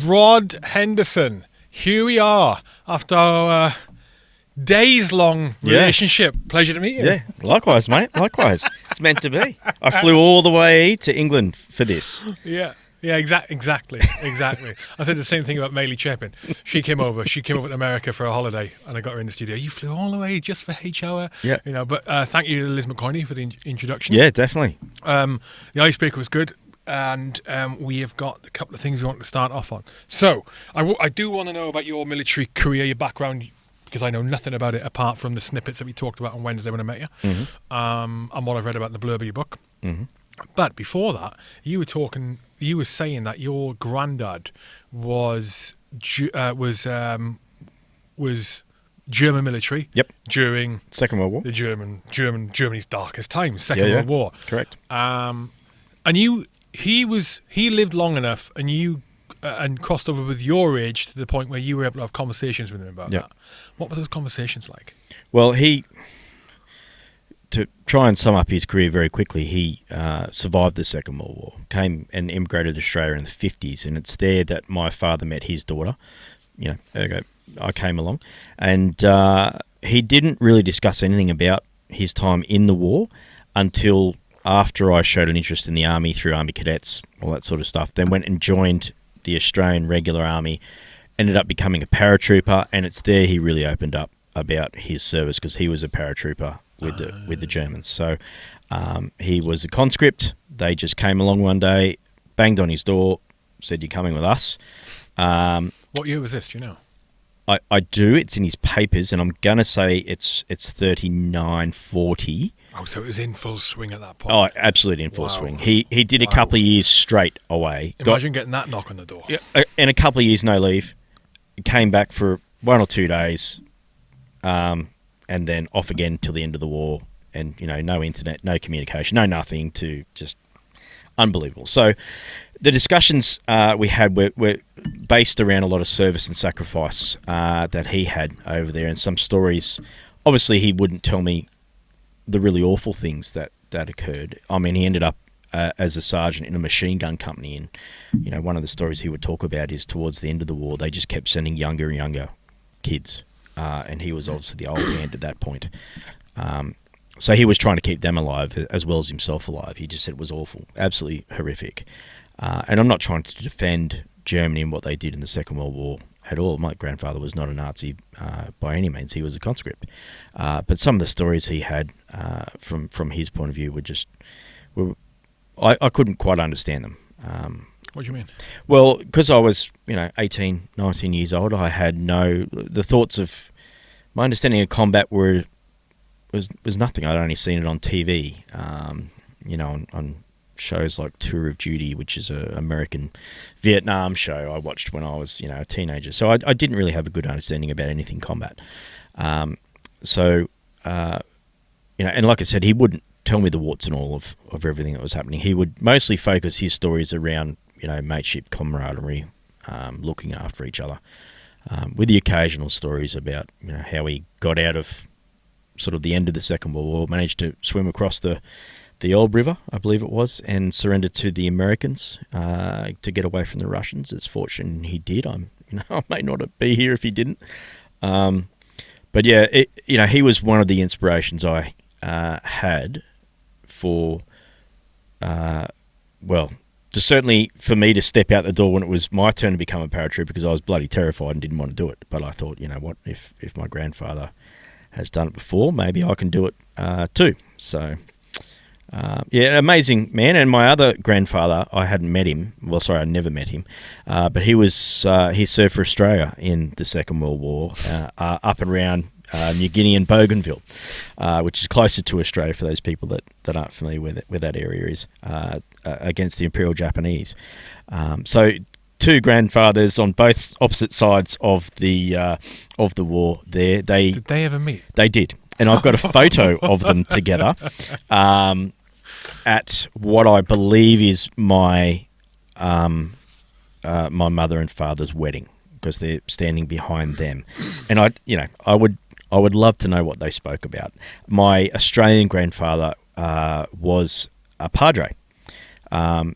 Rod Henderson. Here we are after our days-long relationship. Pleasure to meet you. Yeah, likewise, mate. Likewise. It's meant to be. I flew all the way to England for this. Yeah, exactly. I said the same thing about Maylee Chapin. She came over to America for a holiday, and I got her in the studio. You flew all the way just for H-Hour? Yeah. But thank you to Liz McCoyney for the introduction. Yeah, definitely. The icebreaker was good. And we have got a couple of things we want to start off on. So, I do want to know about your military career, your background, because I know nothing about it apart from the snippets that we talked about on Wednesday when I met you, and what I've read about in the blurb of your book. Mm-hmm. But before that, you were saying that your granddad was German military. Yep. During Second World War. The Germany's darkest times, Second World War. Correct. And he lived long enough, and you and crossed over with your age to the point where you were able to have conversations with him about that. What were those conversations like? Well, to try and sum up his career very quickly, he survived the Second World War, came and immigrated to Australia in the 50s, and it's there that my father met his daughter. I came along, and he didn't really discuss anything about his time in the war until after I showed an interest in the Army through Army cadets, all that sort of stuff. Then went and joined the Australian Regular Army, ended up becoming a paratrooper, and it's there he really opened up about his service, because he was a paratrooper with the Germans. So he was a conscript. They just came along one day, banged on his door, said, "You're coming with us." What year was this, do you know? I do. It's in his papers, and I'm going to say it's 39, 40. Oh, so it was in full swing at that point. Oh, absolutely in full swing. He did a couple of years straight away. Imagine getting that knock on the door. Yeah, and a couple of years no leave. Came back for 1 or 2 days, and then off again till the end of the war. And no internet, no communication, no nothing. To just unbelievable. So the discussions we had were based around a lot of service and sacrifice that he had over there, and some stories. Obviously, he wouldn't tell me the really awful things that occurred. I mean, he ended up as a sergeant in a machine gun company, and one of the stories he would talk about is towards the end of the war, they just kept sending younger and younger kids, and he was obviously the old hand at that point. So he was trying to keep them alive as well as himself alive. He just said it was awful, absolutely horrific. And I'm not trying to defend Germany and what they did in the Second World War at all. My grandfather was not a Nazi by any means. He was a conscript. But some of the stories he had from his point of view I couldn't quite understand them. What do you mean? Well, because I was 18, 19 years old, I had the thoughts of my understanding of combat was nothing. I'd only seen it on TV, on shows like Tour of Duty, which is an American Vietnam show I watched when I was, a teenager. So I didn't really have a good understanding about anything combat. And like I said, he wouldn't tell me the warts and all of everything that was happening. He would mostly focus his stories around, mateship, camaraderie, looking after each other, with the occasional stories about, how he got out of sort of the end of the Second World War, managed to swim across the Elbe River, I believe it was, and surrendered to the Americans to get away from the Russians. It's fortunate he did. I may not be here if he didn't. But yeah, he was one of the inspirations I had for, certainly for me to step out the door when it was my turn to become a paratrooper, because I was bloody terrified and didn't want to do it. But I thought, what, if my grandfather has done it before, maybe I can do it too. So, amazing man. And my other grandfather, I hadn't met him. Well, sorry, I never met him. But he served for Australia in the Second World War, up and around New Guinea and Bougainville, which is closer to Australia for those people that aren't familiar with where that area is, against the Imperial Japanese. So two grandfathers on both opposite sides of the war there. Did they ever meet? They did. And I've got a photo of them together at what I believe is my mother and father's wedding, because they're standing behind them. And I would love to know what they spoke about. My Australian grandfather was a padre, so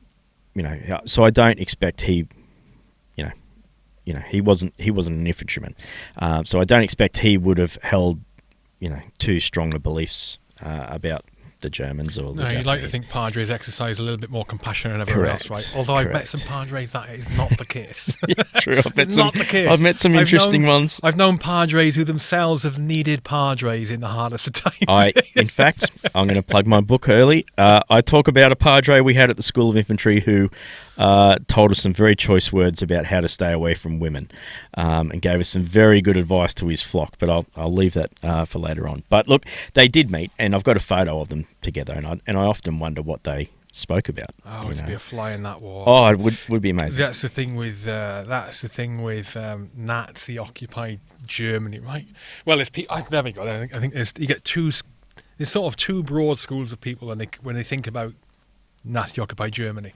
I don't expect he he wasn't an infantryman. So I don't expect he would have held, too strong the beliefs about the Germans or the No, Japanese. you'd like to think Padres exercise a little bit more compassion than everyone else, right? Although I've met some Padres that is not the case. Yeah, true. Not the case. I've met some interesting ones. I've known Padres who themselves have needed Padres in the hardest of times. In fact, I'm going to plug my book early. I talk about a Padre we had at the School of Infantry who told us some very choice words about how to stay away from women, and gave us some very good advice to his flock. But I'll leave that for later on. But look, they did meet, and I've got a photo of them together, and I often wonder what they spoke about. Oh, to be a fly in that war. Oh, it would be amazing. That's the thing with Nazi occupied Germany, right? Well, there we go. I think you get there's sort of two broad schools of people when they think about Nazi occupied Germany.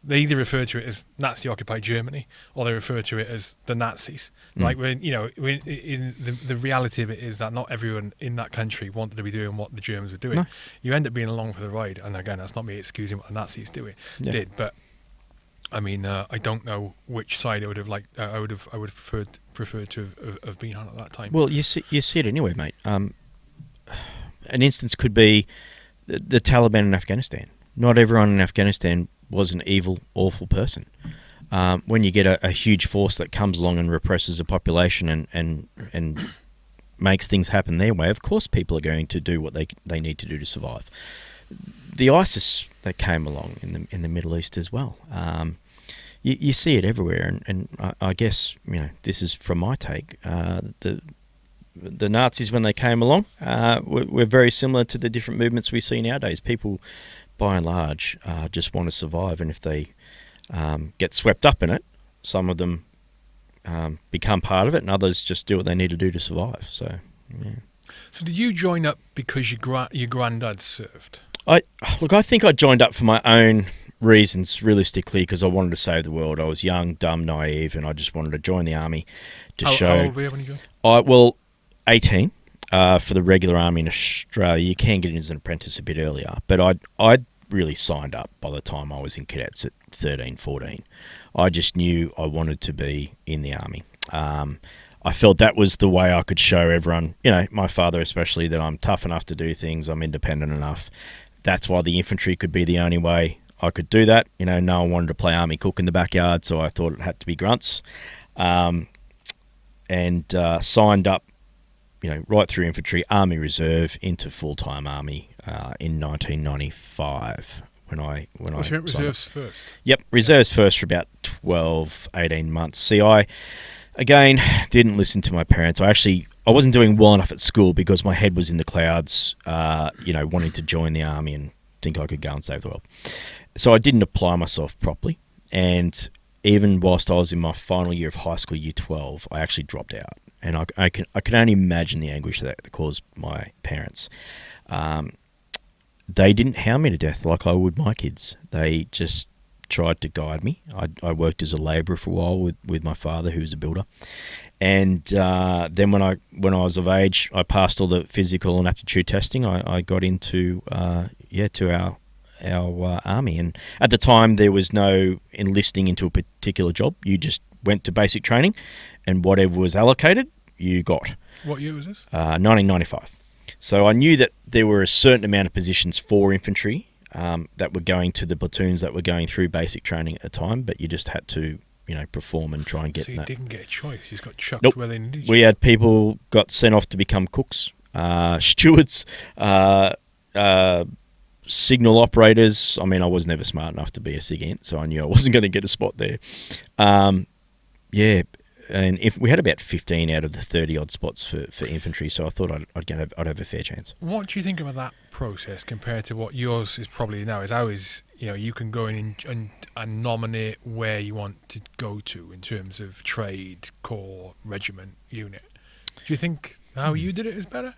They either refer to it as Nazi occupied Germany, or they refer to it as the Nazis. Like the reality of it is that not everyone in that country wanted to be doing what the Germans were doing. No. You end up being along for the ride, and again, that's not me excusing what the Nazis did. But I mean, I don't know which side I would have liked. I would have preferred to have been on at that time. Well, you see it anyway, mate. An instance could be the Taliban in Afghanistan. Not everyone in Afghanistan was an evil, awful person. When you get a huge force that comes along and represses a population and makes things happen their way, of course people are going to do what they need to do to survive. The ISIS that came along in the Middle East as well. You see it everywhere, and I guess this is from my take. The Nazis, when they came along, were very similar to the different movements we see nowadays. People, by and large, just want to survive, and if they get swept up in it, some of them become part of it, and others just do what they need to do to survive. So, yeah. So, did you join up because your granddad served? I think I joined up for my own reasons, realistically, because I wanted to save the world. I was young, dumb, naive, and I just wanted to join the army to show. How old were you when you joined? Well, 18. For the regular army in Australia, you can get in as an apprentice a bit earlier, but I'd really signed up by the time I was in cadets at 13, 14. I just knew I wanted to be in the army. I felt that was the way I could show everyone, my father especially, that I'm tough enough to do things, I'm independent enough. That's why the infantry could be the only way I could do that. No one wanted to play army cook in the backyard, so I thought it had to be grunts. And signed up, right through infantry, Army Reserve, into full-time Army in 1995 when I you went reserves first? Yep, reserves first for about 12, 18 months. See, I, again, didn't listen to my parents. I wasn't doing well enough at school because my head was in the clouds, wanting to join the Army and think I could go and save the world. So I didn't apply myself properly, and even whilst I was in my final year of high school, year 12, I actually dropped out. And I can only imagine the anguish that caused my parents. They didn't hound me to death like I would my kids. They just tried to guide me. I worked as a labourer for a while with my father, who was a builder. And then when I was of age, I passed all the physical and aptitude testing. I got into to our army. And at the time, there was no enlisting into a particular job. You just went to basic training, and whatever was allocated, you got. What year was this? 1995. So I knew that there were a certain amount of positions for infantry that were going to the platoons that were going through basic training at the time, but you just had to, perform and try and get. So you didn't get a choice. You just got chucked Nope. where they needed you. We had people got sent off to become cooks, stewards, signal operators. I mean, I was never smart enough to be a SIG-ent, so I knew I wasn't going to get a spot there. And if we had about 15 out of the 30 odd spots for infantry, so I thought I'd have a fair chance. What do you think about that process compared to what yours is probably now? Is ours, you can go in and nominate where you want to go to in terms of trade, corps, regiment, unit. Do you think how you did it is better?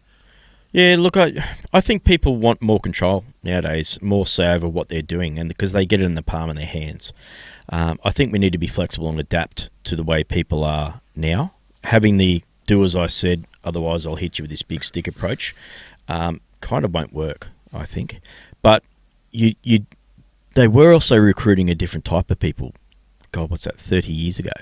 Yeah, look, I think people want more control nowadays, more say over what they're doing, and because they get it in the palm of their hands. I think we need to be flexible and adapt to the way people are now. Having the do as I said, otherwise I'll hit you with this big stick approach, kind of won't work, I think. But they were also recruiting a different type of people. God, what's that, 30 years ago?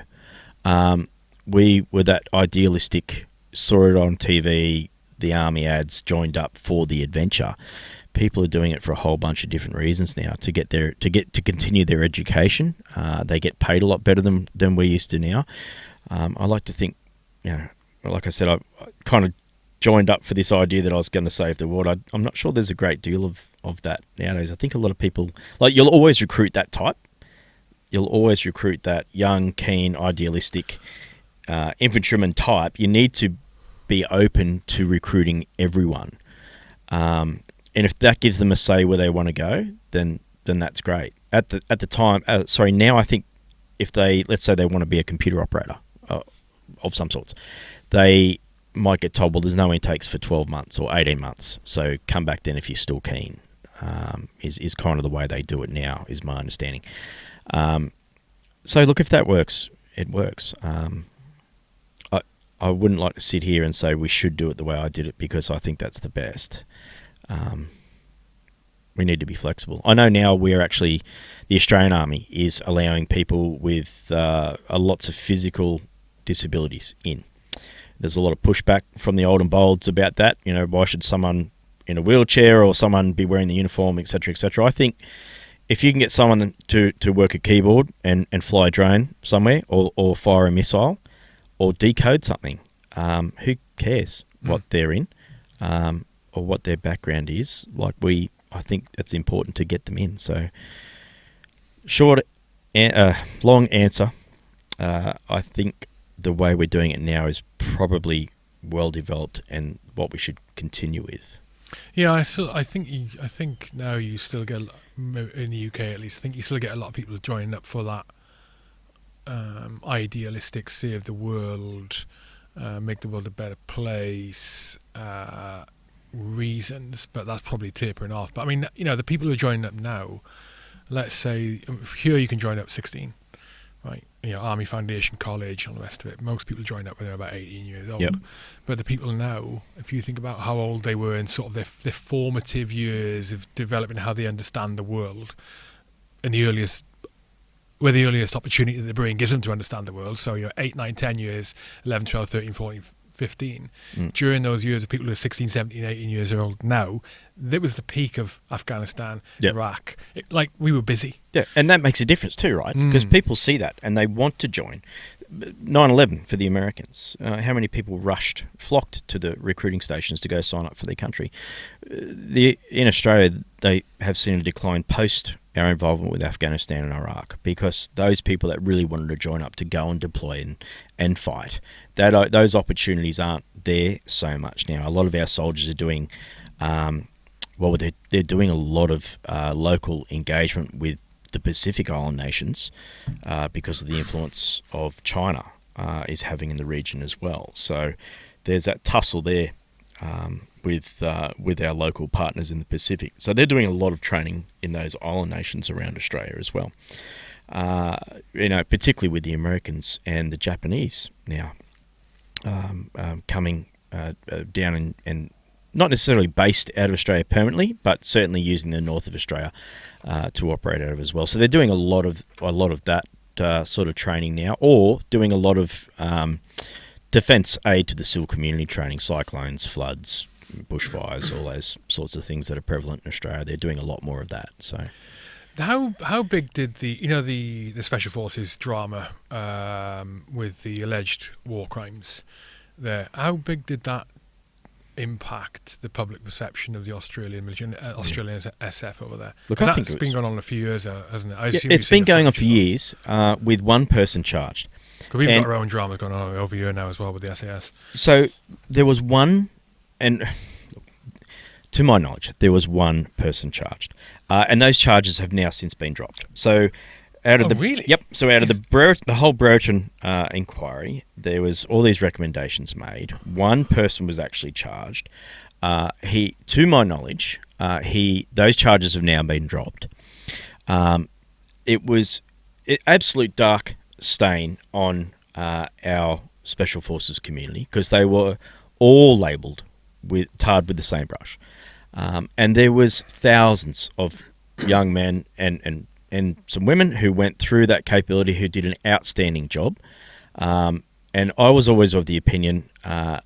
We were that idealistic, saw it on TV, the army ads, joined up for the adventure. People are doing it for a whole bunch of different reasons now to continue their education. They get paid a lot better than we used to now. I like to think, like I said, I kind of joined up for this idea that I was going to save the world. I'm not sure there's a great deal of that nowadays. I think a lot of people, like, you'll always recruit that type. You'll always recruit that young, keen, idealistic infantryman type. You need to be open to recruiting everyone. And if that gives them a say where they want to go, then that's great. At the time, now I think if let's say they want to be a computer operator of some sorts, they might get told, well, there's no intakes for 12 months or 18 months, so come back then if you're still keen, is kind of the way they do it now, is my understanding. So look, if that works, it works. I wouldn't like to sit here and say we should do it the way I did it, because I think that's the best. We need to be flexible. I know now the Australian Army is allowing people with lots of physical disabilities in. There's a lot of pushback from the old and bolds about that. Why should someone in a wheelchair or someone be wearing the uniform, etc., etc.? I think if you can get someone to work a keyboard and fly a drone somewhere, or fire a missile, or decode something, who cares what they're in, or what their background is? I think it's important to get them in. So, long answer. I think the way we're doing it now is probably well developed and what we should continue with. Yeah, I think now you still get, in the UK at least, I think you still get a lot of people joining up for that idealistic, save the world, make the world a better place reasons, but that's probably tapering off. But I mean, the people who are joining up now, let's say here you can join up 16, right? Army Foundation College, all the rest of it. Most people join up when they're about 18 years old. Yep. But the people now, if you think about how old they were in sort of their formative years of developing how they understand the world, and the earliest opportunity that the brain gives them to understand the world, so 8, 9, 10 years, 11, 12, 13, 14, 15, during those years of people who are 16, 17, 18 years old now, that was the peak of Afghanistan, Iraq. We were busy. Yeah, and that makes a difference too, right? Because people see that and they want to join. 9/11 for the Americans. How many people flocked to the recruiting stations to go sign up for their country? In Australia, they have seen a decline post our involvement with Afghanistan and Iraq, because those people that really wanted to join up to go and deploy and fight, those opportunities aren't there so much now. A lot of our soldiers are doing, they're doing a lot of local engagement with the Pacific Island nations because of the influence of China is having in the region as well. So there's that tussle there with our local partners in the Pacific. So they're doing a lot of training in those island nations around Australia as well. Particularly with the Americans and the Japanese now coming down and not necessarily based out of Australia permanently, but certainly using the north of Australia to operate out of as well. So they're doing a lot of that sort of training now, or doing a lot of defence aid to the civil community training, cyclones, floods, bushfires, all those sorts of things that are prevalent in Australia. They're doing a lot more of that. So, how big did the Special Forces drama with the alleged war crimes there? How big did that impact the public perception of the Australian military, Australian SF over there? Look, I think it's been going on a few years, hasn't it? It's been going on for years with one person charged. Because we've got our own dramas going on over here now as well with the SAS. So there was one, and to my knowledge, there was one person charged, and those charges have now since been dropped. So out of really? Yep. So out of the whole Brereton inquiry, there was all these recommendations made. One person was actually charged. To my knowledge, those charges have now been dropped. It was an absolute dark stain on our Special Forces community, because they were all labelled tarred with the same brush, and there was thousands of young men and some women who went through that capability, who did an outstanding job, And I was always of the opinion,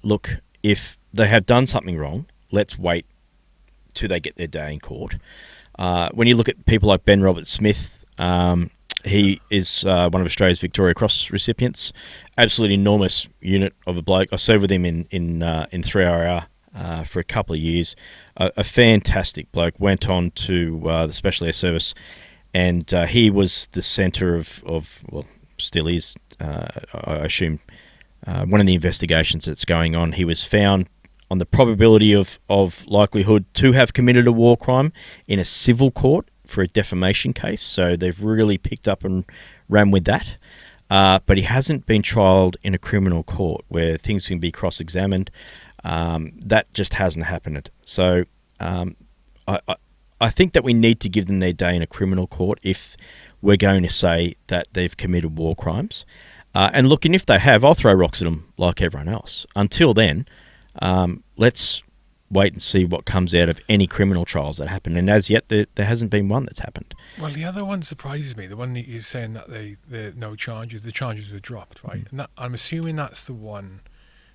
look, if they have done something wrong, let's wait till they get their day in court. When you look at people like Ben Roberts-Smith, he is one of Australia's Victoria Cross recipients. Absolutely enormous unit of a bloke. I served with him in 3RR for a couple of years. A fantastic bloke. Went on to the Special Air Service, and he was the centre of well, still is, I assume, one of the investigations that's going on. He was found on the probability of likelihood to have committed a war crime in a civil court for a defamation case. So they've really picked up and ran with that. But he hasn't been trialled in a criminal court where things can be cross-examined. That just hasn't happened. So I think that we need to give them their day in a criminal court if we're going to say that they've committed war crimes. And look, and if they have, I'll throw rocks at them like everyone else. Until then, let's wait and see what comes out of any criminal trials that happen. And as yet, there hasn't been one that's happened. Well, the other one surprises me. The one that you're saying that the charges were dropped, right? And I'm assuming that's the one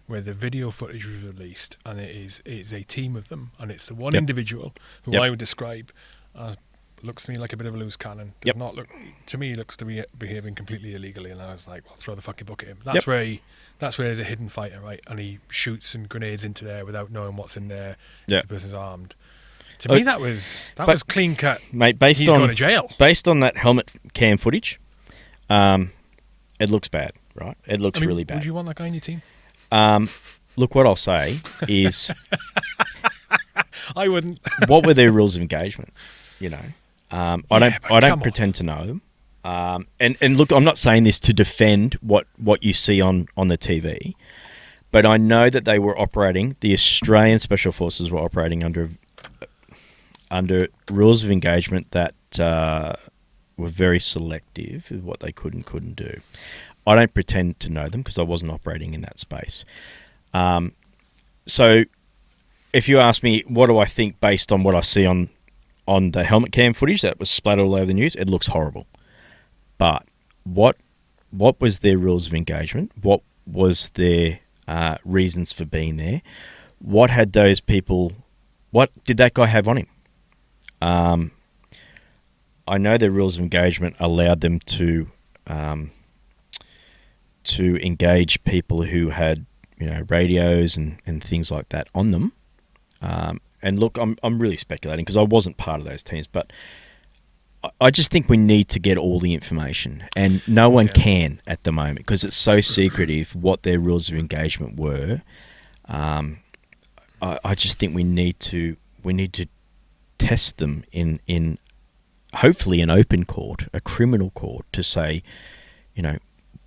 where the video footage was released, and it's a team of them, and it's the one individual who I would describe as looks to me like a bit of a loose cannon. Does not look to me. Looks to be behaving completely illegally, and I was like, well, throw the fucking book at him. That's where there's a hidden fighter, right? And he shoots and grenades into there without knowing what's in there. If the person's armed. To me, that was clean cut, mate. He's going to jail. Based on that helmet cam footage, it looks bad, right? It looks really bad. Would you want that guy on your team? Look, what I'll say is, I wouldn't. What were their rules of engagement? You know, I don't pretend to know them. And look, I'm not saying this to defend what you see on the TV, but I know that they were operating. The Australian Special Forces were operating under rules of engagement that were very selective of what they could and couldn't do. I don't pretend to know them because I wasn't operating in that space. So if you ask me, what do I think based on what I see on the helmet cam footage that was splattered all over the news, it looks horrible. But what was their rules of engagement? What was their reasons for being there? What had those people... What did that guy have on him? I know their rules of engagement allowed them to engage people who had, radios and things like that on them. And look, I'm really speculating because I wasn't part of those teams, but I just think we need to get all the information, and no one can at the moment because it's so secretive what their rules of engagement were. I just think we need to test them in hopefully an open court, a criminal court, to say,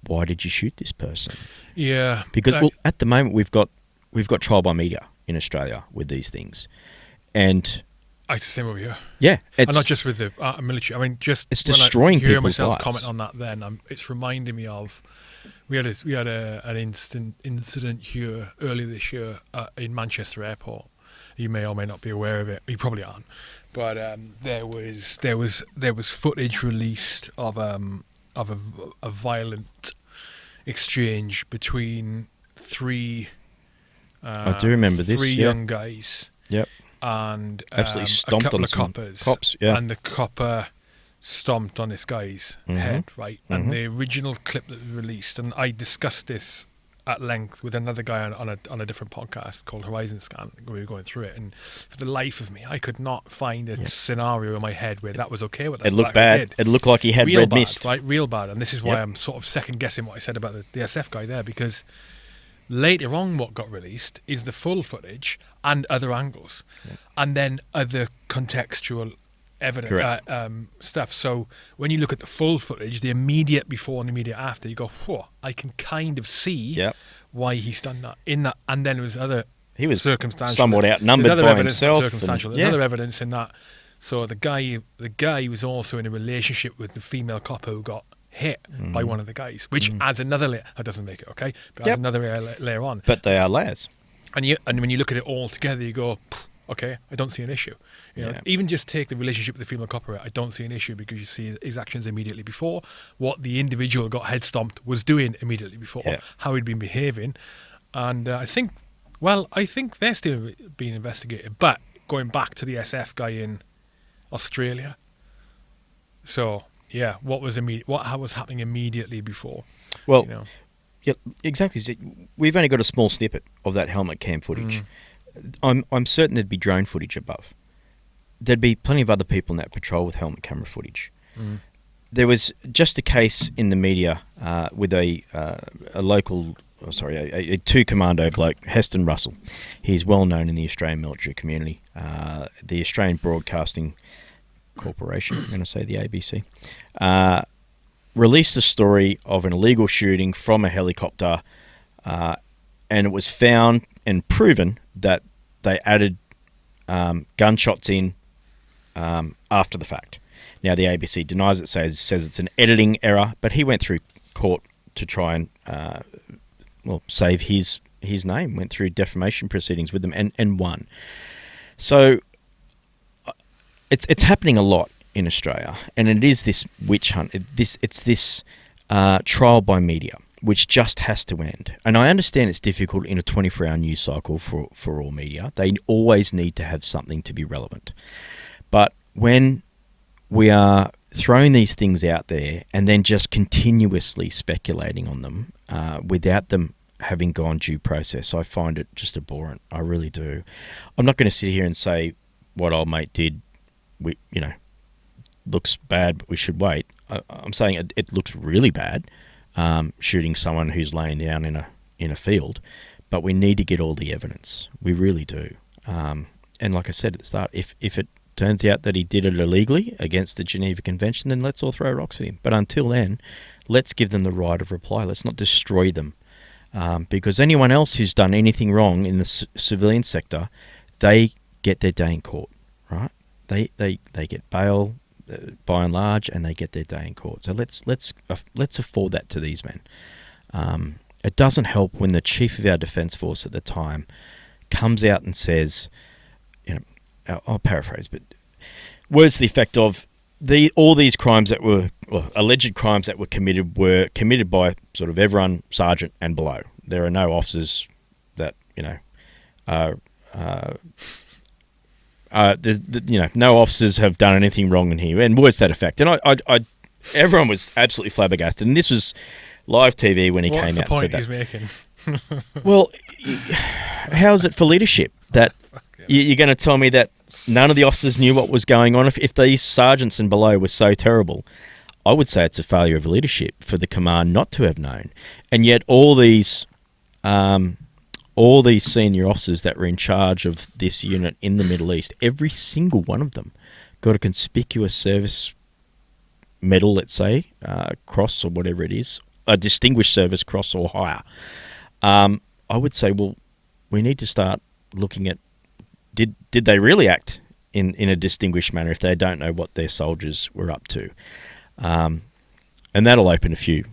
why did you shoot this person? Yeah, because at the moment we've got trial by media in Australia with these things, and it's the same over here. Yeah, and not just with the military. I mean, just it's destroying people's myself lives. Comment on that. Then it's reminding me of we had an incident here earlier this year in Manchester Airport. You may or may not be aware of it. You probably aren't. But there was footage released of a violent exchange between three. I do remember this. Three young guys. Yep. And absolutely stomped a couple on of some cops. Yeah. And the copper stomped on this guy's head, right? And the original clip that was released, and I discussed this at length with another guy on a different podcast called Horizon Scan. We were going through it, and for the life of me, I could not find a scenario in my head where that was okay with that. It looked bad. It looked like he had real red bad, mist. Right? Real bad. And this is why I'm sort of second guessing what I said about the SF guy there, because later on what got released is the full footage and other angles, and then other contextual evidence stuff. So when you look at the full footage, the immediate before and the immediate after, you go, whoa, I can kind of see why he's done that. In that, and then there was other he was circumstantial, somewhat outnumbered by himself. Circumstantial. There's other evidence in that. So the guy was also in a relationship with the female cop who got hit by one of the guys, which adds another layer. That doesn't make it okay, but adds another layer on. But they are layers. And when you look at it all together, you go, okay, I don't see an issue. Even just take the relationship with the female copper, I don't see an issue because you see his actions immediately before, what the individual got head stomped was doing immediately before, how he'd been behaving, and I think they're still being investigated. But going back to the SF guy in Australia, so yeah, what was happening immediately before? Well, yeah, exactly. So we've only got a small snippet of that helmet cam footage. I'm certain there'd be drone footage above. There'd be plenty of other people in that patrol with helmet camera footage. There was just a case in the media with a local, a two-commando bloke, Heston Russell. He's well known in the Australian military community. The Australian Broadcasting Corporation, I'm going to say the ABC, released a story of an illegal shooting from a helicopter, and it was found and proven that they added gunshots in after the fact. Now, the ABC denies it, says it's an editing error, but he went through court to try and save his name, went through defamation proceedings with them and won. So it's happening a lot in Australia, and it is this witch hunt. It's this trial by media, which just has to end. And I understand it's difficult in a 24-hour news cycle for all media. They always need to have something to be relevant. But when we are throwing these things out there and then just continuously speculating on them without them having gone due process, I find it just abhorrent. I really do. I'm not going to sit here and say what old mate did, looks bad, but we should wait. I'm saying it looks really bad, shooting someone who's laying down in a field, but we need to get all the evidence. We really do. And like I said at the start, if it turns out that he did it illegally against the Geneva Convention, then let's all throw rocks at him. But until then, let's give them the right of reply. Let's not destroy them. Because anyone else who's done anything wrong in the civilian sector, they get their day in court, right? They get bail by and large, and they get their day in court. So let's afford that to these men. It doesn't help when the chief of our defence force at the time comes out and says, I'll paraphrase, but words to the effect of all these crimes that were alleged crimes that were committed by sort of everyone sergeant and below. There are no officers that no officers have done anything wrong in here, and words to that effect. And I everyone was absolutely flabbergasted, and this was live TV when he came out and said that. What's the point he's making? Well, how is it for leadership that you're going to tell me that none of the officers knew what was going on? If these sergeants and below were so terrible, I would say it's a failure of leadership for the command not to have known. And yet all these senior officers that were in charge of this unit in the Middle East, every single one of them got a conspicuous service medal, let's say, cross or whatever it is, a distinguished service cross or higher. I would say, well, we need to start looking at did they really act in a distinguished manner if they don't know what their soldiers were up to, and that'll open a few,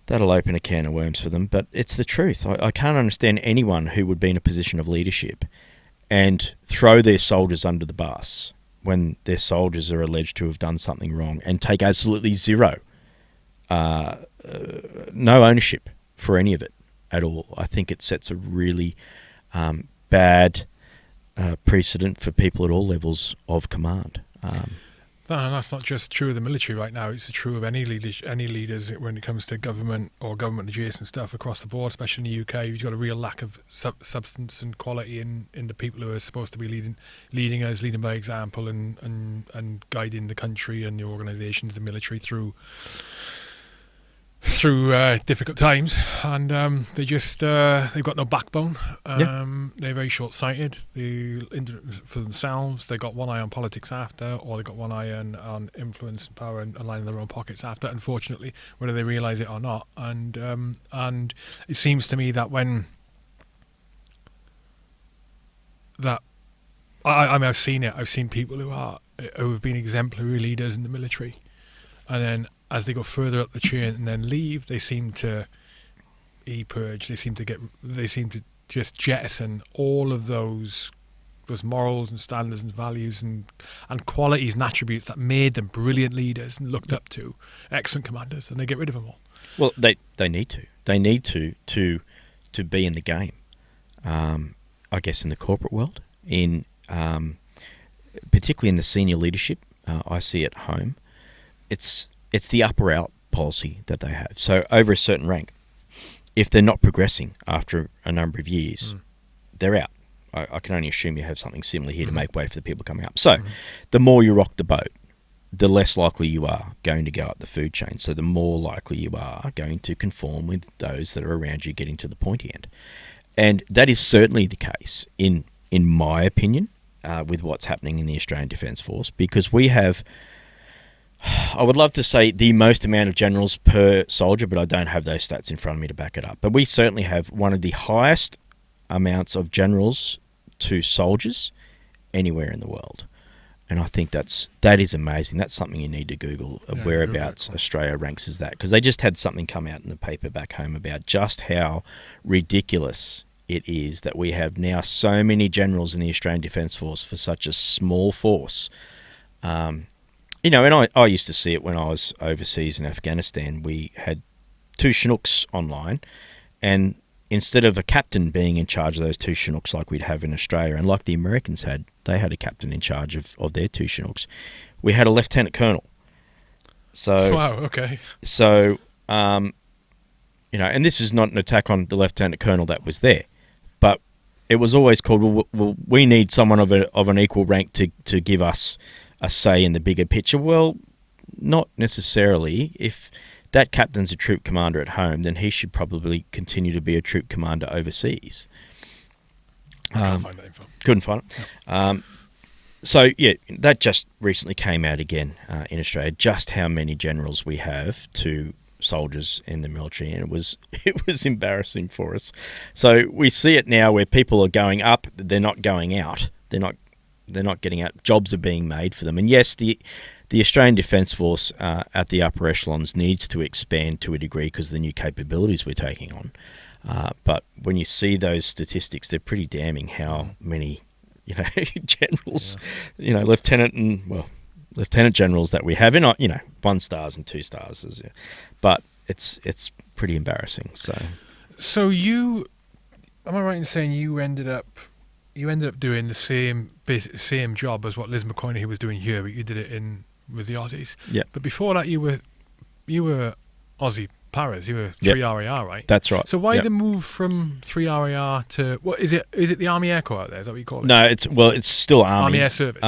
that'll open a can of worms for them. But it's the truth. I can't understand anyone who would be in a position of leadership and throw their soldiers under the bus when their soldiers are alleged to have done something wrong and take absolutely zero, no ownership for any of it at all. I think it sets a really bad precedent for people at all levels of command. And that's not just true of the military right now. It's true of any leaders when it comes to government or government-adjacent stuff across the board, especially in the UK. You've got a real lack of substance and quality in the people who are supposed to be leading us, leading by example and guiding the country and the organisations, the military, through difficult times, and they've got no backbone. They're very short-sighted. For themselves, they got one eye on politics after, or they got one eye on influence and power and lining their own pockets after. Unfortunately, whether they realise it or not, and it seems to me that I've seen it. I've seen people who have been exemplary leaders in the military, and then as they go further up the chain and then leave, they seem to e-purge. They seem to just jettison all of those morals and standards and values and qualities and attributes that made them brilliant leaders and looked up to excellent commanders, and they get rid of them all. Well, they need to. They need to be in the game. I guess in the corporate world, in particularly in the senior leadership, I see at home, it's the upper out policy that they have. So over a certain rank, if they're not progressing after a number of years, they're out. I can only assume you have something similar here to make way for the people coming up. So the more you rock the boat, the less likely you are going to go up the food chain. So the more likely you are going to conform with those that are around you getting to the pointy end. And that is certainly the case, in my opinion, with what's happening in the Australian Defence Force, because we have, I would love to say the most amount of generals per soldier, but I don't have those stats in front of me to back it up. But we certainly have one of the highest amounts of generals to soldiers anywhere in the world. And I think that is amazing. That's something you need to Google, whereabouts Australia ranks as that. Because they just had something come out in the paper back home about just how ridiculous it is that we have now so many generals in the Australian Defence Force for such a small force. And I used to see it when I was overseas in Afghanistan. We had 2 Chinooks online, and instead of a captain being in charge of those 2 Chinooks like we'd have in Australia, and like the Americans had, they had a captain in charge of their 2 Chinooks. We had a lieutenant colonel. So wow, okay. So, and this is not an attack on the lieutenant colonel that was there, but it was always called, well, we need someone of an equal rank to give us a say in the bigger picture. Well, not necessarily. If that captain's a troop commander at home, then he should probably continue to be a troop commander overseas. I can't find that info. Couldn't find it. So, that just recently came out again in Australia, just how many generals we have to soldiers in the military, and it was embarrassing for us. So we see it now where people are going up, they're not going out. They're not getting out. Jobs are being made for them. And yes, the Australian Defence Force at the upper echelons needs to expand to a degree because of the new capabilities we're taking on. But when you see those statistics, they're pretty damning how many, generals, lieutenant generals that we have in, 1 stars and 2 stars. But it's pretty embarrassing. So am I right in saying you ended up doing the same job as what Liz McCoy was doing here, but you did it with the Aussies? Yeah. But before that, you were Aussie paras. You were 3RAR, right? That's right. So why the move from 3RAR to what is it? Is it the Army Air Corps out there? Is that what you call it? No, it's still Army. Army Air Service.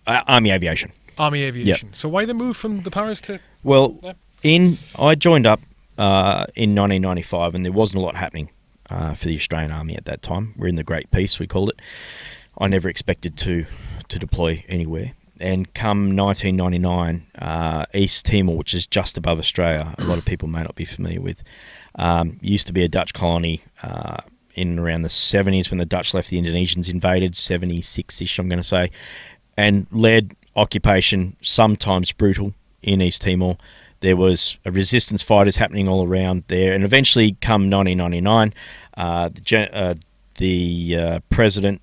Army Aviation. Army Aviation. Yep. So why the move from the paras to? Well, there? I joined up in 1995, and there wasn't a lot happening for the Australian Army at that time. We're in the Great Peace, we called it. I never expected to deploy anywhere. And come 1999, East Timor, which is just above Australia, a lot of people may not be familiar with, used to be a Dutch colony in around the 70s when the Dutch left, the Indonesians invaded, 76-ish, I'm going to say, and led occupation, sometimes brutal, in East Timor. There was resistance fighters happening all around there, and eventually, come 1999, the president,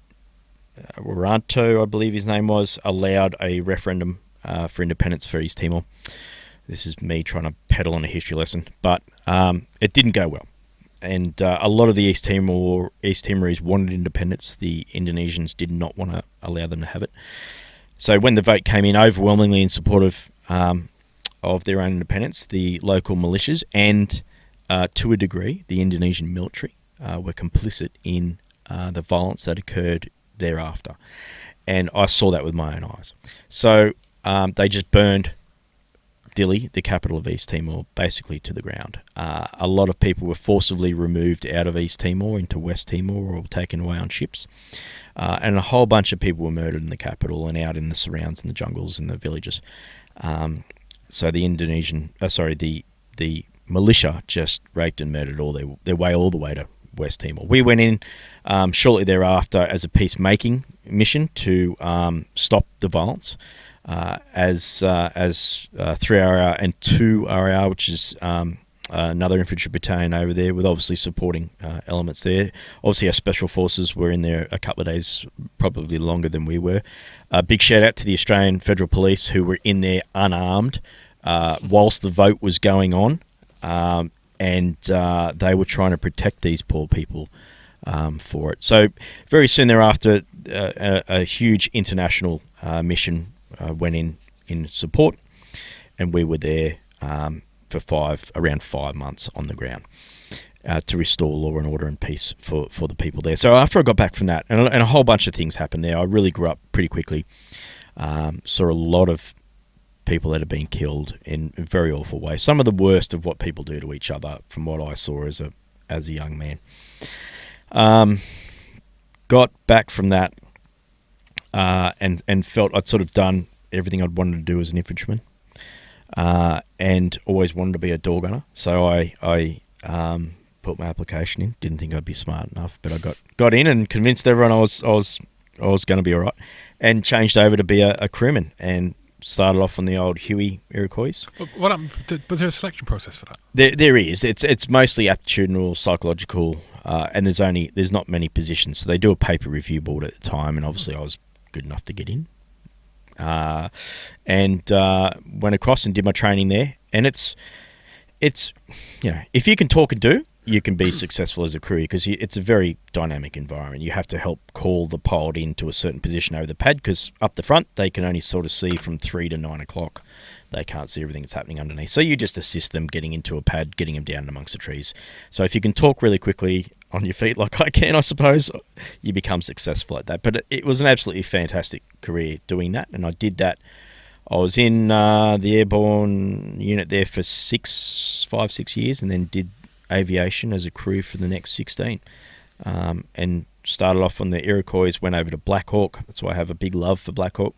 Wiranto, I believe his name was, allowed a referendum for independence for East Timor. This is me trying to peddle on a history lesson, but it didn't go well. And a lot of the East Timorese wanted independence. The Indonesians did not want to allow them to have it. So when the vote came in overwhelmingly in support of their own independence, the local militias and, to a degree, the Indonesian military were complicit in the violence that occurred thereafter. And I saw that with my own eyes. So they just burned Dili, the capital of East Timor, basically to the ground. A lot of people were forcibly removed out of East Timor into West Timor or taken away on ships. And a whole bunch of people were murdered in the capital and out in the surrounds, in the jungles and the villages. So the the militia just raped and murdered all their way all the way to West Timor. We went in shortly thereafter as a peacemaking mission to stop the violence. As 3RR and 2RR, which is another infantry battalion over there with obviously supporting elements there. Obviously, our special forces were in there a couple of days, probably longer than we were. Big shout out to the Australian Federal Police who were in there unarmed whilst the vote was going on, and they were trying to protect these poor people for it. So very soon thereafter, a huge international mission went in support, and we were there for around 5 months on the ground to restore law and order and peace for the people there. So after I got back from that, and a whole bunch of things happened there, I really grew up pretty quickly. Saw a lot of people that have been killed in very awful ways. Some of the worst of what people do to each other, from what I saw as a young man. Got back from that and felt I'd sort of done everything I'd wanted to do as an infantryman. And always wanted to be a door gunner, so I put my application in. Didn't think I'd be smart enough, but I got in and convinced everyone I was going to be all right, and changed over to be a crewman and started off on the old Huey Iroquois. What was there a selection process for that? There is. It's mostly aptitudinal, psychological, and there's not many positions. So they do a paper review board at the time, and obviously I was good enough to get in. And went across and did my training there. And it's if you can talk and do, you can be successful as a crew, because it's a very dynamic environment. You have to help call the pilot into a certain position over the pad, because up the front they can only sort of see from 3 to 9 o'clock. They can't see everything that's happening underneath. So you just assist them getting into a pad, getting them down amongst the trees. So if you can talk really quickly on your feet like I can, I suppose, you become successful at that. But it was an absolutely fantastic career doing that, and I did that. I was in the airborne unit there for 5-6 years, and then did aviation as a crew for the next 16. And started off on the Iroquois, went over to Black Hawk. That's why I have a big love for Black Hawk.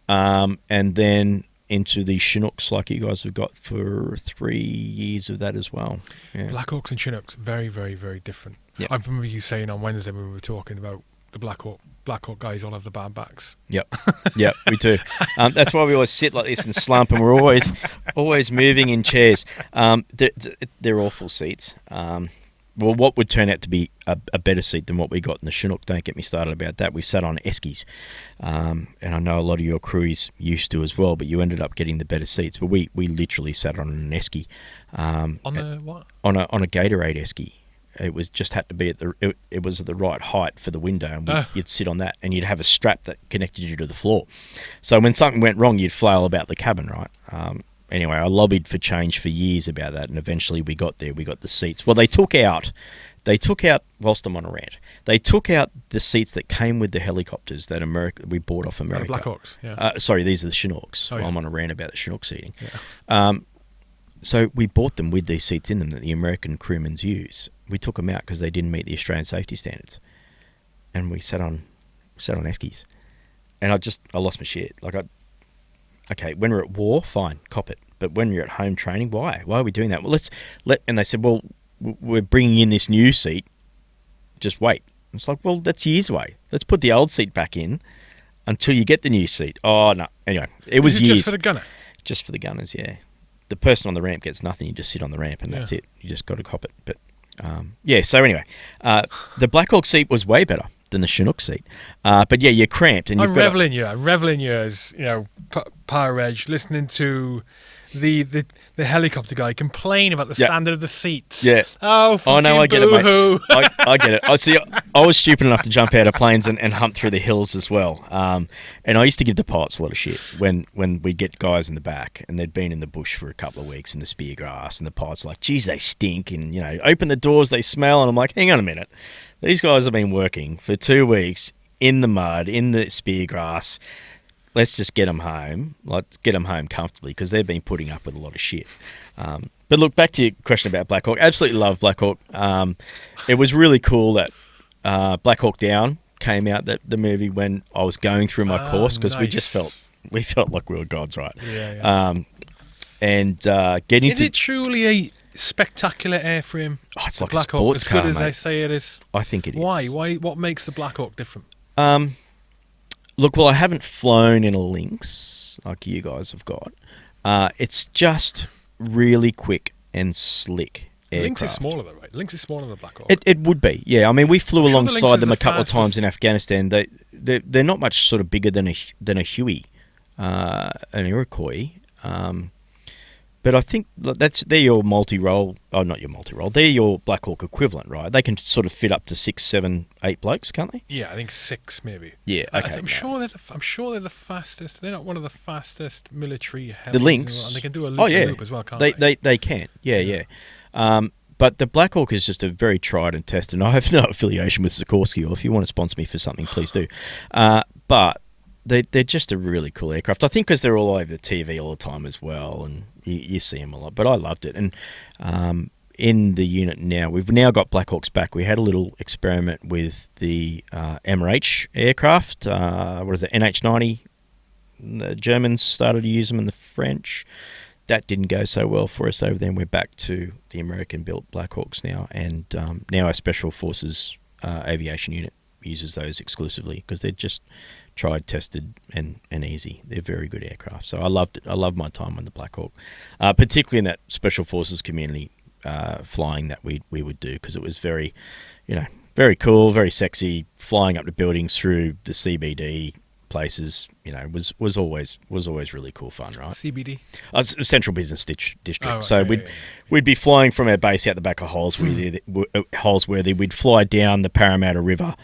And then into the Chinooks, like you guys have got, for 3 years of that as well. Yeah. Black Hawks and Chinooks, very, very, very different. Yep. I remember you saying on Wednesday when we were talking about the Black Hawk guys all have the bad backs. Yep, we do. That's why we always sit like this and slump, and we're always moving in chairs. They're awful seats. Well, what would turn out to be a better seat than what we got in the Chinook, don't get me started about that. We sat on eskies, and I know a lot of your crews used to as well, but you ended up getting the better seats. But we literally sat on an esky. On the what? On a Gatorade esky. It was just had to be it was at the right height for the window, and you'd sit on that, and you'd have a strap that connected you to the floor. So when something went wrong, you'd flail about the cabin, right? Anyway, I lobbied for change for years about that, and eventually we got there. We got the seats. Well, they took out, whilst I'm on a rant, they took out the seats that came with the helicopters that we bought off America. Black Hawks, yeah. Sorry, these are the Chinooks. Oh, yeah. I'm on a rant about the Chinook seating. Yeah. So we bought them with these seats in them that the American crewmen use. We took them out because they didn't meet the Australian safety standards, and we sat on eskies, and I lost my shit. Okay, when we're at war, fine, cop it. But when you're at home training, why? Why are we doing that? Well, and they said, well, we're bringing in this new seat. Just wait. It's like, well, that's years away. Let's put the old seat back in until you get the new seat. Oh, no. Anyway, it was years. Just for the gunner? Just for the gunners, yeah. The person on the ramp gets nothing. You just sit on the ramp, and that's it. You just got to cop it. But, so anyway, the Black Hawk seat was way better than the Chinook seat. But, yeah, you're cramped. And I'm reveling you as, Power Reg, listening to the helicopter guy complain about the standard of the seats. Yeah. Oh, fucking no, I get boo-hoo. it, mate. I get it. I was stupid enough to jump out of planes and hunt through the hills as well. And I used to give the pilots a lot of shit when we'd get guys in the back and they'd been in the bush for a couple of weeks in the spear grass, and the pilots were like, geez, they stink, and, open the doors, they smell. And I'm like, hang on a minute. These guys have been working for 2 weeks in the mud, in the spear grass. Let's just get them home. Let's get them home comfortably, because they've been putting up with a lot of shit. But look, back to your question about Black Hawk. Absolutely love Black Hawk. It was really cool that Black Hawk Down came out, the movie, when I was going through my course, because nice. we felt like we were gods, right? Yeah. Getting Is it truly a spectacular airframe? Oh, it's like Black a sports Hawk, as car, good as mate. they say it is. I think it is. Why? What makes the Black Hawk different? Look, well, I haven't flown in a Lynx like you guys have got. It's just really quick and slick aircraft. Lynx is smaller though, right? Lynx is smaller than the Black Hawk. It would be, yeah. I mean, we flew I'm sure the alongside Lynx is them the a couple of times fastest. in Afghanistan. They're not much sort of bigger than a Huey, an Iroquois. But I think they're your multi-role. Oh, not your multi-role. They're your Black Hawk equivalent, right? They can sort of fit up to 6, 7, 8 blokes, can't they? Yeah, I think 6 maybe. Yeah, okay. I'm sure they're the fastest. They're not one of the fastest military heavies. The Lynx. And they can do a loop, Oh yeah, loop as well, can't they? They can. Yeah. But the Black Hawk is just a very tried and tested. And I have no affiliation with Sikorsky, or if you want to sponsor me for something, please do. But they're just a really cool aircraft. I think because they're all over the TV all the time as well, and you see them a lot. But I loved it. And in the unit now, we've now got Black Hawks back. We had a little experiment with the MRH aircraft. What is it, NH90? The Germans started to use them, and the French. That didn't go so well for us over there, and we're back to the American-built Black Hawks now. And now our Special Forces aviation unit uses those exclusively because they're just tried, tested, and easy. They're very good aircraft. So I loved it. I loved my time on the Black Hawk, particularly in that Special Forces community flying that we would do, because it was very, very cool, very sexy, flying up to buildings through the CBD places. Was always really cool fun, right? CBD. Central Business District. Oh, right, So yeah. we'd be flying from our base out the back of Holsworthy. We'd fly down the Parramatta River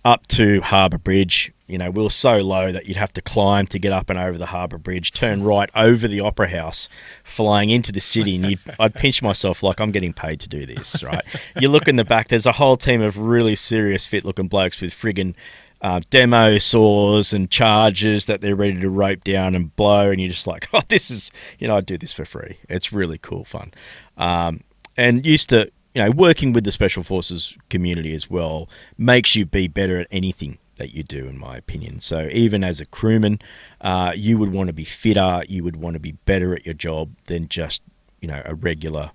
up to Harbour Bridge. We were so low that you'd have to climb to get up and over the Harbour Bridge, turn right over the Opera House, flying into the city, and I'd pinch myself like I'm getting paid to do this, right? You look in the back, there's a whole team of really serious, fit-looking blokes with friggin' demo saws and charges that they're ready to rope down and blow, and you're just like, oh, this is, I do this for free. It's really cool fun. And used to, working with the Special Forces community as well makes you be better at anything that you do, in my opinion. So even as a crewman, you would want to be fitter, you would want to be better at your job than just, a regular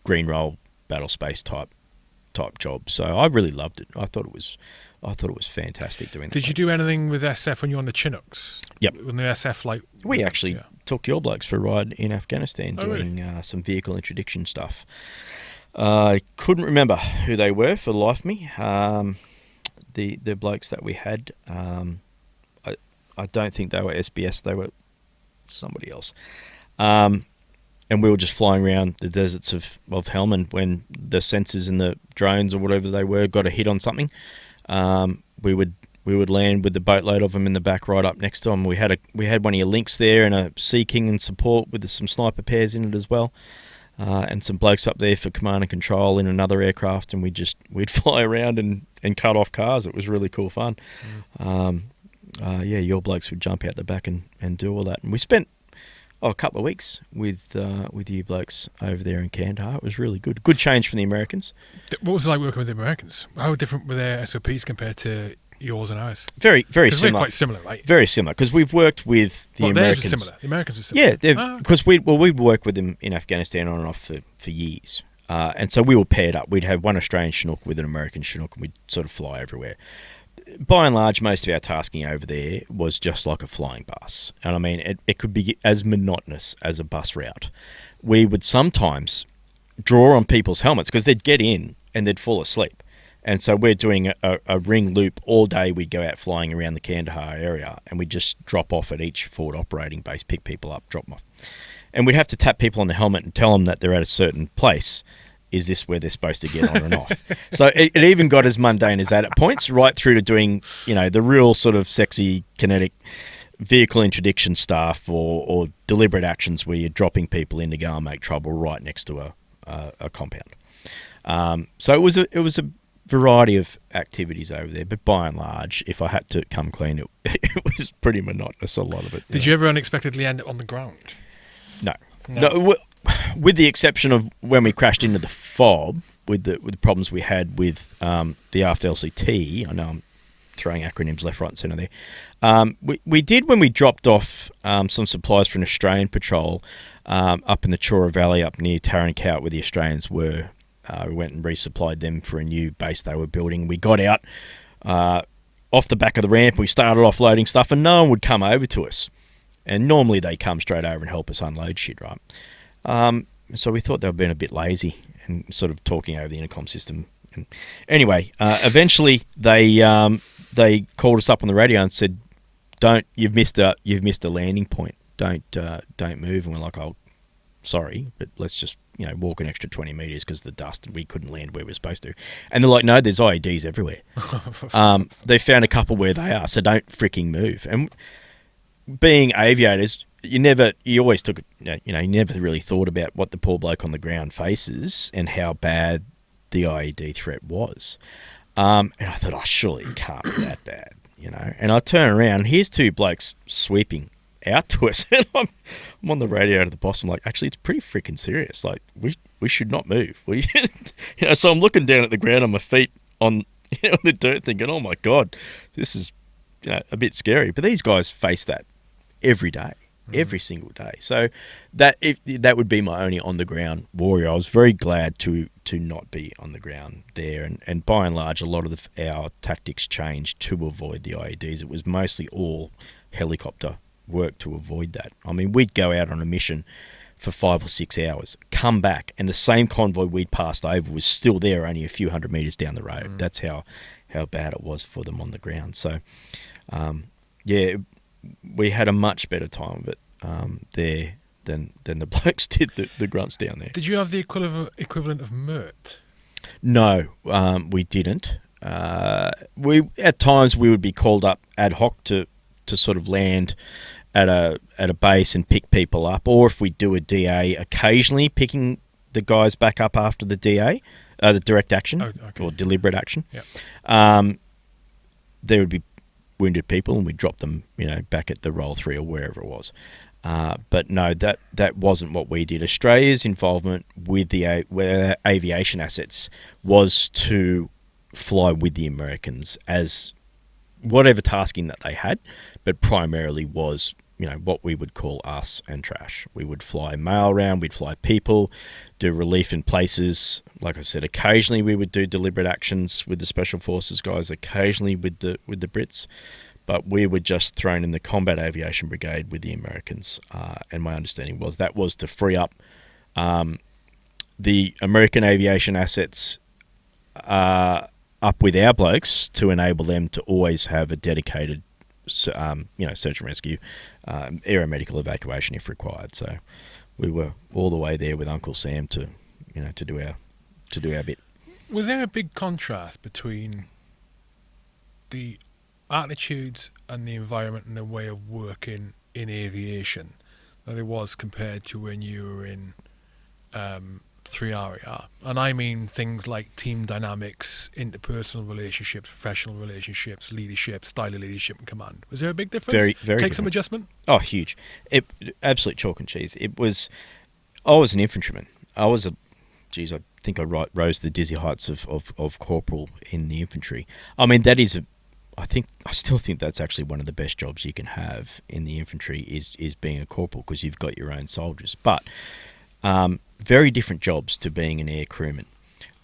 green roll battle space type job. So I really loved it. I thought it was fantastic doing that. Did you do anything with SF when you were on the Chinooks? Yep. When the SF We actually took your blokes for a ride in Afghanistan doing really? some vehicle introduction stuff. I couldn't remember who they were for the life of me. The blokes that we had, I don't think they were SBS. They were somebody else. And we were just flying around the deserts of Helmand when the sensors and the drones or whatever they were got a hit on something. We would land with the boatload of them in the back right up next to them. We had one of your Lynx there and a Sea King in support with some sniper pairs in it as well, and some blokes up there for command and control in another aircraft, and we'd fly around and cut off cars. It was really cool fun. Your blokes would jump out the back and do all that, and we spent a couple of weeks with you blokes over there in Kandahar. It was really good. Good change from the Americans. What was it like working with the Americans? How different were their SOPs compared to yours and ours? Very, very 'Cause similar. we're quite similar, right? Very similar, because we've worked with the Americans. Theirs were similar. The Americans were similar. Yeah, because we'd worked with them in Afghanistan on and off for years. And so we were paired up. We'd have one Australian Chinook with an American Chinook, and we'd sort of fly everywhere. By and large, most of our tasking over there was just like a flying bus. And I mean, it could be as monotonous as a bus route. We would sometimes draw on people's helmets because they'd get in and they'd fall asleep. And so we're doing a ring loop all day. We'd go out flying around the Kandahar area, and we'd just drop off at each forward operating base, pick people up, drop them off. And we'd have to tap people on the helmet and tell them that they're at a certain place. Is this where they're supposed to get on and off? So it even got as mundane as that at points, right through to doing, the real sort of sexy, kinetic vehicle introduction stuff or deliberate actions where you're dropping people in to go and make trouble right next to a compound. So it was a variety of activities over there, but by and large, if I had to come clean, it was pretty monotonous, a lot of it. Did you ever unexpectedly end up on the ground? No. With the exception of when we crashed into the FOB with the problems we had with the aft LCT. I know I'm throwing acronyms left, right and centre there. We did when we dropped off some supplies for an Australian patrol up in the Chora Valley up near Tarankout where the Australians were. We went and resupplied them for a new base they were building. We got out off the back of the ramp. We started offloading stuff and no one would come over to us. And normally they come straight over and help us unload shit, right? So we thought they were being a bit lazy and sort of talking over the intercom system. And anyway, eventually they called us up on the radio and said, you've missed a landing point. Don't move." And we're like, "Oh, sorry, but let's just walk an extra 20 meters because of the dust, and we couldn't land where we were supposed to." And they're like, "No, there's IEDs everywhere." They found a couple where they are, so don't freaking move. And being aviators, you never really thought about what the poor bloke on the ground faces and how bad the IED threat was. And I thought, "Oh, surely it can't be that bad," And I turn around, and here's two blokes sweeping out to us, and I'm on the radio to the boss. I'm like, "Actually, it's pretty freaking serious. Like, we should not move." So I'm looking down at the ground on my feet on the dirt, thinking, "Oh my god, this is a bit scary." But these guys face that every day, every single day. So that would be my only on the ground warrior. I was very glad to not be on the ground there, and by and large, a lot of our tactics changed to avoid the IEDs. It was mostly all helicopter work to avoid that. I mean, we'd go out on a mission for 5 or 6 hours, come back, and the same convoy we'd passed over was still there only a few hundred meters down the road. That's how bad it was for them on the ground. So, we had a much better time of it there than the blokes did, the grunts down there. Did you have the equivalent of MERT? No, we didn't. At times we would be called up ad hoc to sort of land at a base and pick people up, or if we do a DA, occasionally picking the guys back up after the DA, the direct action or deliberate action. Yep. There would be wounded people, and we'd drop them, back at the Roll 3 or wherever it was. But no, that wasn't what we did. Australia's involvement with the aviation assets was to fly with the Americans as whatever tasking that they had, but primarily was, what we would call us and trash. We would fly mail around, we'd fly people, do relief in places. Like I said, occasionally we would do deliberate actions with the Special Forces guys, occasionally with the Brits, but we were just thrown in the Combat Aviation Brigade with the Americans. And my understanding was that was to free up the American aviation assets up with our blokes to enable them to always have a dedicated search and rescue, aeromedical evacuation if required. So we were all the way there with Uncle Sam to do our bit. Was there a big contrast between the attitudes and the environment and the way of working in aviation that it was compared to when you were in 3RAR? And I mean things like team dynamics, interpersonal relationships, professional relationships, leadership, style of leadership and command. Was there a big difference? Very, very Take different. some adjustment? Oh, huge. Absolute chalk and cheese. I was an infantryman. I think I rose to the dizzy heights of corporal in the infantry. I mean, I still think that's actually one of the best jobs you can have in the infantry is being a corporal, because you've got your own soldiers. But very different jobs to being an air crewman,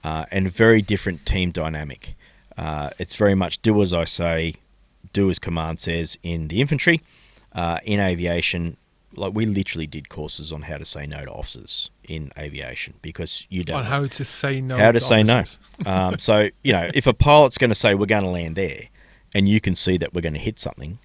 and a very different team dynamic. It's very much do as I say, do as command says in the infantry. In aviation, like we literally did courses on how to say no to officers in aviation, because you don't On how to say no. how to say officers. no. So if a pilot's going to say we're going to land there, and you can see that we're going to hit something,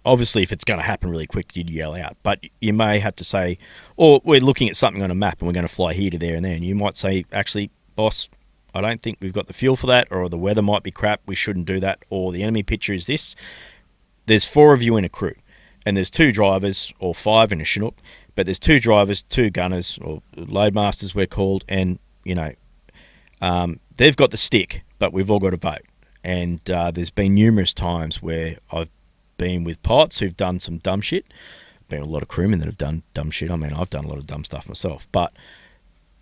obviously if it's going to happen really quick, you'd yell out. But you may have to say, or we're looking at something on a map and we're going to fly here to there and there, and you might say, actually, boss, I don't think we've got the fuel for that, or the weather might be crap, we shouldn't do that, or the enemy picture is this. There's 4 of you in a crew, and there's 2 drivers, or 5 in a Chinook, but there's 2 drivers, 2 gunners, or loadmasters we're called, and, they've got the stick, but we've all got to vote. And there's been numerous times where I've been with pilots who've done some dumb shit. Been a lot of crewmen that have done dumb shit. I mean, I've done a lot of dumb stuff myself. But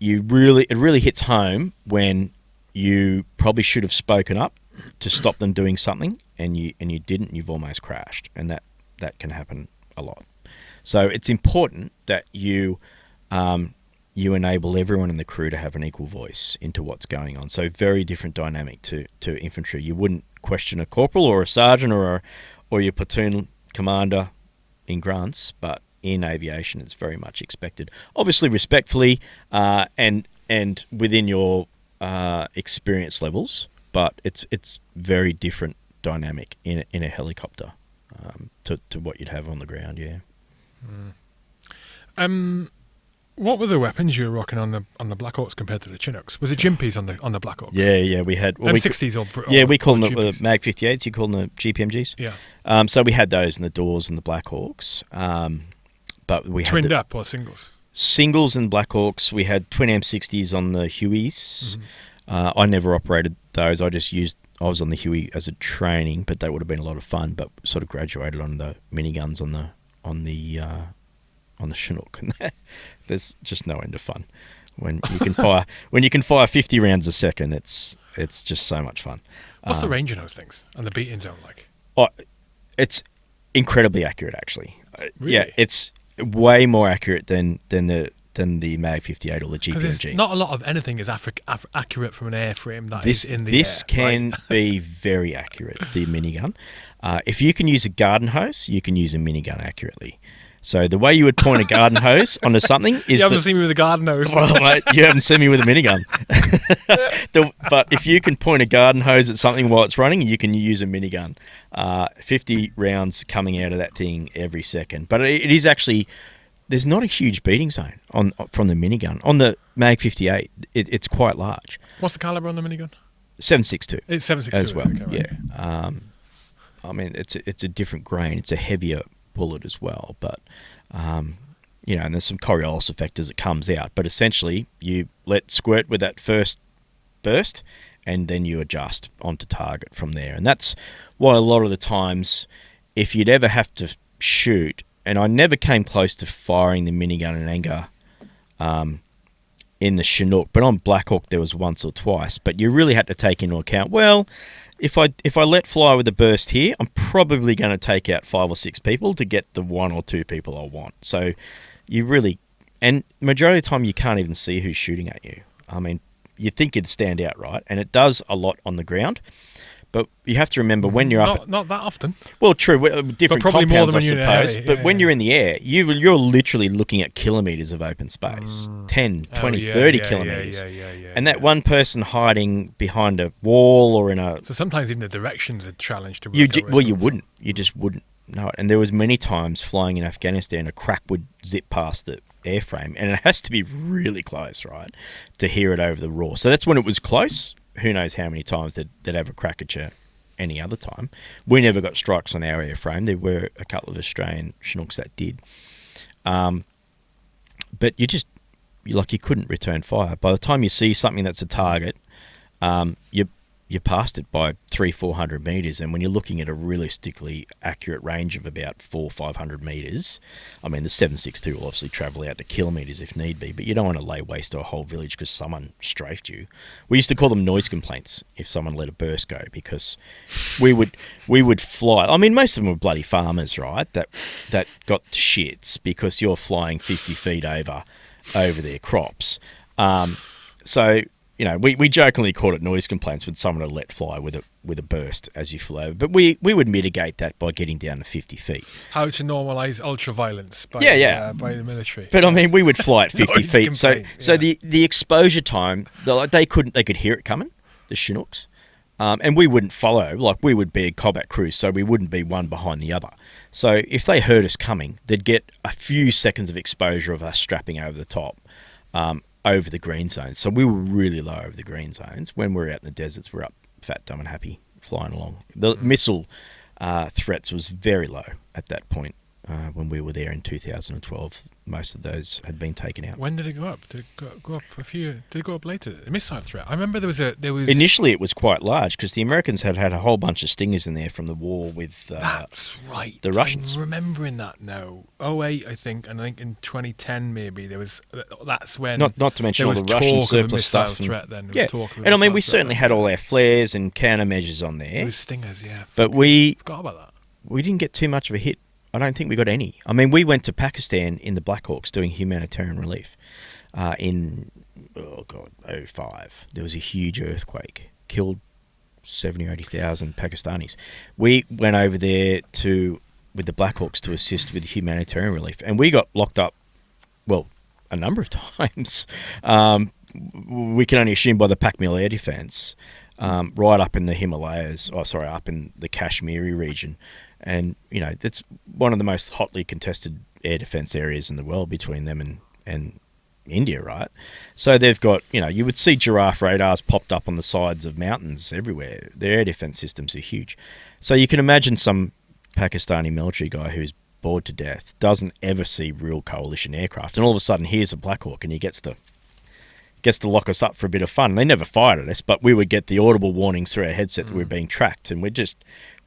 it really hits home when you probably should have spoken up to stop them doing something, and you didn't. And you've almost crashed, and that can happen a lot. So it's important that you enable everyone in the crew to have an equal voice into what's going on. So very different dynamic to infantry. You wouldn't question a corporal or a sergeant or your platoon commander in grunts, but in aviation. It's very much expected. Obviously, respectfully, and within your experience levels, but it's very different dynamic in a helicopter to what you'd have on the ground. Yeah. What were the weapons you were rocking on the Black Hawks compared to the Chinooks? Was it Jimpies on the Black Hawks? Yeah, we had M60s we call them the Jimpies? Mag 58s. You call them the GPMGs. Yeah. So we had those in the doors and the Black Hawks. But we had Twinned up or singles? Singles and Black Hawks. We had twin M60s on the Hueys. I never operated those. I was on the Huey as a training, but that would have been a lot of fun. But sort of graduated on the miniguns on the Chinook, and there's just no end of fun when you can fire 50 rounds a second. It's just so much fun. What's the range of those things and the beating zone like? Oh, it's incredibly accurate, actually. Really? Yeah, it's way more accurate than the Mag 58 or the GPMG. Not a lot of anything is accurate from an airframe that is in the This air, can right? be very accurate, the minigun. If you can use a garden hose, you can use a minigun accurately. So the way you would point a garden hose onto something is You haven't seen me with a garden hose. Well, mate, you haven't seen me with a minigun. But if you can point a garden hose at something while it's running, you can use a minigun. 50 rounds coming out of that thing every second. But it is actually, there's not a huge beating zone from the minigun. On the Mag 58, it's quite large. What's the caliber on the minigun? 7.62 It's 7.62 as well. Okay, right. Yeah. I mean, it's a different grain. It's a heavier bullet as well, but and there's some Coriolis effect as it comes out, but essentially you let squirt with that first burst and then you adjust onto target from there. And that's why a lot of the times, if you'd ever have to shoot, and I never came close to firing the minigun in anger in the Chinook, but on Black Hawk there was once or twice, but you really had to take into account, well, if I let fly with a burst here, I'm probably going to take out 5 or 6 people to get the 1 or 2 people I want. So you really, and majority of the time you can't even see who's shooting at you. I mean, you think it'd stand out, right? And it does a lot on the ground. But you have to remember when you're up... Not that often. Well, true. Different probably more compounds, than I when you're in the suppose. air, But yeah, when yeah. you're in the air, you're literally looking at kilometres of open space. 10, 20, 30 kilometres. Yeah, And that one person hiding behind a wall or in a... So sometimes even the directions are challenged to work out you wouldn't. You just wouldn't know it. And there was many times flying in Afghanistan, a crack would zip past the airframe, and it has to be really close, right, to hear it over the roar. So that's when it was close. Who knows how many times they'd have a crack at you any other time. We never got strikes on our airframe. There were a couple of Australian Chinooks that did. But you couldn't return fire. By the time you see something that's a target, you're past it by 300-400 metres, and when you're looking at a realistically accurate range of about 400-500 metres, I mean the 7.62 will obviously travel out to kilometres if need be, but you don't want to lay waste to a whole village because someone strafed you. We used to call them noise complaints if someone let a burst go, because we would fly. I mean, most of them were bloody farmers, right? That got shits because you're flying 50 feet over their crops. So. We jokingly called it noise complaints when someone had let fly with a burst as you flew over. But we would mitigate that by getting down to 50 feet. How to normalise ultra-violence by the military. But, I mean, we would fly at 50 Noise feet. So complaint, the exposure time, they could hear it coming, the Chinooks. And we wouldn't follow. Like, we would be a combat crew, so we wouldn't be one behind the other. So if they heard us coming, they'd get a few seconds of exposure of us strapping over the top. Over the green zones. So we were really low over the green zones. When we were out in the deserts, we're up fat, dumb and happy flying along. The missile threats was very low at that point when we were there in 2012. Most of those had been taken out. When did it go up? Did it go up Did it go up later? The missile threat. I remember there was Initially, it was quite large because the Americans had a whole bunch of stingers in there from the war with That's right. the Russians. I'm remembering that now. 08, I think, and I think in 2010 maybe there was. That's when. Not to mention there all was the Russian talk of a surplus missile stuff. threat then. There Yeah, was talk of a and I mean, missile we threat certainly then. had all our flares and countermeasures on there. It was stingers, yeah. But we Forgot about that. We didn't get too much of a hit. I don't think we got any. I mean, we went to Pakistan in the Black Hawks doing humanitarian relief in, '05. There was a huge earthquake, killed 70 or 80,000 Pakistanis. We went over there to the Black Hawks to assist with humanitarian relief, and we got locked up, well, a number of times. We can only assume by the Pak-Mil Air Defence, right up in the Himalayas, up in the Kashmiri region. And, that's one of the most hotly contested air defence areas in the world between them and India, right? So they've got, you would see giraffe radars popped up on the sides of mountains everywhere. Their air defence systems are huge. So you can imagine some Pakistani military guy who's bored to death, doesn't ever see real coalition aircraft, and all of a sudden here's a Black Hawk and he gets to lock us up for a bit of fun. They never fired at us, but we would get the audible warnings through our headset that we're being tracked, and we're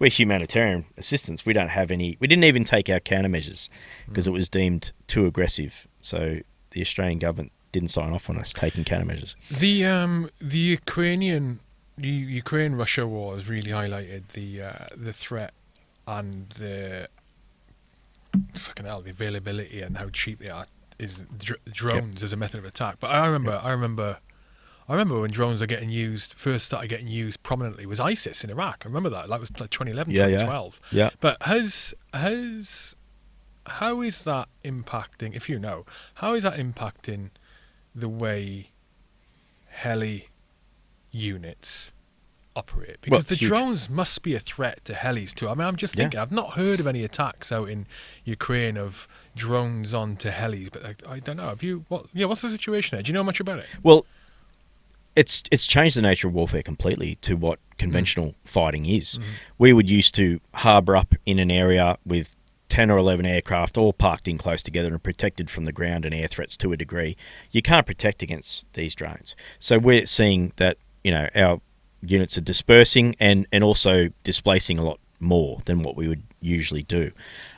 humanitarian assistance. We didn't even take our countermeasures because it was deemed too aggressive. So the Australian government didn't sign off on us taking countermeasures. The Ukraine-Russia war has really highlighted the threat and the availability and how cheap they are. Is drones as a method of attack. But I remember when drones first started getting used prominently was ISIS in Iraq. I remember that. That was like 2011, 2012. Yeah. But how is that impacting, if how is that impacting the way heli units operate? Because the drones must be a threat to helis too. I mean, I'm just thinking, I've not heard of any attacks out in Ukraine of drones onto helis, but I don't know. What's the situation there? Do you know much about it? Well, it's changed the nature of warfare completely to what conventional fighting is. Mm-hmm. We would used to harbour up in an area with 10 or 11 aircraft all parked in close together and protected from the ground and air threats to a degree. You can't protect against these drones. So we're seeing that, our units are dispersing and also displacing a lot more than what we would usually do.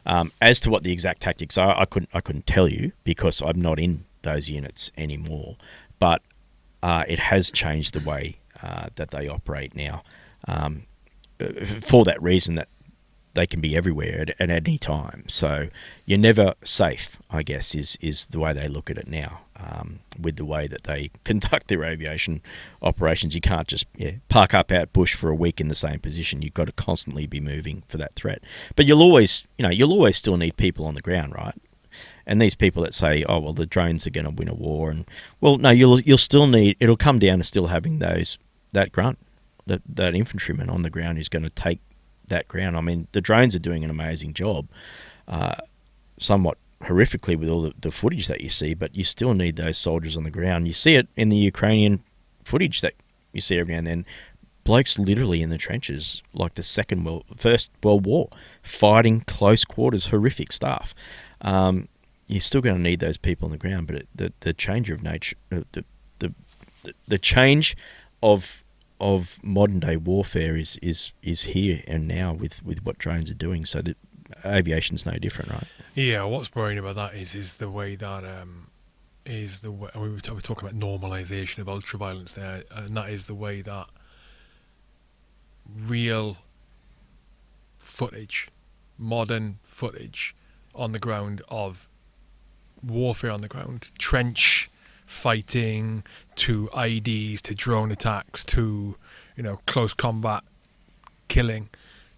As to what the exact tactics are, I couldn't tell you because I'm not in those units anymore. But it has changed the way that they operate now. For that reason that they can be everywhere at any time. So you're never safe, I guess, is the way they look at it now. With the way that they conduct their aviation operations, you can't just park up out bush for a week in the same position. You've got to constantly be moving for that threat. But you'll always still need people on the ground, right? And these people that say, "Oh, well, the drones are going to win a war," and well, no, you'll still need. It'll come down to still having that grunt, that infantryman on the ground who's going to take that ground. I mean, the drones are doing an amazing job, somewhat horrifically with all the footage that you see, but you still need those soldiers on the ground. You see it in the Ukrainian footage that you see every now and then. Blokes literally in the trenches, like the First World War, fighting close quarters, horrific stuff. You're still going to need those people on the ground, but the change of nature, the change of modern day warfare is here and now with what drones are doing. So that aviation's no different, right? Yeah, what's worrying about that is the way that we were talking about normalisation of ultraviolence there, and that is the way that real footage, modern footage on the ground of warfare on the ground, trench fighting to IEDs to drone attacks to close combat killing,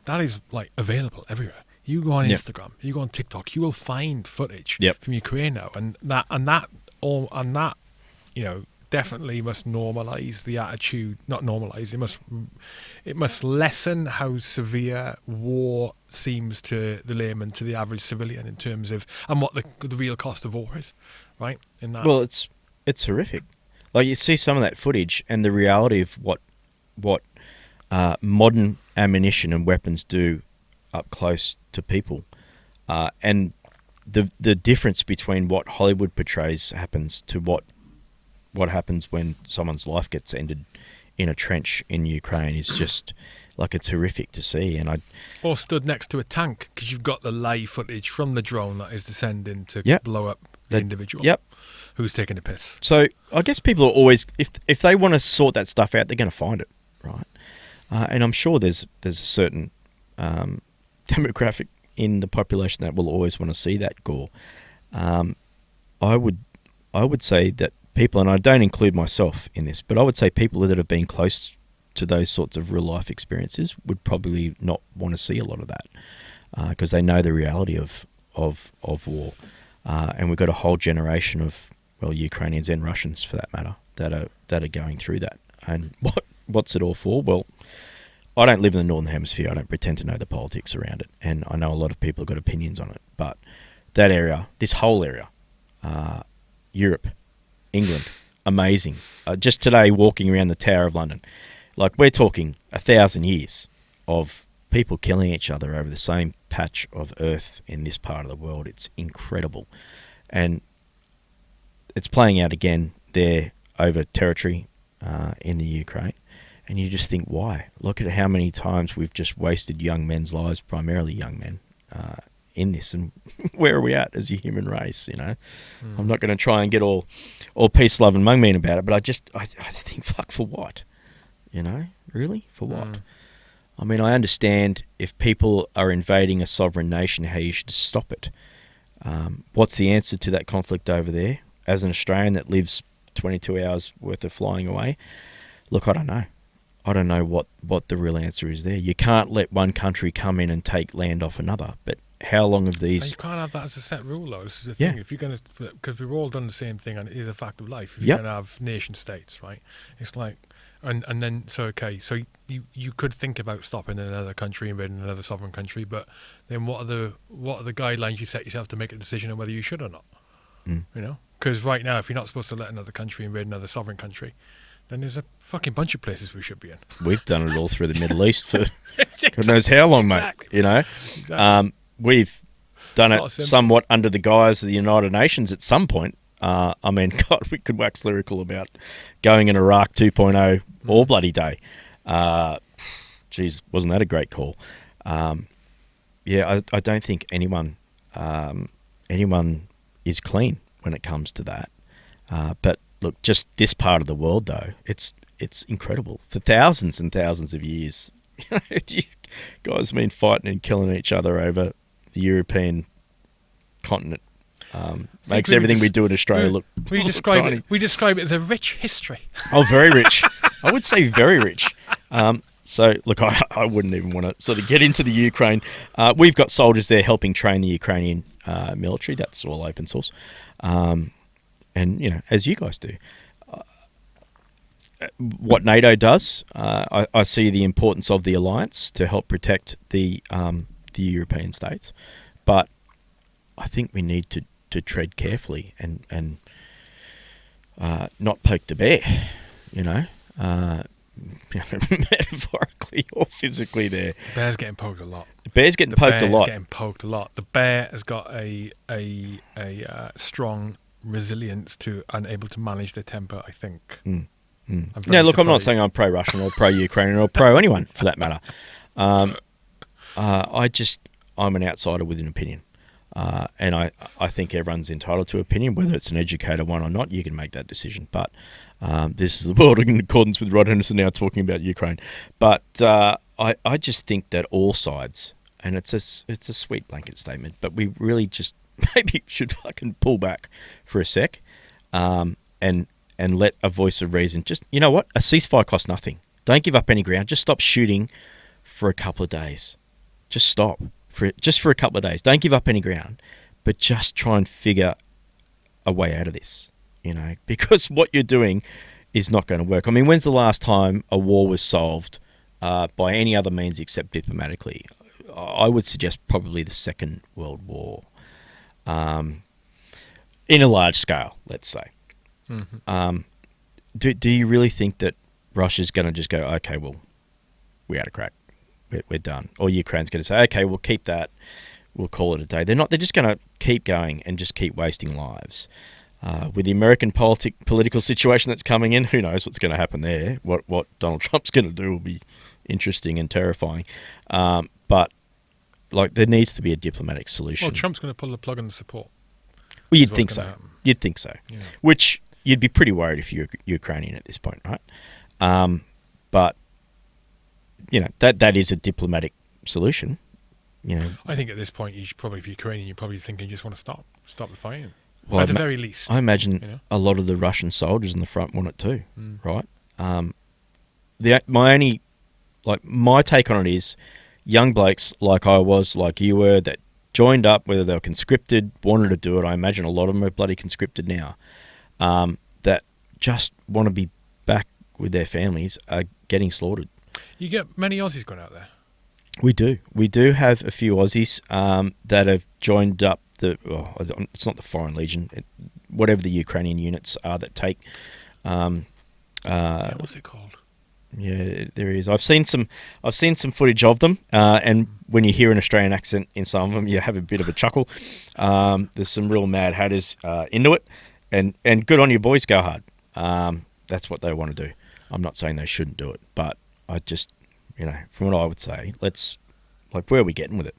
that is like available everywhere. You go on Instagram, you go on TikTok, you will find footage from Ukraine now, and that definitely must normalise the attitude. Not normalise. It must lessen how severe war seems to the layman, to the average civilian, in terms of and what the real cost of war is, right? In that. Well, it's horrific. Like you see some of that footage and the reality of what modern ammunition and weapons do up close to people, and the difference between what Hollywood portrays happens to what happens when someone's life gets ended in a trench in Ukraine is just like, it's horrific to see. And or stood next to a tank, because you've got the live footage from the drone that is descending to blow up the individual who's taking a piss. So I guess people are always, if they want to sort that stuff out, they're going to find it, right? And I'm sure there's a certain demographic in the population that will always want to see that gore. I would say that people, and I don't include myself in this, but I would say people that have been close to those sorts of real life experiences would probably not want to see a lot of that. because they know the reality of war. And we've got a whole generation of, well, Ukrainians and Russians, for that matter, that are going through that. And what's it all for? Well, I don't live in the Northern Hemisphere. I don't pretend to know the politics around it. And I know a lot of people have got opinions on it. But that area, this whole area, Europe, England, amazing. Just today, walking around the Tower of London, like we're talking 1,000 years of people killing each other over the same patch of earth in this part of the world. It's incredible. And it's playing out again there over territory in the Ukraine. And you just think, why? Look at how many times we've just wasted young men's lives, primarily young men, in this. And where are we at as a human race, you know? I'm not going to try and get all peace, love and mungmean about it, but I think, fuck, for what? You know? Really? For what? I mean, I understand if people are invading a sovereign nation, how you should stop it. What's the answer to that conflict over there? As an Australian that lives 22 hours worth of flying away, look, I don't know. I don't know what the real answer is there. You can't let one country come in and take land off another. But how long have these... You can't have that as a set rule, though. This is the thing. If you're going to... Because we've all done the same thing, and it is a fact of life. If you're going to have nation states, right? It's like... And then, so you could think about stopping in another country, invading another sovereign country, but then what are the guidelines you set yourself to make a decision on whether you should or not? You know? Because right now, if you're not supposed to let another country invade another sovereign country, then there's a fucking bunch of places we should be in. We've done it all through the Middle East for God knows how long, mate. You know? Exactly. We've done it somewhat under the guise of the United Nations at some point. I mean, God, we could wax lyrical about going in Iraq 2.0 all bloody day. Geez, wasn't that a great call? I don't think anyone is clean when it comes to that. But look, just this part of the world, though, it's incredible. For thousands and thousands of years, you guys have been fighting and killing each other over the European continent. Makes everything we do in Australia look tiny. We describe it as a rich history. Oh, very rich. I would say very rich. So, look, I wouldn't even want to sort of get into the Ukraine. We've got soldiers there helping train the Ukrainian military. That's all open source. And, you know, as you guys do. What NATO does, I see the importance of the alliance to help protect the European states. But I think we need to tread carefully and not poke the bear, you know, metaphorically or physically there. The bear's getting poked a lot. The bear's getting poked a lot. The bear has got a strong resilience to and able to manage their temper, I think. Now, look, I'm not saying I'm pro-Russian or pro-Ukrainian or pro-anyone for that matter. I'm an outsider with an opinion. And I think everyone's entitled to opinion, whether it's an educated one or not. You can make that decision. But this is the world in accordance with Rod Henderson now talking about Ukraine. But I just think that all sides, and it's a sweet blanket statement, but we really just maybe should fucking pull back for a sec and let a voice of reason just, you know what? A ceasefire costs nothing. Don't give up any ground. Just stop shooting for a couple of days. Just stop. For a couple of days. Don't give up any ground, but just try and figure a way out of this, you know, because what you're doing is not going to work. I mean, when's the last time a war was solved by any other means except diplomatically? I would suggest probably the Second World War, in a large scale, let's say. Do you really think that Russia's going to just go, okay, well, we had a crack. We're done. Or Ukraine's going to say, okay, we'll keep that. We'll call it a day. They're not. They're just going to keep going and just keep wasting lives. With the American political situation that's coming in, who knows what's going to happen there? What Donald Trump's going to do will be interesting and terrifying. But like, there needs to be a diplomatic solution. Well, Trump's going to pull the plug on the support. Well, you'd think so. Happen. You'd think so. Yeah. Which you'd be pretty worried if you're Ukrainian at this point, right? But you know, that is a diplomatic solution. You know, I think at this point, you should probably, if you're Ukrainian, you're probably thinking you just want to stop the fighting. Well, at the very least, I imagine a lot of the Russian soldiers in the front want it too, right? My take on it is, young blokes like I was, like you were, that joined up, whether they were conscripted, wanted to do it. I imagine a lot of them are bloody conscripted now, that just want to be back with their families are getting slaughtered. You get many Aussies going out there. We do. We do have a few Aussies that have joined up it's not the Foreign Legion, whatever the Ukrainian units are that take. What's it called? Yeah, there is. I've seen some footage of them, and when you hear an Australian accent in some of them, you have a bit of a chuckle. There's some real mad hatters into it, and good on you, boys. Go hard. That's what they want to do. I'm not saying they shouldn't do it, but I just, from what I would say, where are we getting with it?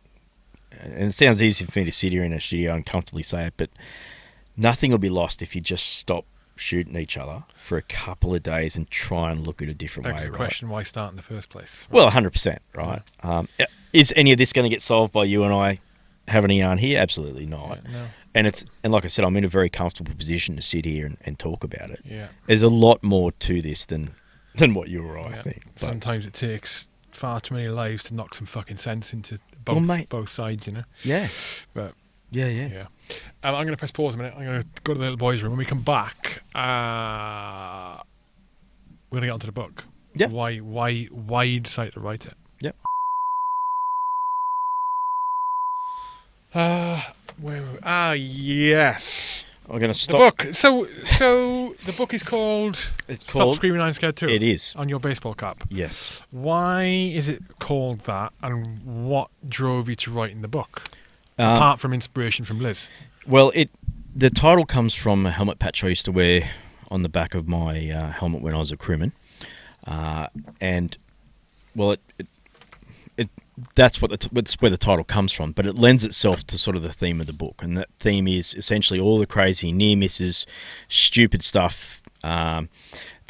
And it sounds easy for me to sit here in a studio and comfortably say it, but nothing will be lost if you just stop shooting each other for a couple of days and try and look at a different way. Begs the question, why start in the first place? Right? Well, 100%, right? Yeah. Is any of this going to get solved by you and I having a yarn here? Absolutely not. Yeah, no. And like I said, I'm in a very comfortable position to sit here and talk about it. Yeah. There's a lot more to this than what you or I think. But sometimes it takes far too many lives to knock some fucking sense into both sides, Yeah. But Yeah. I'm going to press pause a minute. I'm going to go to the little boys' room. When we come back, we're going to get onto the book. Yeah. Why you decided to write it. Yep. Yes. I'm going to stop. The book. So the book is called Stop Screaming I'm Scared Too. It is. On your baseball cap. Yes. Why is it called that, and what drove you to writing the book? Apart from inspiration from Liz. Well, the title comes from a helmet patch I used to wear on the back of my helmet when I was a crewman. That's where the title comes from, but it lends itself to sort of the theme of the book, and that theme is essentially all the crazy near misses, stupid stuff that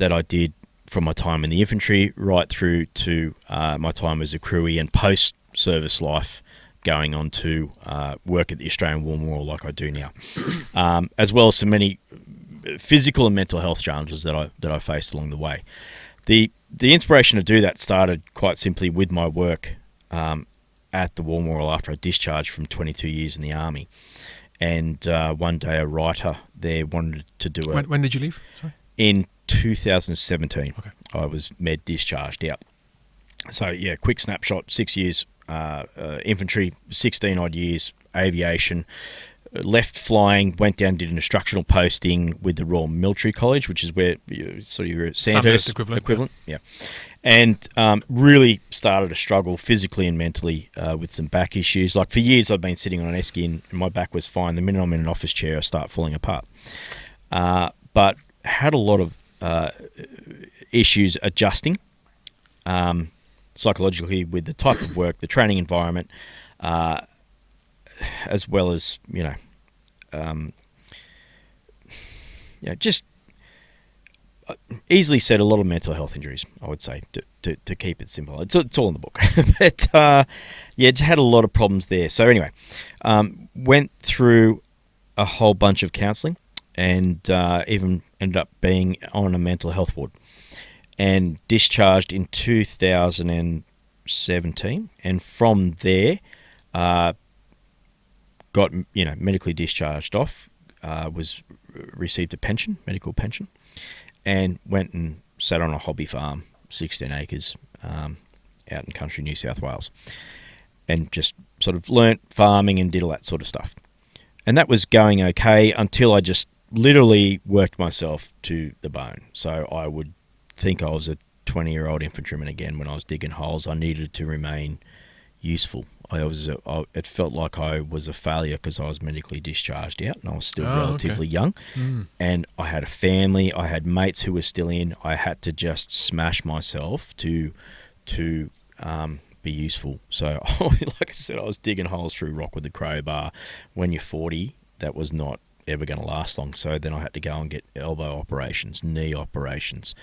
I did from my time in the infantry right through to my time as a crewie and post-service life, going on to work at the Australian War Memorial like I do now, as well as some many physical and mental health challenges that I faced along the way. The inspiration to do that started quite simply with my work at the War Memorial after I discharged from 22 years in the Army. And one day a writer there wanted to do it. When did you leave? Sorry. In 2017. Okay. I was med discharged out. So, yeah, quick snapshot, 6 years infantry, 16 odd years aviation, left flying, went down, did an instructional posting with the Royal Military College, which is where you're Sandhurst equivalent. Yeah. And really started to struggle physically and mentally with some back issues. Like for years I've been sitting on an esky and my back was fine. The minute I'm in an office chair, I start falling apart. But had a lot of issues adjusting psychologically with the type of work, the training environment, as well as, just easily said a lot of mental health injuries, I would say, to keep it simple. It's all in the book. But, just had a lot of problems there. So anyway, went through a whole bunch of counselling and even ended up being on a mental health ward and discharged in 2017. And from there, got medically discharged off, received a medical pension, and went and sat on a hobby farm, 16 acres, out in country New South Wales, and just sort of learnt farming and did all that sort of stuff. And that was going okay until I just literally worked myself to the bone. So I would think I was a 20-year-old infantryman again when I was digging holes. I needed to remain useful. It felt like I was a failure because I was medically discharged out and I was still relatively young. And I had a family, I had mates who were still in. I had to just smash myself to be useful. So like I said, I was digging holes through rock with a crowbar. When you're 40, that was not ever going to last long. So then I had to go and get elbow operations, knee operations,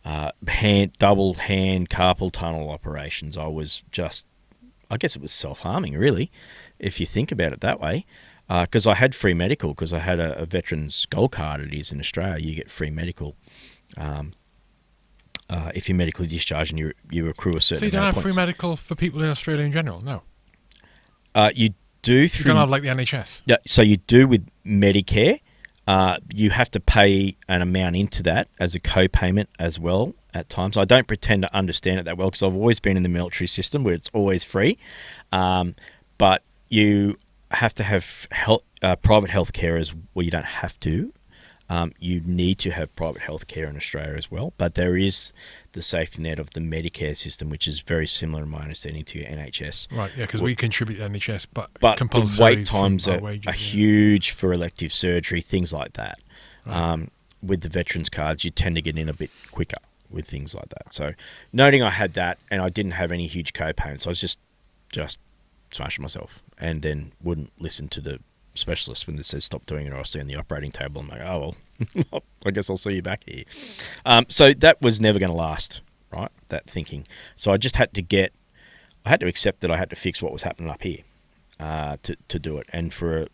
double hand carpal tunnel operations. I guess it was self-harming, really, if you think about it that way, because I had free medical, because I had a veteran's gold card. It is in Australia, you get free medical if you're medically discharged and you accrue a certain So you don't amount have of free points. medical for people in Australia in general? No. You do You through... don't have like the NHS? Yeah, so you do with Medicare. You have to pay an amount into that as a co-payment as well at times. I don't pretend to understand it that well because I've always been in the military system where it's always free. But you have to have private health care as well. You don't have to. You need to have private health care in Australia as well. But there is the safety net of the Medicare system, which is very similar, in my understanding, to your NHS. Right, yeah, because we contribute to NHS, but the compulsory wait times from our are wages, huge for elective surgery, things like that. Right. With the veterans cards, you tend to get in a bit quicker with things like that. So, noting I had that and I didn't have any huge co-payments, I was just smashing myself, and then wouldn't listen to the specialist when they says stop doing it, or I'll see on the operating table. I'm like, oh well, I guess I'll see you back here. So that was never going to last, right? That thinking. So I just had to accept that I had to fix what was happening up here to do it. And for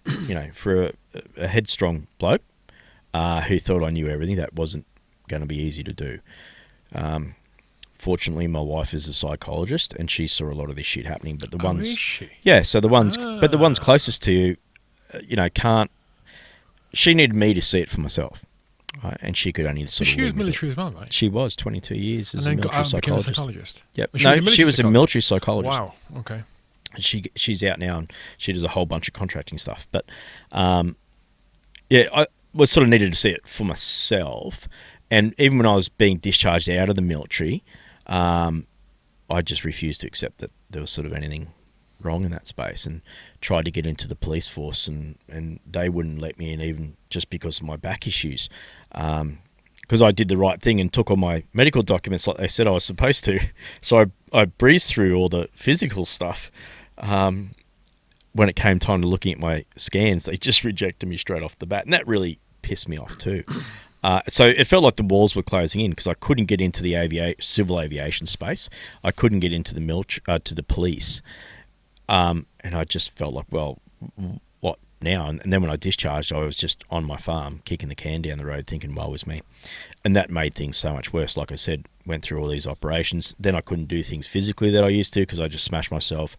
a headstrong bloke who thought I knew everything, that wasn't going to be easy to do. Fortunately, my wife is a psychologist, and she saw a lot of this shit happening. But the ones, is she? yeah, so the ones, but the ones closest to you, can't. She needed me to see it for myself, right? And she could only So sort of. she was lead me to- military as well, right? She was 22 years as And a then got military out and became a psychologist. psychologist. Yep. She No, was a she was a military military psychologist. Wow, okay. She's out now, and she does a whole bunch of contracting stuff. But I was sort of needed to see it for myself. And even when I was being discharged out of the military, I just refused to accept that there was sort of anything wrong in that space, and tried to get into the police force, and they wouldn't let me in, even just because of my back issues. Because I did the right thing and took all my medical documents like they said I was supposed to. So I breezed through all the physical stuff. When it came time to looking at my scans, they just rejected me straight off the bat. And that really pissed me off too. So it felt like the walls were closing in because I couldn't get into the civil aviation space. I couldn't get into the to the police. And I just felt like, well, what now? And then when I discharged, I was just on my farm, kicking the can down the road, thinking, woe is me. And that made things so much worse. Like I said, went through all these operations. Then I couldn't do things physically that I used to because I just smashed myself.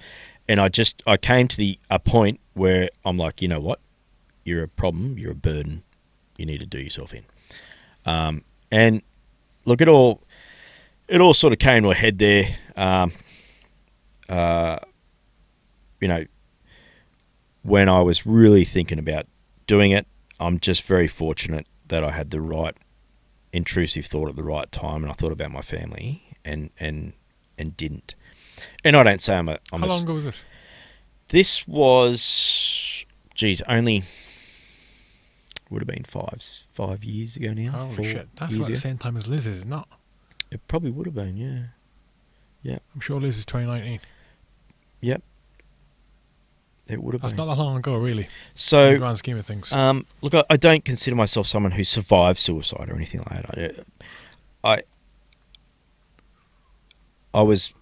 And I came to a point where I'm like, you know what? You're a problem. You're a burden. You need to do yourself in. And look, it all sort of came to a head there. When I was really thinking about doing it, I'm just very fortunate that I had the right intrusive thought at the right time, and I thought about my family and didn't. And I don't say I'm a... How long ago was this? This was, only would have been 5 years ago now. Holy shit. That's years about the ago. same time as Liz, is it not? It probably would have been, yeah. Yeah. I'm sure Liz is 2019. Yep. It would have That's been. not that long ago, really, in the So, grand scheme of things. look, I don't consider myself someone who survived suicide or anything like that. I was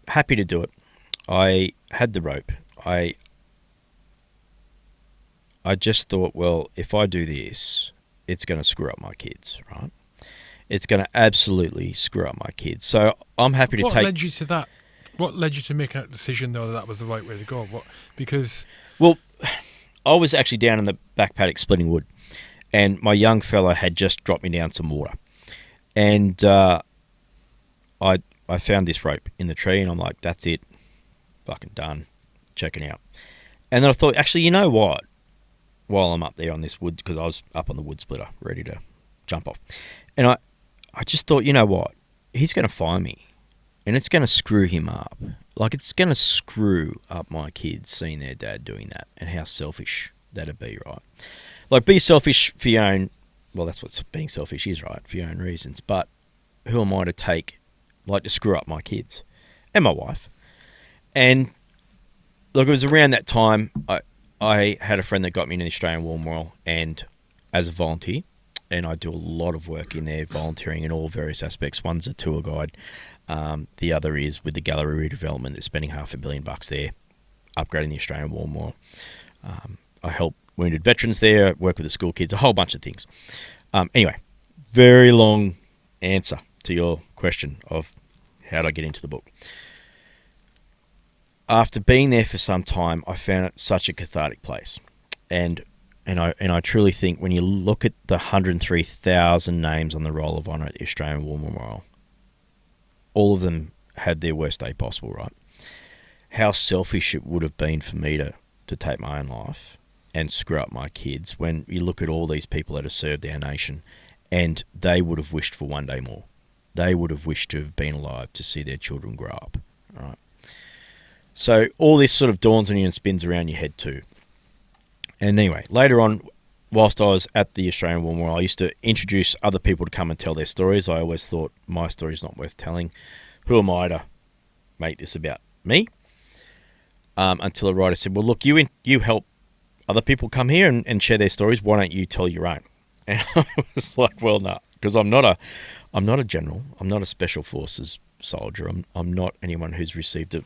happy to do it. I had the rope. I just thought, well, if I do this, it's going to screw up my kids, right? It's going to absolutely screw up my kids. So I'm happy to What take... led you to that? What led you to make that decision, though, that was the right way to go? Because... Well, I was actually down in the back paddock splitting wood, and my young fella had just dropped me down some water. And I found this rope in the tree, and I'm like, that's it. Fucking done. Checking out. And then I thought, actually, you know what? While I'm up there on this wood, because I was up on the wood splitter, ready to jump off. And I just thought, you know what? He's going to find me, and it's going to screw him up. Like, it's going to screw up my kids seeing their dad doing that, and how selfish that'd be, right? Like, be selfish for your own... Well, that's what being selfish is, right? For your own reasons. But who am I to take, like, to screw up my kids and my wife? And, look, it was around that time I had a friend that got me into the Australian War Memorial and as a volunteer, and I do a lot of work in there, volunteering in all various aspects. One's a tour guide. The other is with the gallery redevelopment. They're spending $500 million there, upgrading the Australian War Memorial. I help wounded veterans there, work with the school kids, a whole bunch of things. Anyway, very long answer to your question of how did I get into the book. After being there for some time, I found it such a cathartic place. And I truly think when you look at the 103,000 names on the Roll of Honour at the Australian War Memorial, all of them had their worst day possible, right? How selfish it would have been for me to take my own life and screw up my kids when you look at all these people that have served our nation, and they would have wished for one day more. They would have wished to have been alive to see their children grow up, right? So all this sort of dawns on you and spins around your head too. And anyway, later on, whilst I was at the Australian War Memorial, I used to introduce other people to come and tell their stories. I always thought my story's not worth telling. Who am I to make this about me? Until a writer said, well, look, you help other people come here and share their stories. Why don't you tell your own? And I was like, well, no, because I'm not a general. I'm not a special forces soldier. I'm not anyone who's received a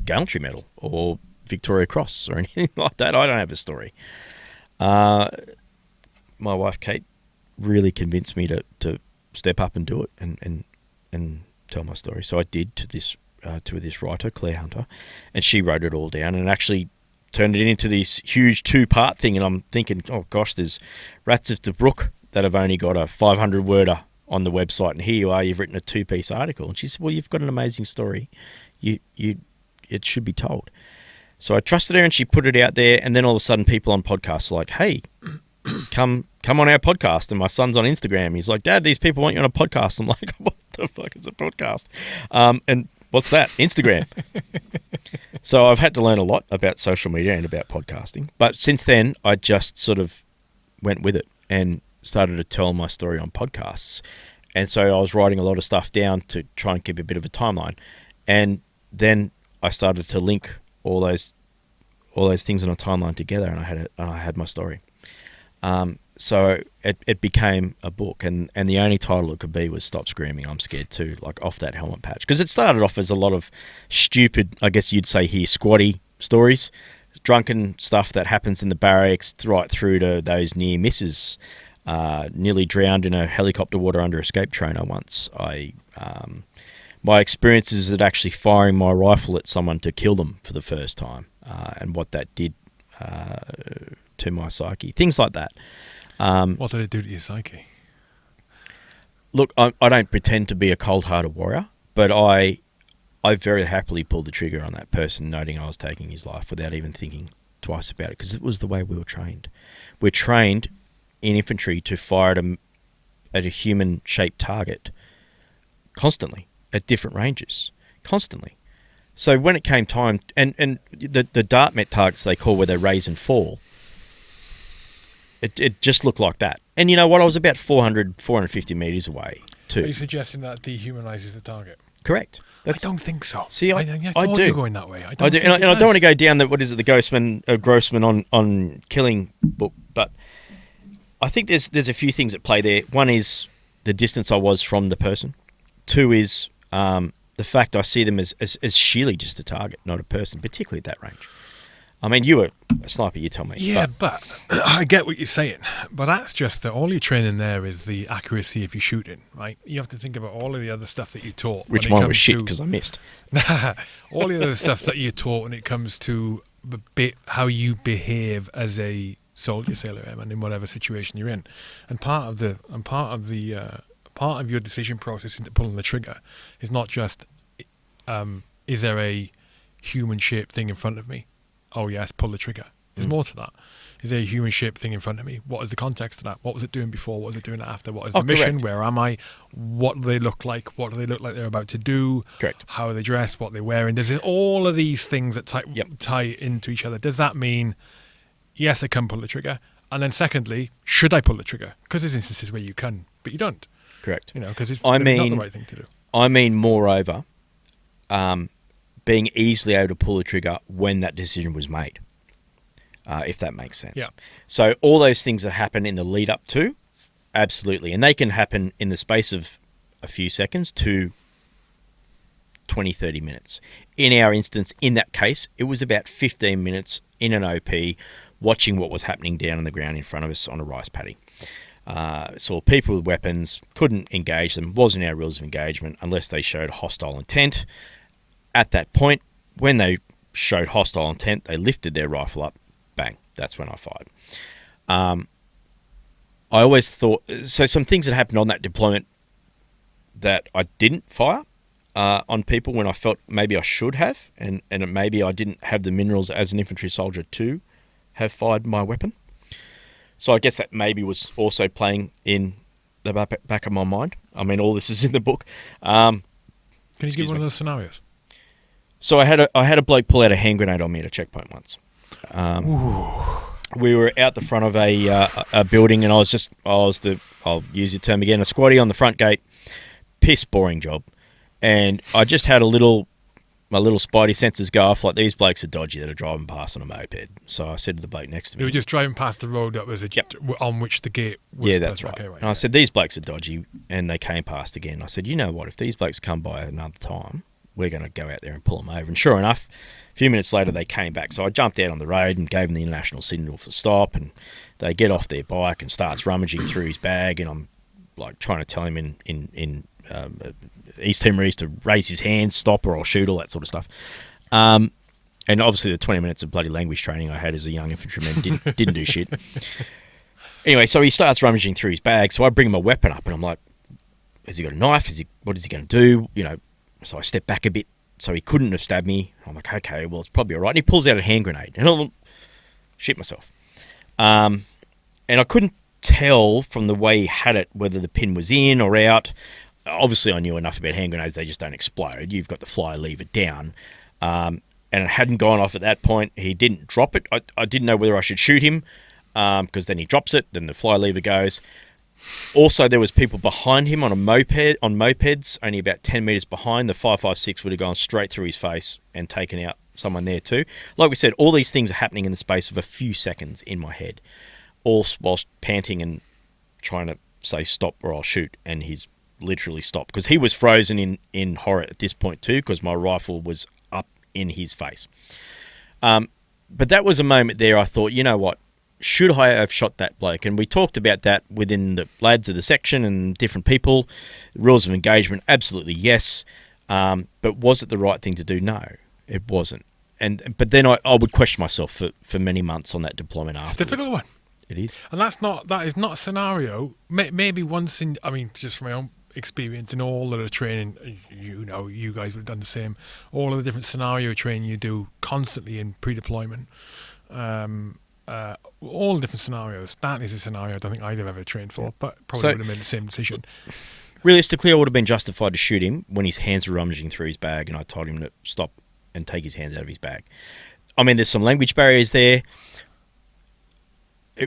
gallantry medal or Victoria Cross or anything like that. I don't have a story. My wife Kate really convinced me to step up and do it and tell my story. So I did to this writer, Claire Hunter, and she wrote it all down and actually turned it into this huge 2-part thing. And I'm thinking, oh gosh, there's rats of the brook that have only got a 500-worder on the website, and here you are, you've written a 2-piece article. And she said, well, you've got an amazing story. It should be told. So I trusted her, and she put it out there. And then all of a sudden, people on podcasts are like, "Hey, come on our podcast." And my son's on Instagram. He's like, "Dad, these people want you on a podcast." I'm like, "What the fuck is a podcast?" And what's that? Instagram. So I've had to learn a lot about social media and about podcasting. But since then, I just sort of went with it and started to tell my story on podcasts. And so I was writing a lot of stuff down to try and keep a bit of a timeline. And then I started to link all those things on a timeline together, and I had my story. So it became a book, and the only title it could be was "Stop Screaming, I'm Scared Too," like off that helmet patch. Because it started off as a lot of stupid, I guess you'd say here, squatty stories, drunken stuff that happens in the barracks, right through to those near misses. Nearly drowned in a helicopter water under escape trainer once. My experiences at actually firing my rifle at someone to kill them for the first time, and what that did to my psyche. Things like that. What did it do to your psyche? Look, I don't pretend to be a cold-hearted warrior, but I very happily pulled the trigger on that person, noting I was taking his life without even thinking twice about it, because it was the way we were trained. We're trained in infantry to fire at a human-shaped target constantly, at different ranges, constantly. So when it came time, and the Dartmet targets they call where they raise and fall, it just looked like that. And you know what? I was about 450 metres away too. Are you suggesting that dehumanises the target? Correct. I don't think so. See, I thought do. you were going that way. I do, and I don't want to go down the Grossman on killing book, but I think there's a few things at play there. One is the distance I was from the person. Two is the fact I see them as sheerly just a target, not a person, particularly at that range. I mean, you were a sniper, you tell me. Yeah, but I get what you're saying. But that's just that all you're training there is the accuracy if you're shooting, right? You have to think about all of the other stuff that you taught. Which one was shit because I missed. All the other stuff that you taught when it comes to how you behave as a soldier, sailor, airman in whatever situation you're in. And part of your decision process into pulling the trigger is not just is there a human-shaped thing in front of me? Oh yes, pull the trigger. There's more to that. Is there a human-shaped thing in front of me? What is the context of that? What was it doing before? What was it doing after? What is the mission? Correct. Where am I? What do they look like? What do they look like they're about to do? Correct. How are they dressed? What they're wearing? There's all of these things that tie into each other. Does that mean, yes, I can pull the trigger? And then secondly, should I pull the trigger? Because there's instances where you can, but you don't. Correct. Because it's not the right thing to do. I mean, moreover, being easily able to pull the trigger when that decision was made, if that makes sense. Yeah. So all those things that happen in the lead up to, absolutely. And they can happen in the space of a few seconds to 20, 30 minutes. In our instance, in that case, it was about 15 minutes in an OP watching what was happening down on the ground in front of us on a rice paddy. saw people with weapons, couldn't engage them, wasn't our rules of engagement unless they showed hostile intent. At that point, when they showed hostile intent, they lifted their rifle up, bang, that's when I fired. I always thought, so some things that happened on that deployment that I didn't fire on people when I felt maybe I should have, and maybe I didn't have the minerals as an infantry soldier to have fired my weapon. So I guess that maybe was also playing in the back of my mind. I mean, all this is in the book. Can you give one of those scenarios? So I had a bloke pull out a hand grenade on me at a checkpoint once. We were out the front of a building, and I'll use your term again, a squatty on the front gate. Piss boring job, and I just had my little spidey sensors go off, like these blokes are dodgy that are driving past on a moped. So I said to the bloke next to me, we were just driving past the road that was on which the gate was. Yeah, that's right. Okay, right. And I said, these blokes are dodgy, and they came past again. I said, you know what, if these blokes come by another time, we're going to go out there and pull them over. And sure enough, a few minutes later they came back. So I jumped out on the road and gave them the international signal for stop, and they get off their bike and starts rummaging through his bag, and I'm like trying to tell him in East Timorese to raise his hands, stop, or I'll shoot, all that sort of stuff. And obviously the 20 minutes of bloody language training I had as a young infantryman didn't do shit. Anyway, so he starts rummaging through his bag, so I bring him a weapon up, and I'm like, has he got a knife? What is he going to do? You know, so I step back a bit, so he couldn't have stabbed me. I'm like, okay, well, it's probably all right. And he pulls out a hand grenade, and I'll shit myself. And I couldn't tell from the way he had it whether the pin was in or out. Obviously, I knew enough about hand grenades; they just don't explode. You've got the fly lever down, and it hadn't gone off at that point. He didn't drop it. I didn't know whether I should shoot him, because then he drops it, then the fly lever goes. Also, there was people behind him on mopeds, only about 10 metres behind. The 5.56 would have gone straight through his face and taken out someone there too. Like we said, all these things are happening in the space of a few seconds in my head, all whilst panting and trying to say stop or I'll shoot, and he's literally stopped because he was frozen in horror at this point too, because my rifle was up in his face. But that was a moment there I thought, you know what, should I have shot that bloke? And we talked about that within the lads of the section and different people. Rules of engagement, absolutely yes. But was it the right thing to do? No, it wasn't. But then I would question myself for many months on that deployment afterwards. It's a difficult one. It is. And that is not a scenario. Maybe once in, I mean, just from my own experience in all of the training, you guys would have done the same. All of the different scenario training you do constantly in pre-deployment. All the different scenarios. That is a scenario I don't think I'd have ever trained for, but probably would have made the same decision. Realistically, I would have been justified to shoot him when his hands were rummaging through his bag and I told him to stop and take his hands out of his bag. I mean, there's some language barriers there.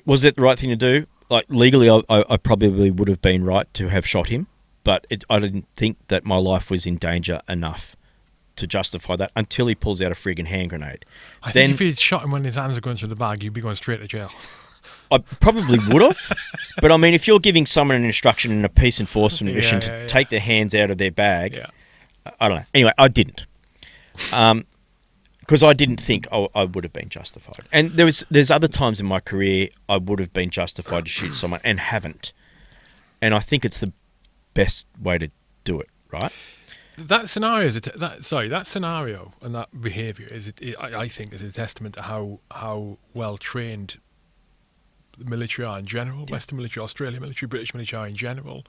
Was it the right thing to do? Like, legally, I probably would have been right to have shot him, but I didn't think that my life was in danger enough to justify that until he pulls out a friggin' hand grenade. I think if he'd shot him when his hands are going through the bag, you'd be going straight to jail. I probably would have, but I mean, if you're giving someone an instruction in a peace enforcement mission to take their hands out of their bag, I don't know. Anyway, I didn't, because I didn't think I would have been justified. And there's other times in my career I would have been justified to shoot someone and haven't, and I think it's the best way to do it, right? That scenario and that behaviour I think is a testament to how well trained the military are in general, Western military, Australian military, British military are in general,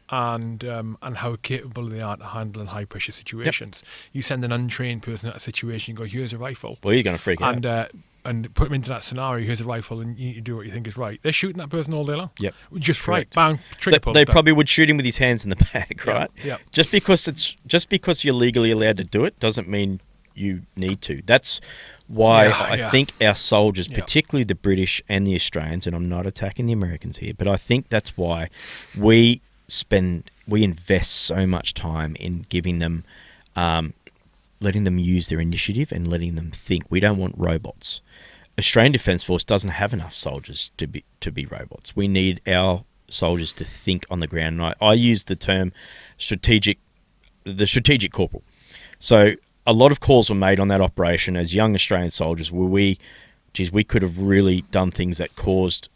and how capable they are to handling high pressure situations. You send an untrained person at a situation, you go, here's a rifle. Well, you're going to freak out. And put them into that scenario, here's a rifle, and you do what you think is right. They're shooting that person all day long. Yep. Just right, bang, trigger pull. They probably would shoot him with his hands in the bag, right? Yeah. Just because you're legally allowed to do it doesn't mean you need to. That's why I think our soldiers, particularly the British and the Australians, and I'm not attacking the Americans here, but I think that's why we invest so much time in giving them, letting them use their initiative and letting them think. We don't want robots. Australian Defence Force doesn't have enough soldiers to be robots. We need our soldiers to think on the ground. And I use the term strategic corporal. So a lot of calls were made on that operation as young Australian soldiers where we could have really done things that caused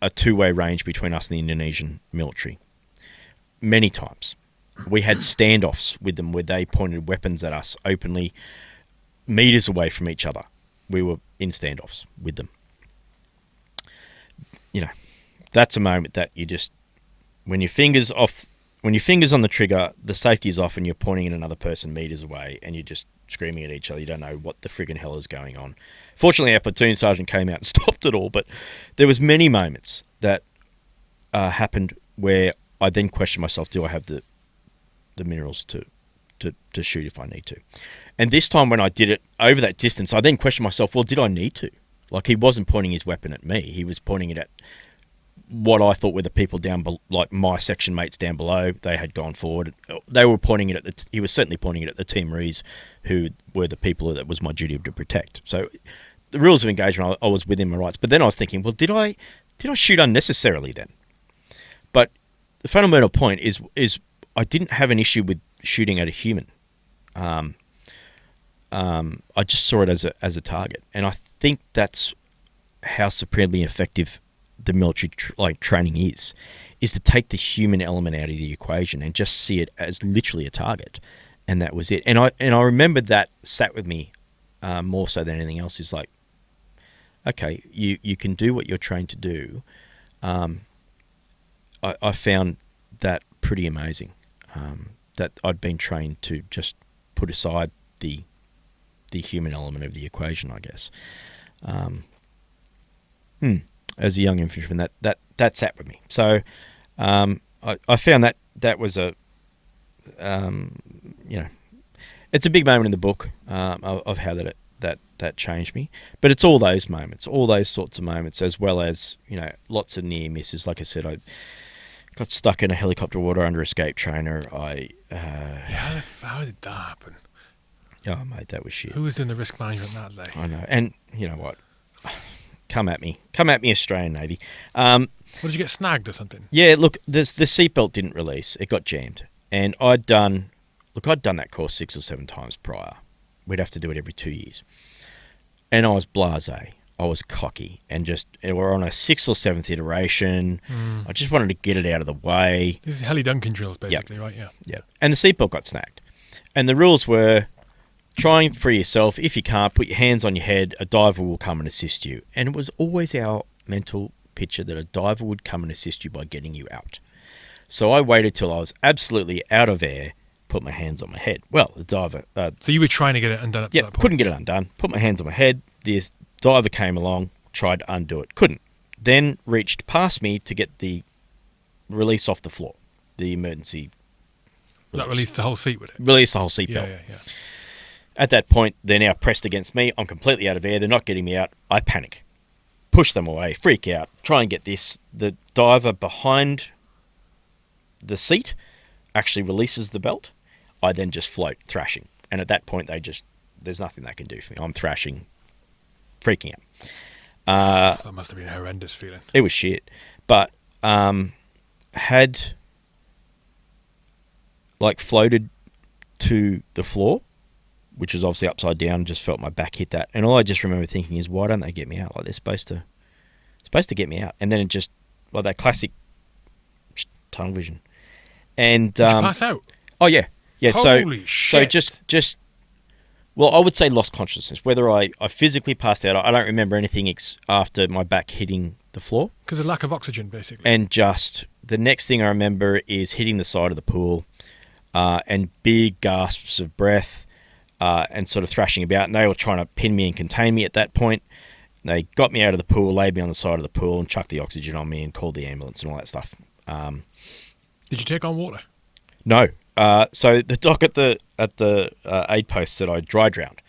a two-way range between us and the Indonesian military. Many times. We had standoffs with them where they pointed weapons at us openly, meters away from each other. We were in standoffs with them. You know, that's a moment that you just, when your finger's on the trigger, the safety is off and you're pointing at another person meters away and you're just screaming at each other. You don't know what the friggin' hell is going on. Fortunately, our platoon sergeant came out and stopped it all, but there was many moments that happened where I then questioned myself, do I have the minerals to shoot if I need to? And this time when I did it over that distance, I then questioned myself, well, did I need to? Like, he wasn't pointing his weapon at me. He was pointing it at what I thought were the people down, like my section mates down below. They had gone forward. They were pointing it at he was certainly pointing it at the teamees, who were the people that was my duty to protect. So the rules of engagement, I was within my rights. But then I was thinking, well, did I shoot unnecessarily then? But the fundamental point is I didn't have an issue with shooting at a human. I just saw it as a target, and I think that's how supremely effective the military training is to take the human element out of the equation and just see it as literally a target, and that was it. And I remember that sat with me more so than anything else. Is like, okay, you can do what you're trained to do. I found that pretty amazing. That I'd been trained to just put aside the human element of the equation, I guess. As a young infantryman, that sat with me. So I found that was a it's a big moment in the book of how that changed me. But it's all those moments, all those sorts of moments, as well as lots of near misses. Like I said, I got stuck in a helicopter water under escape trainer. How did that happen? Oh, mate, that was shit. Who was doing the risk management that day? I know. And you know what? Come at me, Australian Navy. What, did you get snagged or something? Yeah, look, the seatbelt didn't release. It got jammed. And I'd done that course 6 or 7 times prior. We'd have to do it every 2 years. And I was blasé. I was cocky. And we're on a 6th or 7th iteration. I just wanted to get it out of the way. This is Heli Duncan drills, basically, right? Yeah. Yeah. And the seatbelt got snagged. And the rules were, try and free yourself. If you can't, put your hands on your head. A diver will come and assist you. And it was always our mental picture that a diver would come and assist you by getting you out. So I waited till I was absolutely out of air, put my hands on my head. Well, the diver... so you were trying to get it undone at that point? Couldn't get it undone. Put my hands on my head. This diver came along, tried to undo it. Couldn't. Then reached past me to get the release off the floor. The emergency release. That released the whole seat, would it? Released the whole seatbelt. Yeah. At that point, they're now pressed against me. I'm completely out of air. They're not getting me out. I panic. Push them away. Freak out. Try and get this. The diver behind the seat actually releases the belt. I then just float, thrashing. And at that point, there's nothing they can do for me. I'm thrashing, freaking out. That must have been a horrendous feeling. It was shit. But had floated to the floor, which was obviously upside down, just felt my back hit that. And all I just remember thinking is, why don't they get me out? Like, they're supposed to get me out. And then it just, like that classic tunnel vision. And did you pass out? Oh yeah. Yeah. Holy shit. So just well, I would say lost consciousness. Whether I physically passed out, I don't remember anything after my back hitting the floor. Because of lack of oxygen, basically. And just the next thing I remember is hitting the side of the pool, and big gasps of breath. And sort of thrashing about, and they were trying to pin me and contain me at that point. They got me out of the pool, laid me on the side of the pool, and chucked the oxygen on me and called the ambulance and all that stuff. Did you take on water? No. So the doc at the aid post said I dry drowned,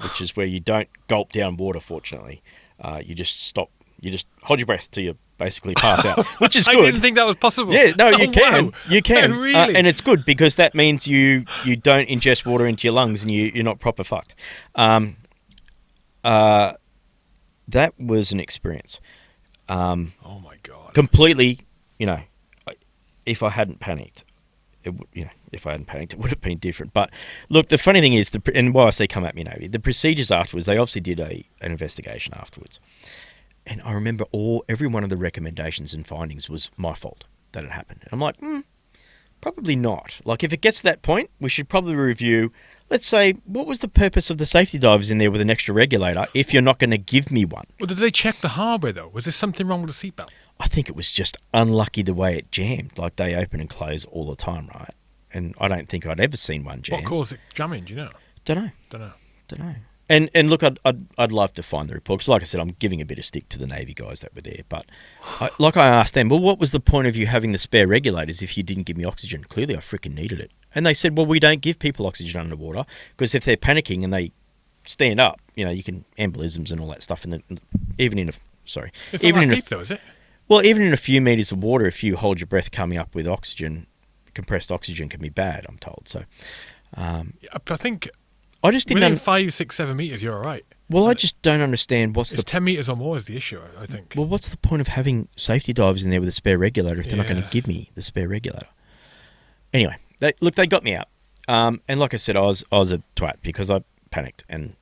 which is where you don't gulp down water. Fortunately, you just stop. You just hold your breath till you basically pass out, which is good. I didn't think that was possible. Yeah, no, you can. Wow. You can. Really? And it's good because that means you don't ingest water into your lungs and you're not proper fucked. That was an experience. Oh my God. Completely, if I hadn't panicked, it would have been different. But look, the funny thing is, and why I say come at me, Navy, the procedures afterwards, they obviously did an investigation afterwards. And I remember every one of the recommendations and findings was my fault that it happened. And I'm like, probably not. Like, if it gets to that point, we should probably review, let's say, what was the purpose of the safety divers in there with an extra regulator if you're not going to give me one? Well, did they check the hardware, though? Was there something wrong with the seatbelt? I think it was just unlucky the way it jammed. Like, they open and close all the time, right? And I don't think I'd ever seen one jam. What caused it jamming, do you know? Don't Don't know. And look, I'd love to find the report, because like I said, I'm giving a bit of stick to the Navy guys that were there. But I asked them, well, what was the point of you having the spare regulators if you didn't give me oxygen? Clearly, I freaking needed it. And they said, well, we don't give people oxygen underwater, because if they're panicking and they stand up, you can embolisms and all that stuff. Even in deep, though, is it? Well, even in a few meters of water, if you hold your breath coming up with oxygen, compressed oxygen can be bad, I'm told. So, I think I just didn't. Within 5, 6, 7 meters, you're all right. Well, I just don't understand what's it's 10 meters or more is the issue, I think. Well, what's the point of having safety divers in there with a spare regulator if they're not going to give me the spare regulator? Anyway, they got me out. And like I said, I was a twat because I panicked and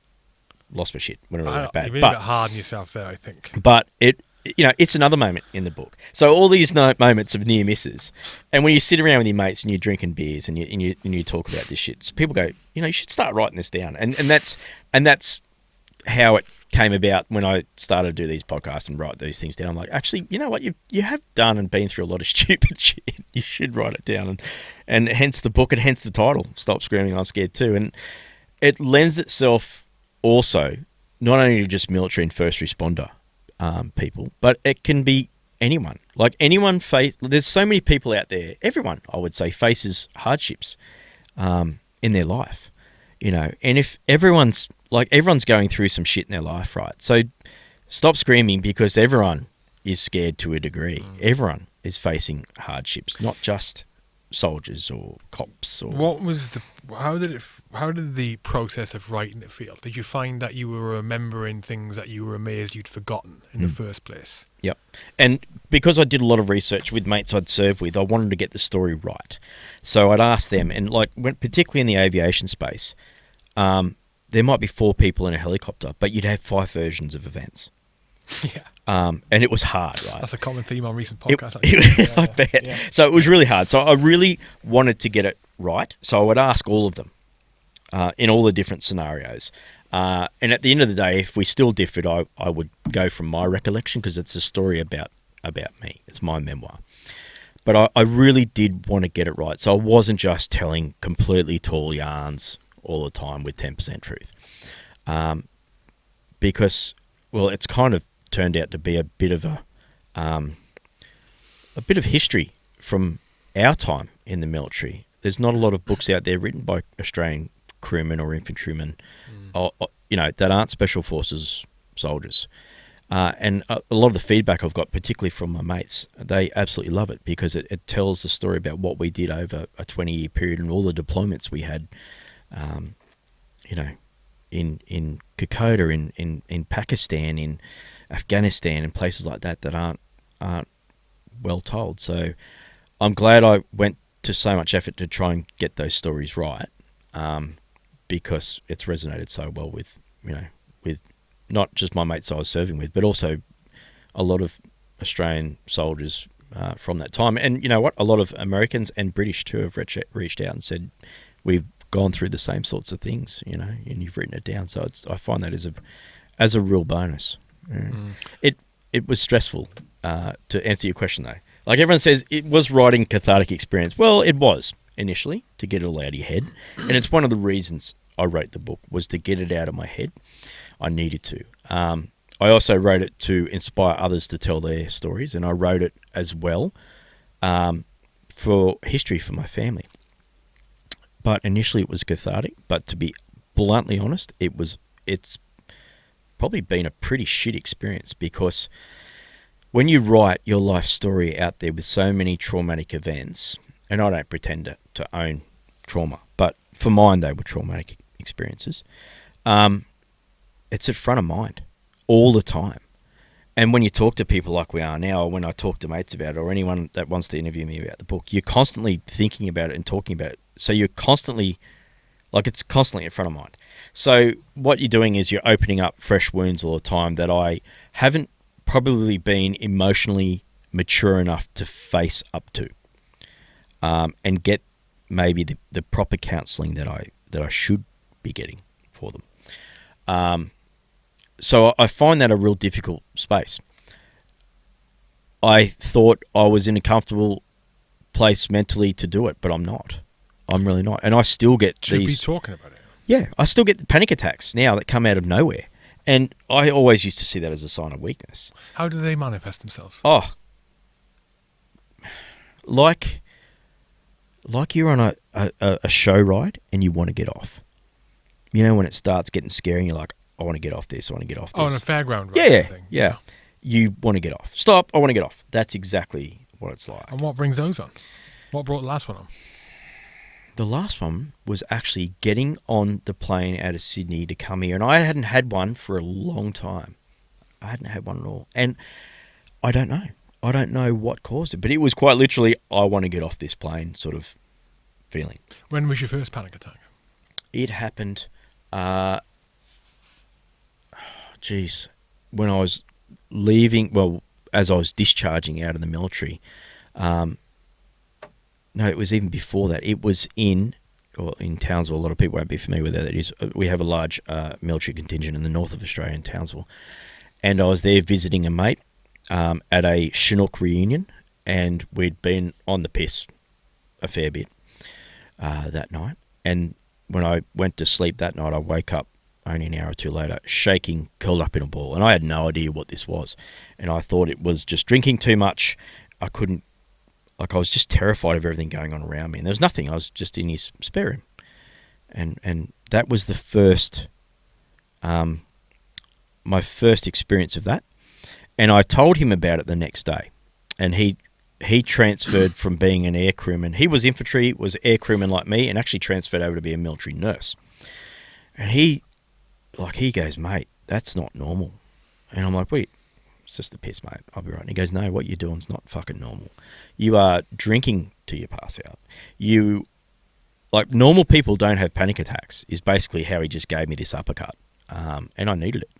lost my shit when it went bad. You've been a bit hard on yourself there, I think. But it's another moment in the book. So all these moments of near misses, and when you sit around with your mates and you're drinking beers and you talk about this shit, so people go, you should start writing this down, and that's how it came about when I started to do these podcasts and write these things down. I'm like, actually, you know what, you have done and been through a lot of stupid shit. You should write it down, and hence the book and hence the title, Stop Screaming, I'm Scared Too. And it lends itself also not only to just military and first responder people, but it can be anyone. Like anyone there's so many people out there, everyone I would say faces hardships in their life, and if everyone's going through some shit in their life, right? So stop screaming, because everyone is scared to a degree. Everyone is facing hardships, not just soldiers or cops. Or how did the process of writing it feel? Did you find that you were remembering things that you were amazed you'd forgotten in the first place? Yep. And because I did a lot of research with mates I'd served with, I wanted to get the story right. So I'd ask them, and particularly in the aviation space, there might be 4 people in a helicopter, but you'd have 5 versions of events. Yeah. And it was hard, right? That's a common theme on recent podcasts. I bet. Yeah. So it was really hard. So I really wanted to get it right. So I would ask all of them in all the different scenarios. And at the end of the day, if we still differed, I would go from my recollection, because it's a story about me. It's my memoir. But I really did want to get it right. So I wasn't just telling completely tall yarns all the time with 10% truth. Because, well, it's kind of turned out to be a bit of history from our time in the military. There's not a lot of books out there written by Australian crewmen or infantrymen, that aren't special forces soldiers. And a lot of the feedback I've got, particularly from my mates, they absolutely love it, because it tells the story about what we did over a 20-year period and all the deployments we had, in Kokoda, in Pakistan, in Afghanistan, and places like that aren't well told. So I'm glad I went to so much effort to try and get those stories right, because it's resonated so well with not just my mates I was serving with, but also a lot of Australian soldiers from that time. And you know what? A lot of Americans and British too have reached out and said, we've gone through the same sorts of things, and you've written it down. So I find that as a real bonus. It was stressful, to answer your question though. Like everyone says, it was writing cathartic experience. Well, it was initially, to get it all out of your head. And it's one of the reasons I wrote the book, was to get it out of my head. I needed to. I also wrote it to inspire others to tell their stories, and I wrote it as well for history for my family. But initially it was cathartic, but to be bluntly honest, it's probably been a pretty shit experience, because when you write your life story out there with so many traumatic events, and I don't pretend to own trauma, but for mine they were traumatic experiences, it's at front of mind all the time. And when you talk to people like we are now, or when I talk to mates about it, or anyone that wants to interview me about the book, you're constantly thinking about it and talking about it. So you're constantly, it's constantly in front of mind. So what you're doing is you're opening up fresh wounds all the time that I haven't probably been emotionally mature enough to face up to, and get maybe the proper counselling that I should be getting for them. So I find that a real difficult space. I thought I was in a comfortable place mentally to do it, but I'm not. I'm really not. And I still get Should these... be talking about it. Yeah, I still get the panic attacks now that come out of nowhere. And I always used to see that as a sign of weakness. How do they manifest themselves? Oh, like you're on a show ride and you want to get off. You know, when it starts getting scary and you're like, I want to get off this, I want to get off this. Oh, on a fairground ride. Yeah, Thing. yeah. You want to get off. Stop, I want to get off. That's exactly what it's like. And what brings those on? What brought the last one on? The last one was actually getting on the plane out of Sydney to come here. And I hadn't had one for a long time. I hadn't had one at all. And I don't know. I don't know what caused it. But it was quite literally, I want to get off this plane sort of feeling. When was your first panic attack? It happened, when I was leaving, well, as I was discharging out of the military. No, it was even before that. It was in Townsville. A lot of people won't be familiar with that. It is. We have a large military contingent in the north of Australia, in Townsville. And I was there visiting a mate at a Chinook reunion, and we'd been on the piss a fair bit that night. And when I went to sleep that night, I woke up only an hour or two later, shaking, curled up in a ball. And I had no idea what this was. And I thought it was just drinking too much. I was just terrified of everything going on around me. And there was nothing. I was just in his spare room. And that was the first, my first experience of that. And I told him about it the next day. And he transferred from being an air crewman. He was infantry, was air crewman like me, and actually transferred over to be a military nurse. And he goes, mate, that's not normal. And I'm like, wait, it's just the piss, mate. I'll be right. And he goes, no, what you're doing's not fucking normal. You are drinking till you pass out. Normal people don't have panic attacks, is basically how he just gave me this uppercut. And I needed it.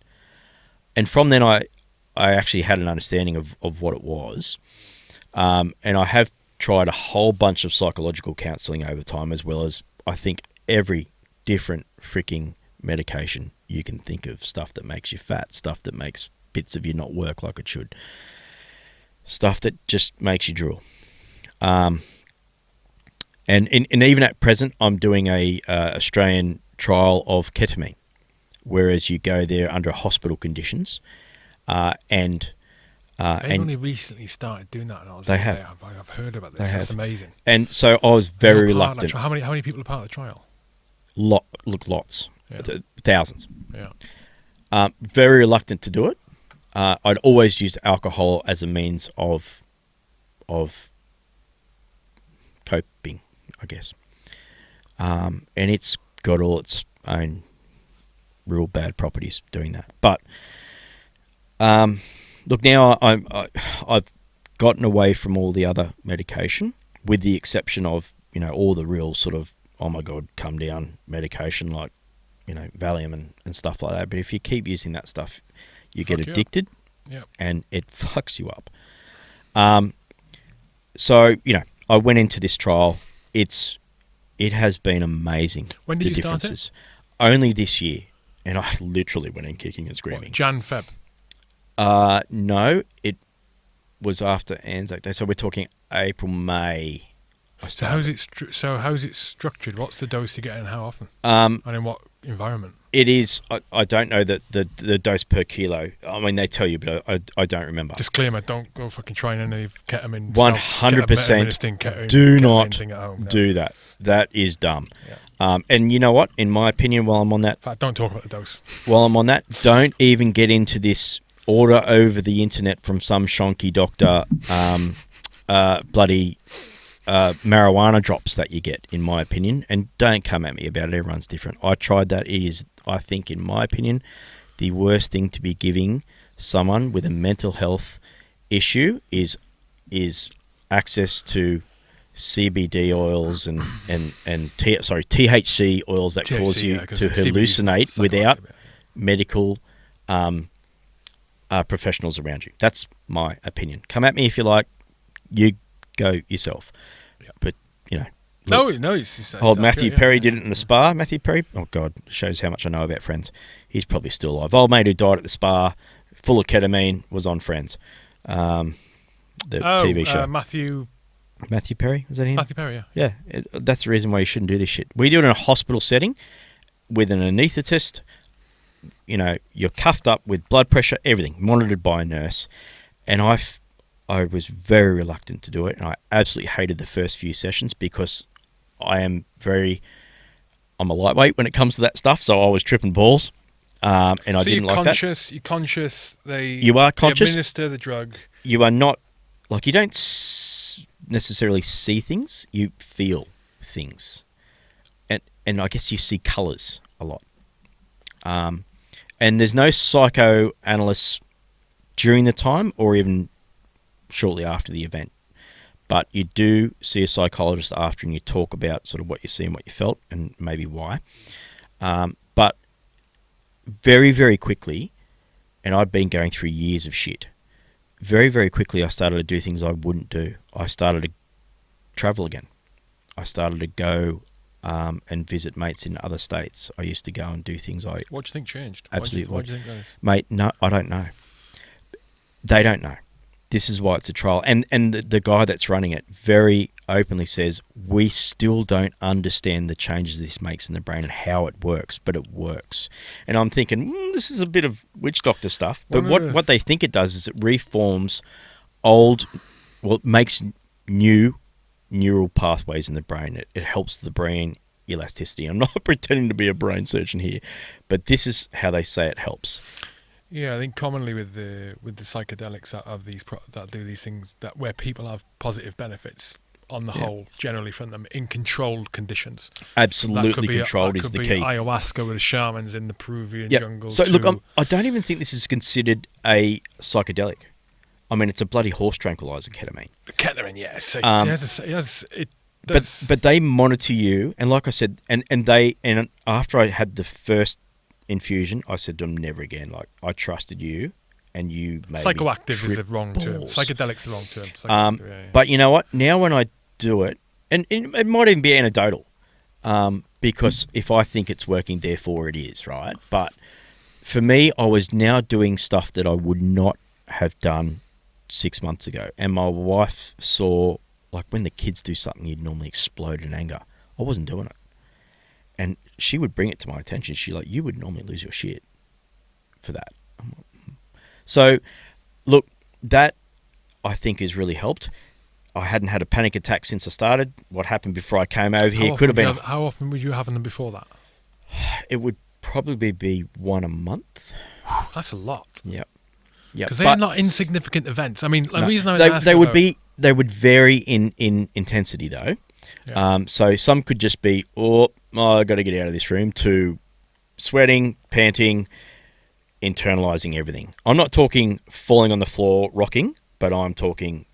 And from then I actually had an understanding of what it was. And I have tried a whole bunch of psychological counselling over time, as well as, I think, every different freaking medication you can think of. Stuff that makes you fat, stuff that makes bits of you not work like it should, stuff that just makes you drool. And even at present, I'm doing a Australian trial of ketamine, whereas you go there under hospital conditions, and They've only recently started doing that. And they have. I've heard about this. That's amazing. And so I was very reluctant. How many people are part of the trial? Lots. Yeah. Thousands. Yeah. Very reluctant to do it. I'd always used alcohol as a means of coping, I guess. And it's got all its own real bad properties doing that. But look, now I've gotten away from all the other medication, with the exception of, all the real sort of, oh my God, come down medication like, Valium and stuff like that. But if you keep using that stuff, you get addicted, and it fucks you up. So, I went into this trial. It has been amazing. When did you start it? Only this year. And I literally went in kicking and screaming. What, Jan, Feb? No, it was after Anzac Day. So we're talking April, May. So how's it structured? What's the dose you get and how often? And in what environment? It is. I don't know the dose per kilo. I mean, they tell you, but I don't remember. Disclaimer: don't go fucking trying any ketamine. 100%. Do not do that. That is dumb. Yeah. And you know what? In my opinion, while I'm on that, in fact, don't talk about the dose. While I'm on that, don't even get into this order over the internet from some shonky doctor. Bloody. Marijuana drops that you get, in my opinion, and don't come at me about it. Everyone's different. I tried that. It is, I think, in my opinion, the worst thing to be giving someone with a mental health issue is access to CBD oils and THC oils that cause you to hallucinate without medical professionals around you. That's my opinion. Come at me if you like. You go yourself. Yeah. But, you know. No, it's Old Matthew Perry did it in the spa. Matthew Perry, oh God, shows how much I know about Friends. He's probably still alive. Old mate who died at the spa, full of ketamine, was on Friends, the TV show. Matthew Perry, was that him? Matthew Perry, yeah. Yeah, that's the reason why you shouldn't do this shit. We do it in a hospital setting with an anaesthetist. You know, you're cuffed up with blood pressure, everything, monitored by a nurse. And I was very reluctant to do it, and I absolutely hated the first few sessions because I'm a lightweight when it comes to that stuff, so I was tripping balls, and I didn't like that. You're conscious. You are conscious. They administer the drug. You are not, like, you don't necessarily see things, you feel things. And I guess you see colours a lot. And there's no psychoanalysts during the time or even shortly after the event. But you do see a psychologist after, and you talk about sort of what you see and what you felt and maybe why. But very, very quickly, and I'd been going through years of shit, very, very quickly I started to do things I wouldn't do. I started to travel again. I started to go and visit mates in other states. I used to go and do things I... What do you think changed? Absolutely. What do you think that is? Mate, no, I don't know. They don't know. This is why it's a trial. And the guy that's running it very openly says, we still don't understand the changes this makes in the brain and how it works, but it works. And I'm thinking, this is a bit of witch doctor stuff. But what they think it does is it reforms it makes new neural pathways in the brain. It helps the brain elasticity. I'm not pretending to be a brain surgeon here, but this is how they say it helps. Yeah, I think commonly with the psychedelics that do these things, that where people have positive benefits on the whole, generally from them in controlled conditions. Absolutely controlled is the key. Ayahuasca with the shamans in the Peruvian jungle. So look, I don't even think this is considered a psychedelic. I mean, it's a bloody horse tranquilizer, ketamine. Ketamine, yeah. So but they monitor you, and like I said, and after I had the first infusion, I said to them, never again. Like, I trusted you, and you made psychoactive me is the wrong term. Psychedelic's the wrong term. But you know what? Now when I do it, and it might even be anecdotal, because if I think it's working, therefore it is, right? But for me, I was now doing stuff that I would not have done 6 months ago. And my wife saw, like, when the kids do something, you'd normally explode in anger. I wasn't doing it. And she would bring it to my attention. She's like, you would normally lose your shit for that. So, look, that I think has really helped. I hadn't had a panic attack since I started. What happened before I came over here could have been... How often were you having them before that? It would probably be one a month. That's a lot. Yep. Because they're not insignificant events. I mean, the reason I was asking they would vary in intensity, though. Yeah. So some could just be, I got to get out of this room, to sweating, panting, internalizing everything. I'm not talking falling on the floor, rocking, but I'm talking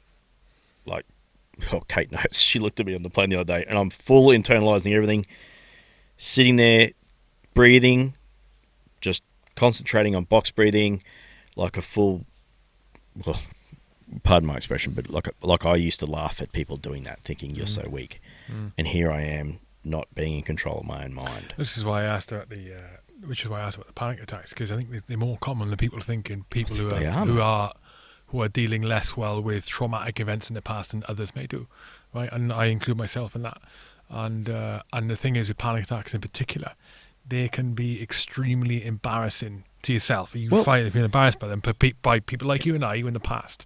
like, Kate knows. She looked at me on the plane the other day, and I'm full internalizing everything, sitting there, breathing, just concentrating on box breathing, like a full, well, pardon my expression, but like I used to laugh at people doing that, thinking you're so weak. And here I am, not being in control of my own mind. This is why I asked about the panic attacks, because I think they're more common than people think in people who are dealing less well with traumatic events in the past than others may do, right? And I include myself in that. And the thing is, with panic attacks in particular, they can be extremely embarrassing to yourself. You find if you're embarrassed by them, by people like you and I, who in the past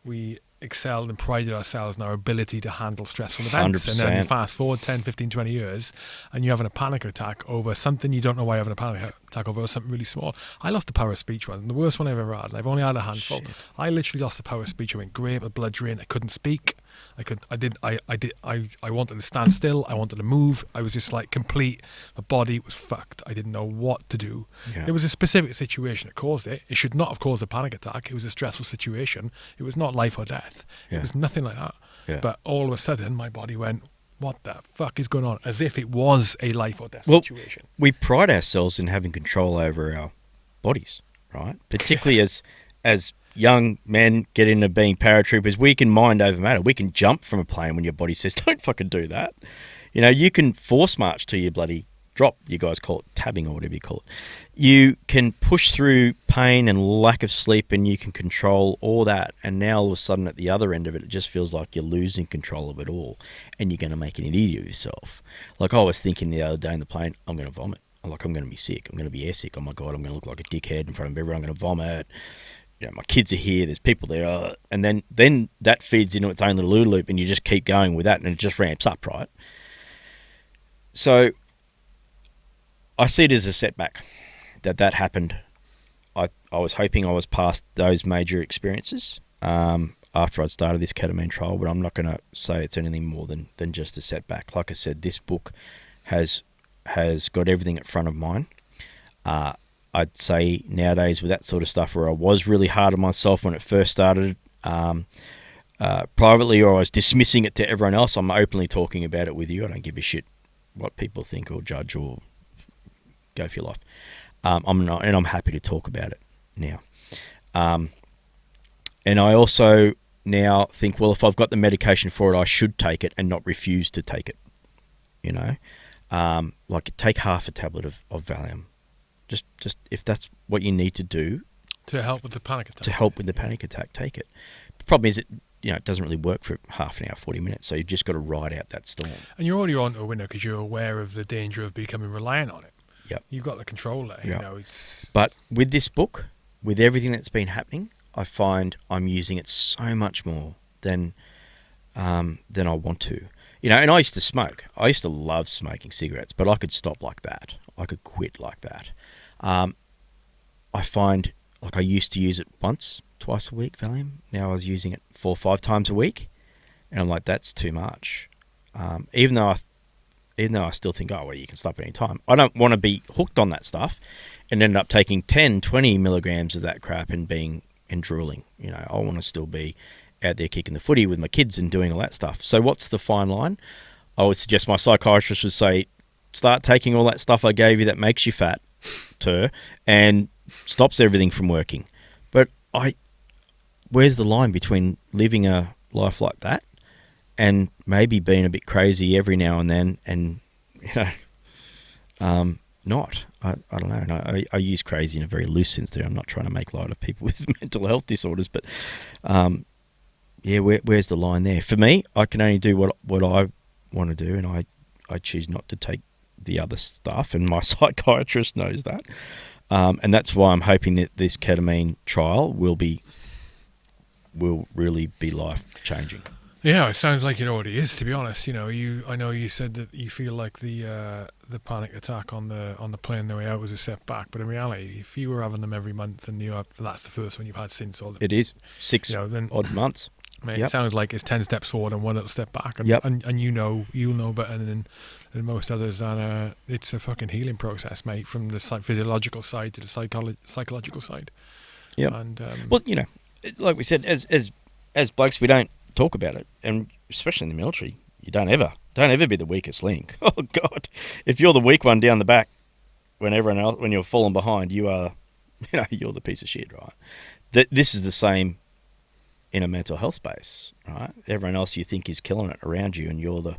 we excelled and prided ourselves in our ability to handle stressful events. 100%. And then you fast forward 10, 15, 20 years and you're having a panic attack over something you don't know why you're having a panic attack over, something really small. I lost the power of speech once, the worst one I've ever had, and I've only had a handful. Shit. I literally lost the power of speech. I went grey, my blood drained, I couldn't speak. I wanted to stand still. I wanted to move. I was just like complete. My body was fucked. I didn't know what to do. Yeah. It was a specific situation that caused it. It should not have caused a panic attack. It was a stressful situation. It was not life or death. Yeah. It was nothing like that. Yeah. But all of a sudden, my body went, what the fuck is going on? As if it was a life or death situation. We pride ourselves in having control over our bodies, right? Particularly as young men get into being paratroopers, we can mind over matter. We can jump from a plane when your body says, don't fucking do that. You know, you can force march to your bloody drop. You guys call it tabbing or whatever you call it. You can push through pain and lack of sleep, and you can control all that. And now all of a sudden at the other end of it, it just feels like you're losing control of it all, and you're going to make an idiot of yourself. Like I was thinking the other day in the plane, I'm going to vomit. I'm going to be sick. I'm going to be airsick. Oh my God, I'm going to look like a dickhead in front of everyone. I'm going to vomit. You know, my kids are here. There's people there. And then that feeds into its own little OODA loop, and you just keep going with that, and it just ramps up, right? So I see it as a setback that happened. I was hoping I was past those major experiences after I'd started this ketamine trial, but I'm not going to say it's anything more than just a setback. Like I said, this book has got everything at front of mine. I'd say nowadays with that sort of stuff where I was really hard on myself when it first started, privately, or I was dismissing it to everyone else, I'm openly talking about it with you. I don't give a shit what people think or judge or go for your life. I'm not, and I'm happy to talk about it now. And I also now think, well, if I've got the medication for it, I should take it and not refuse to take it. You know, like take half a tablet of Valium, just if that's what you need to do to help with the panic attack. To help with the panic attack, take it. The problem is it doesn't really work for half an hour, 40 minutes. So you've just got to ride out that storm. And you're already on to a winner because you're aware of the danger of becoming reliant on it. Yep. You've got the control there. Yep. You know, but with this book, with everything that's been happening, I find I'm using it so much more than I want to. You know, and I used to smoke. I used to love smoking cigarettes, but I could stop like that. I could quit like that. I find, like I used to use it once, twice a week, Valium. Now I was using it 4 or 5 times a week. And I'm like, that's too much. Even though I still think, oh, well, you can stop at any time. I don't want to be hooked on that stuff and end up taking 10, 20 milligrams of that crap and drooling. You know, I want to still be out there kicking the footy with my kids and doing all that stuff. So what's the fine line? I would suggest my psychiatrist would say, start taking all that stuff I gave you that makes you fat, and stops everything from working. But where's the line between living a life like that and maybe being a bit crazy every now and then, and not. I don't know. And I use crazy in a very loose sense there. I'm not trying to make light of people with mental health disorders, but where's the line there? For me, I can only do what I want to do, and I choose not to take the other stuff, and my psychiatrist knows that. And that's why I'm hoping that this ketamine trial will really be life changing. Yeah, it sounds like it already is. To be honest, you know, I know you said that you feel like the panic attack on the plane on the way out was a setback, but in reality, if you were having them every month and that's the first one you've had since, it is 6 odd months. Mate, It sounds like it's 10 steps forward and 1 little step back, and and you'll know better than most others. And it's a fucking healing process, mate, from the physiological side to the psychological side. Yeah. And well, you know, like we said, as blokes, we don't talk about it, and especially in the military, you don't ever be the weakest link. Oh God, if you're the weak one down the back when everyone else, when you're falling behind, you're the piece of shit, right? This is the same in a mental health space, right? Everyone else you think is killing it around you, and you're the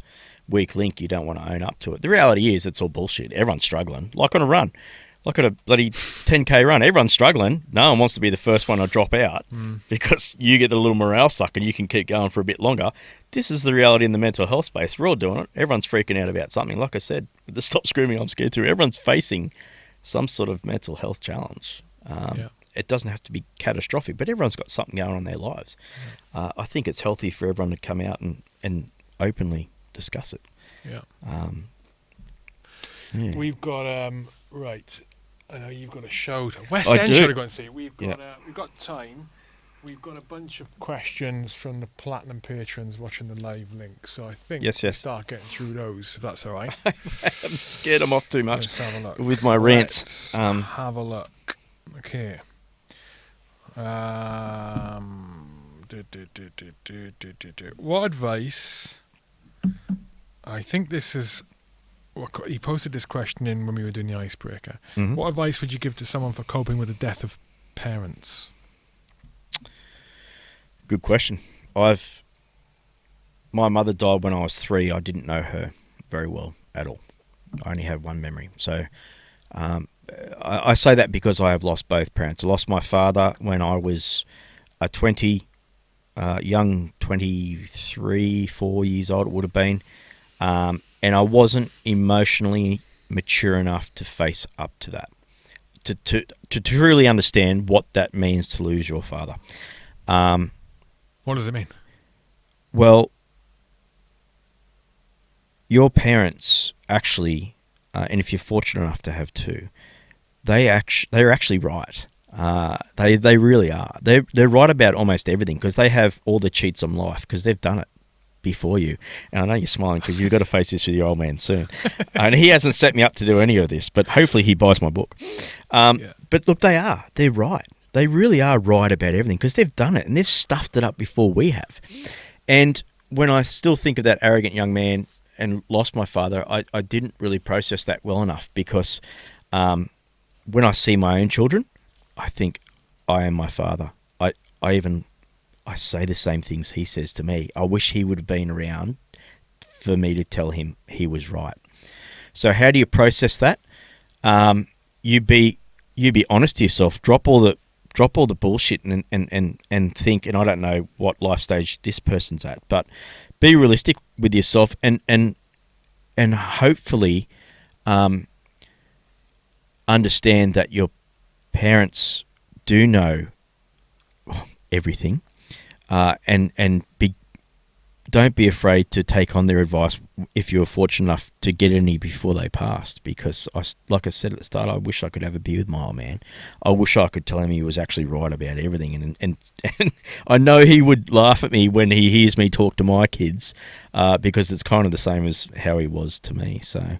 weak link. You don't want to own up to it. The reality is, it's all bullshit. Everyone's struggling, like on a run. Like at a bloody 10K run, everyone's struggling. No one wants to be the first one to drop out because you get the little morale suck and you can keep going for a bit longer. This is the reality in the mental health space. We're all doing it. Everyone's freaking out about something. Like I said, with the Stop Screaming, I'm Scared Too. Everyone's facing some sort of mental health challenge. It doesn't have to be catastrophic, but everyone's got something going on in their lives. I think it's healthy for everyone to come out and openly discuss it. Yeah. We've got right. I know you've got a show. West End should have gone and see. We've got time. We've got a bunch of questions from the Platinum patrons watching the live link. So I think we'll start getting through those, if that's all right. I'm scared I'm off too much. Let's have a look. With my rants. Have a look. Okay. What advice? I think this is. He posted this question in when we were doing the icebreaker. Mm-hmm. What advice would you give to someone for coping with the death of parents? Good question. My mother died when I was 3. I didn't know her very well at all. I only have one memory. So I say that because I have lost both parents. I lost my father when I was a young 23, 4 years old it would have been. And I wasn't emotionally mature enough to face up to that. To truly understand what that means to lose your father. What does it mean? Well, your parents actually, and if you're fortunate enough to have two, they're actually right. They really are. They're right about almost everything because they have all the cheats on life because they've done it before you. And I know you're smiling because you've got to face this with your old man soon. And he hasn't set me up to do any of this, but hopefully he buys my book. But look, they're right. They really are right about everything because they've done it and they've stuffed it up before we have. And when I still think of that arrogant young man and lost my father, I didn't really process that well enough because when I see my own children, I think I am my father. I say the same things he says to me. I wish he would have been around for me to tell him he was right. So how do you process that? You be honest to yourself. Drop all the bullshit and think. And I don't know what life stage this person's at, but be realistic with yourself and hopefully understand that your parents do know everything. Don't be afraid to take on their advice if you're fortunate enough to get any before they passed. Because, like I said at the start, I wish I could have a beer with my old man. I wish I could tell him he was actually right about everything. And I know he would laugh at me when he hears me talk to my kids because it's kind of the same as how he was to me. So,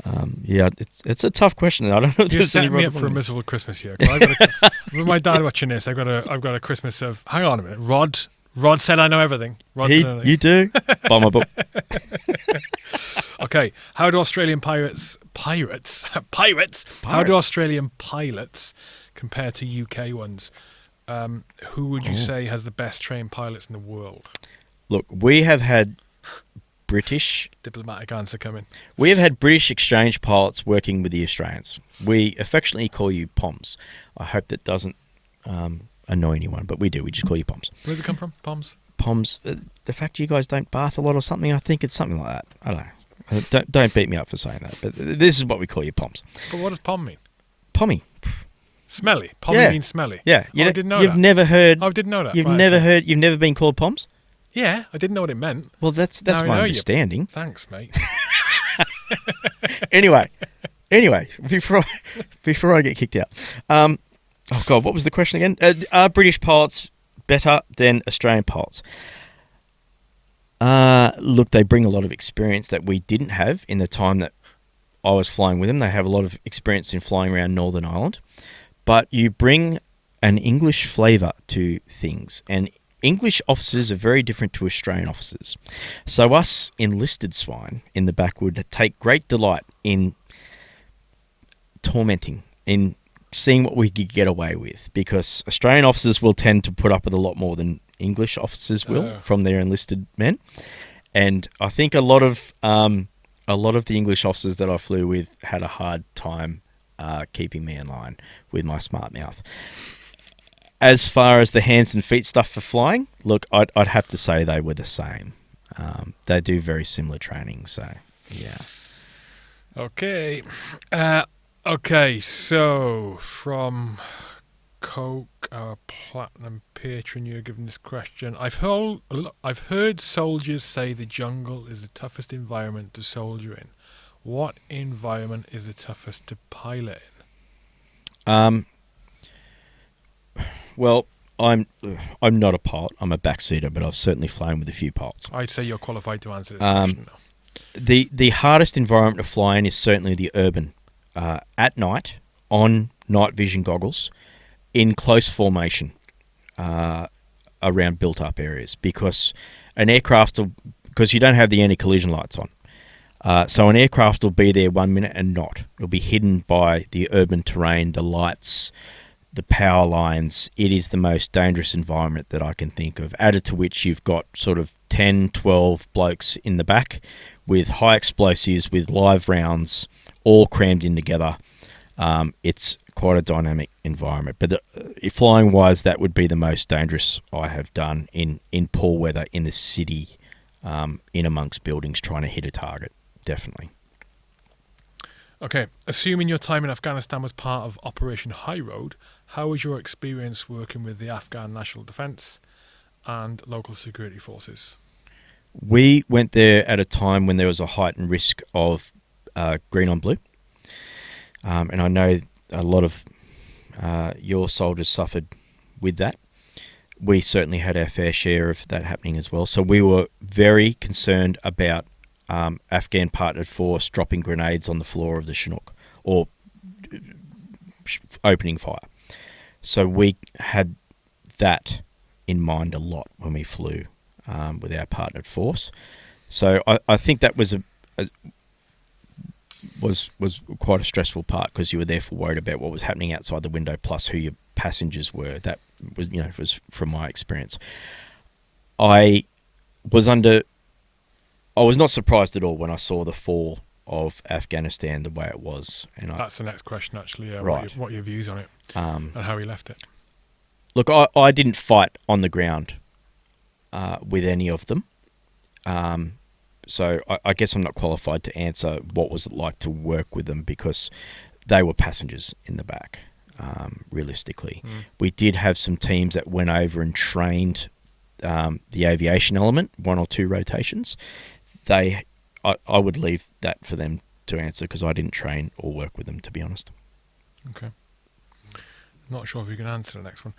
it's a tough question. I don't know if You're there's any setting me up for a miserable Christmas year. With my dad watching this, I've got a Christmas of. Hang on a minute, Rod said I know everything. You do. Buy my book. Okay, how do Australian pirates? How do Australian pilots compare to UK ones? Who would you say has the best trained pilots in the world? Look, we have had British diplomatic answer coming. We have had British exchange pilots working with the Australians. We affectionately call you POMs. I hope that doesn't annoy anyone, but we do. We just call you POMs. Where does it come from, POMs? POMs. The fact you guys don't bath a lot or something, I think it's something like that. I don't know. Don't beat me up for saying that, but this is what we call you POMs. But what does POM mean? Pommy. Smelly. Pommy means smelly. Yeah. I didn't know you've that. Never heard. I didn't know that. You've never heard. You've never been called POMs? Yeah, I didn't know what it meant. Well, that's my understanding. Thanks, mate. Anyway, before I get kicked out. Oh God, what was the question again? Are British pilots better than Australian pilots? Look, they bring a lot of experience that we didn't have in the time that I was flying with them. They have a lot of experience in flying around Northern Ireland, but you bring an English flavour to things, and English officers are very different to Australian officers. So us enlisted swine in the backwood take great delight in tormenting, in seeing what we could get away with, because Australian officers will tend to put up with a lot more than English officers will from their enlisted men. And I think a lot of the English officers that I flew with had a hard time keeping me in line with my smart mouth. As far as the hands and feet stuff for flying, look, I'd have to say they were the same. They do very similar training, so yeah. Okay. Okay, so from Coke, our platinum patron, you're given this question. I've heard soldiers say the jungle is the toughest environment to soldier in. What environment is the toughest to pilot in? Well, I'm not a pilot. I'm a backseater, but I've certainly flown with a few pilots. I'd say you're qualified to answer this question. The hardest environment to fly in is certainly the urban. At night, on night vision goggles, in close formation, around built-up areas, because you don't have the anti-collision lights on. So an aircraft will be there 1 minute and not. It'll be hidden by the urban terrain, the lights, the power lines. It is the most dangerous environment that I can think of. Added to which you've got sort of 10, 12 blokes in the back with high explosives, with live rounds, all crammed in together. It's quite a dynamic environment. But flying-wise, that would be the most dangerous I have done in poor weather in the city, in amongst buildings, trying to hit a target, definitely. Okay, assuming your time in Afghanistan was part of Operation High Road, how was your experience working with the Afghan National Defence and local security forces? We went there at a time when there was a heightened risk of green on blue. And I know a lot of your soldiers suffered with that. We certainly had our fair share of that happening as well. So we were very concerned about Afghan partnered force dropping grenades on the floor of the Chinook or opening fire. So we had that in mind a lot when we flew with our partnered force. So I think that was was quite a stressful part, because you were therefore worried about what was happening outside the window, plus who your passengers were. That was, was from my experience. I was not surprised at all when I saw the fall of Afghanistan the way it was. And that's the next question, actually. Right. What are your views on it and how he left it? Look, I didn't fight on the ground with any of them. So I guess I'm not qualified to answer what was it like to work with them, because they were passengers in the back, realistically. We did have some teams that went over and trained the aviation element, 1 or 2 rotations. I would leave that for them to answer, because I didn't train or work with them, to be honest. Okay. Not sure if you can answer the next one.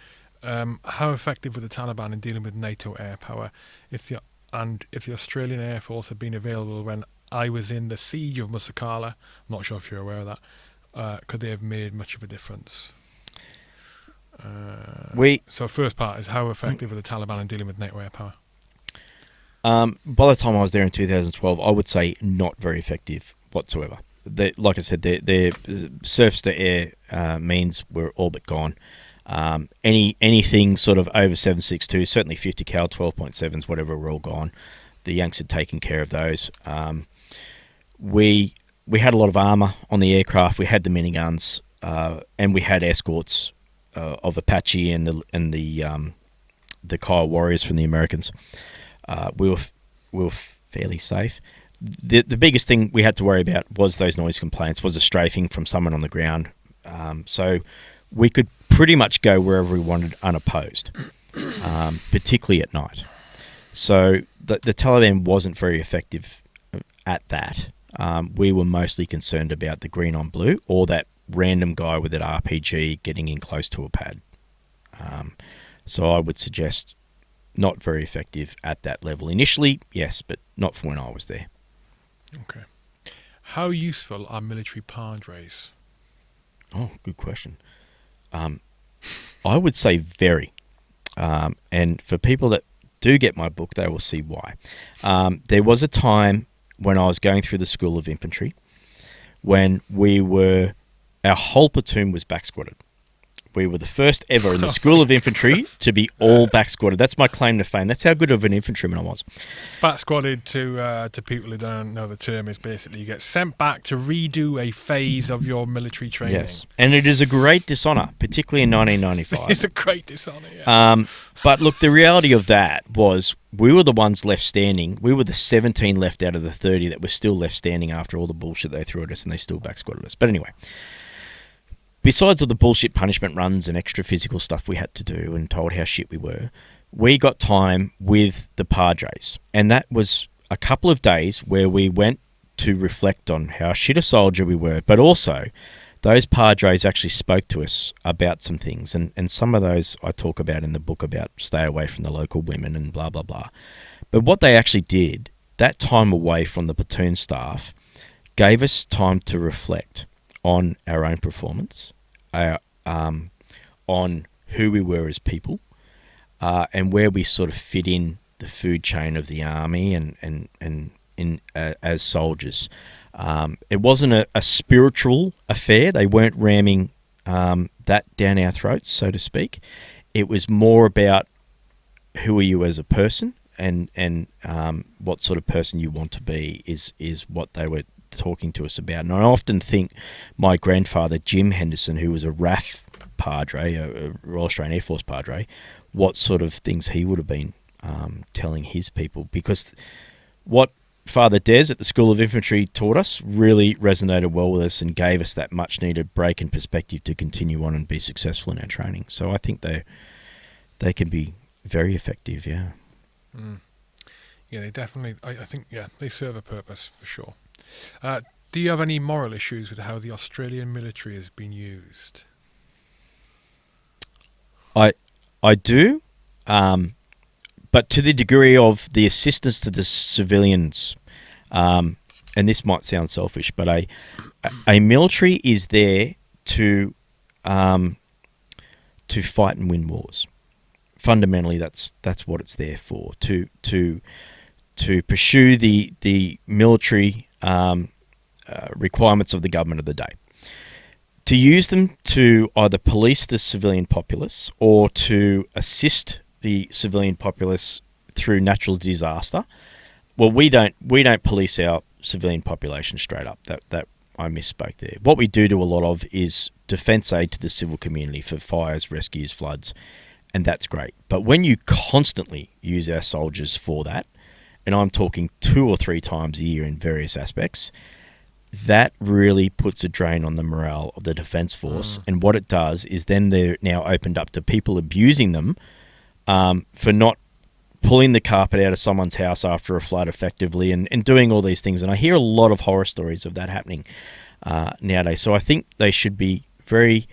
How effective were the Taliban in dealing with NATO air power? If the Australian Air Force had been available when I was in the siege of Musakala, I'm not sure if you're aware of that, could they have made much of a difference? So first part is, how effective were the Taliban in dealing with NATO air power? By the time I was there in 2012, I would say not very effective whatsoever. Like I said, their surface-to-air means were all but gone. Anything sort of over 7.62, certainly 50 cal, 12.7s, whatever, were all gone. The Yanks had taken care of those. We had a lot of armour on the aircraft. We had the miniguns, and we had escorts of Apache and the Kiowa Warriors from the Americans. We were fairly safe. The biggest thing we had to worry about was those noise complaints, was a strafing from someone on the ground. So we could pretty much go wherever we wanted unopposed, particularly at night. So the Taliban wasn't very effective at that. We were mostly concerned about the green on blue, or that random guy with an RPG getting in close to a pad. So I would suggest not very effective at that level. Initially, yes, but not for when I was there. Okay. How useful are military padres? Oh, good question. I would say very. And for people that do get my book, they will see why. There was a time when I was going through the School of Infantry when our whole platoon was back squatted. We were the first ever in the School of Infantry to be all back squatted. That's my claim to fame. That's how good of an infantryman I was. Back squatted, to people who don't know the term, is basically you get sent back to redo a phase of your military training. Yes, and it is a great dishonour, particularly in 1995. It's a great dishonour, yeah. But look, the reality of that was we were the ones left standing. We were the 17 left out of the 30 that were still left standing after all the bullshit they threw at us, and they still back squatted us. But anyway, besides all the bullshit punishment runs and extra physical stuff we had to do and told how shit we were, we got time with the Padres. And that was a couple of days where we went to reflect on how shit a soldier we were, but also those Padres actually spoke to us about some things. And some of those I talk about in the book, about stay away from the local women and blah, blah, blah. But what they actually did, that time away from the platoon staff, gave us time to reflect on our own performance, on who we were as people, and where we sort of fit in the food chain of the army and as soldiers. It wasn't a spiritual affair. They weren't ramming that down our throats, so to speak. It was more about who are you as a person, and what sort of person you want to be is what they were talking to us about. And I often think my grandfather, Jim Henderson, who was a RAF Padre, a Royal Australian Air Force Padre, what sort of things he would have been telling his people. Because what Father Des at the School of Infantry taught us really resonated well with us and gave us that much needed break and perspective to continue on and be successful in our training. So I think they can be very effective, yeah. Yeah, they definitely, I think, they serve a purpose for sure. Do you have any moral issues with how the Australian military has been used? I do, but to the degree of the assistance to the civilians, and this might sound selfish, but a military is there to fight and win wars. Fundamentally, that's what it's there for. To pursue the military requirements of the government of the day. To use them to either police the civilian populace or to assist the civilian populace through natural disaster. Well, we don't police our civilian population straight up. That I misspoke there. What we do a lot of is defence aid to the civil community for fires, rescues, floods, and that's great. But when you constantly use our soldiers for that, and I'm talking 2 or 3 times a year in various aspects, that really puts a drain on the morale of the Defence Force. And what it does is then they're now opened up to people abusing them for not pulling the carpet out of someone's house after a flood effectively and doing all these things. And I hear a lot of horror stories of that happening nowadays. So I think they should be very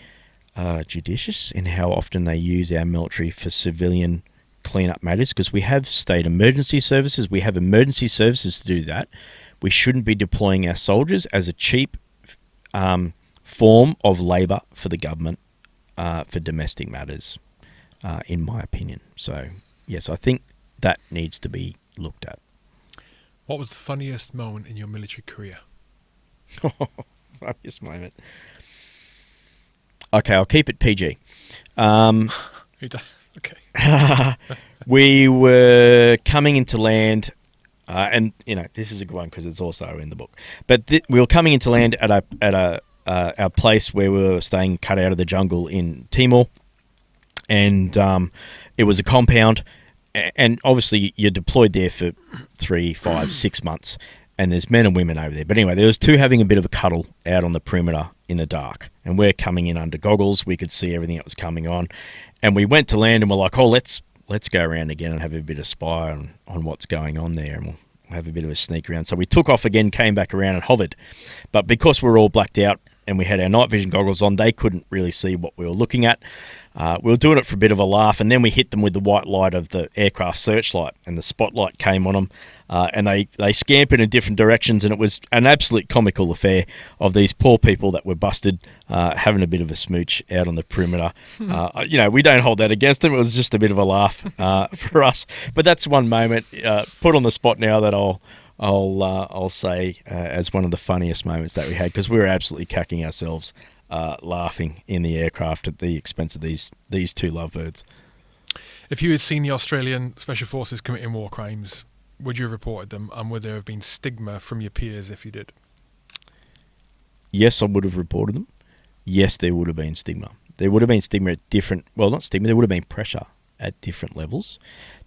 judicious in how often they use our military for civilian clean-up matters, because we have state emergency services. We have emergency services to do that. We shouldn't be deploying our soldiers as a cheap form of labour for the government for domestic matters, in my opinion. So, yes, I think that needs to be looked at. What was the funniest moment in your military career? Funniest moment. Okay, I'll keep it PG. Okay. We were coming into land, and this is a good one because it's also in the book. But we were coming into land at our place where we were staying, cut out of the jungle in Timor, and it was a compound. And obviously, you're deployed there for 3, 5, 6 months, and there's men and women over there. But anyway, there was 2 having a bit of a cuddle out on the perimeter in the dark, and we're coming in under goggles. We could see everything that was coming on, and we went to land, and we're like, "Oh, let's go around again and have a bit of spy on what's going on there, and we'll have a bit of a sneak around." So we took off again, came back around, and hovered. But because we were all blacked out and we had our night vision goggles on, they couldn't really see what we were looking at. We were doing it for a bit of a laugh, and then we hit them with the white light of the aircraft searchlight, and the spotlight came on them, and they scampered in different directions, and it was an absolute comical affair of these poor people that were busted having a bit of a smooch out on the perimeter. We don't hold that against them. It was just a bit of a laugh for us. But that's one moment put on the spot now that I'll say as one of the funniest moments that we had, because we were absolutely cacking ourselves laughing in the aircraft at the expense of these 2 lovebirds. If you had seen the Australian Special Forces committing war crimes, would you have reported them, and would there have been stigma from your peers if you did? Yes, I would have reported them. Yes, there would have been stigma. There would have been stigma at different... Well, not stigma, there would have been pressure at different levels.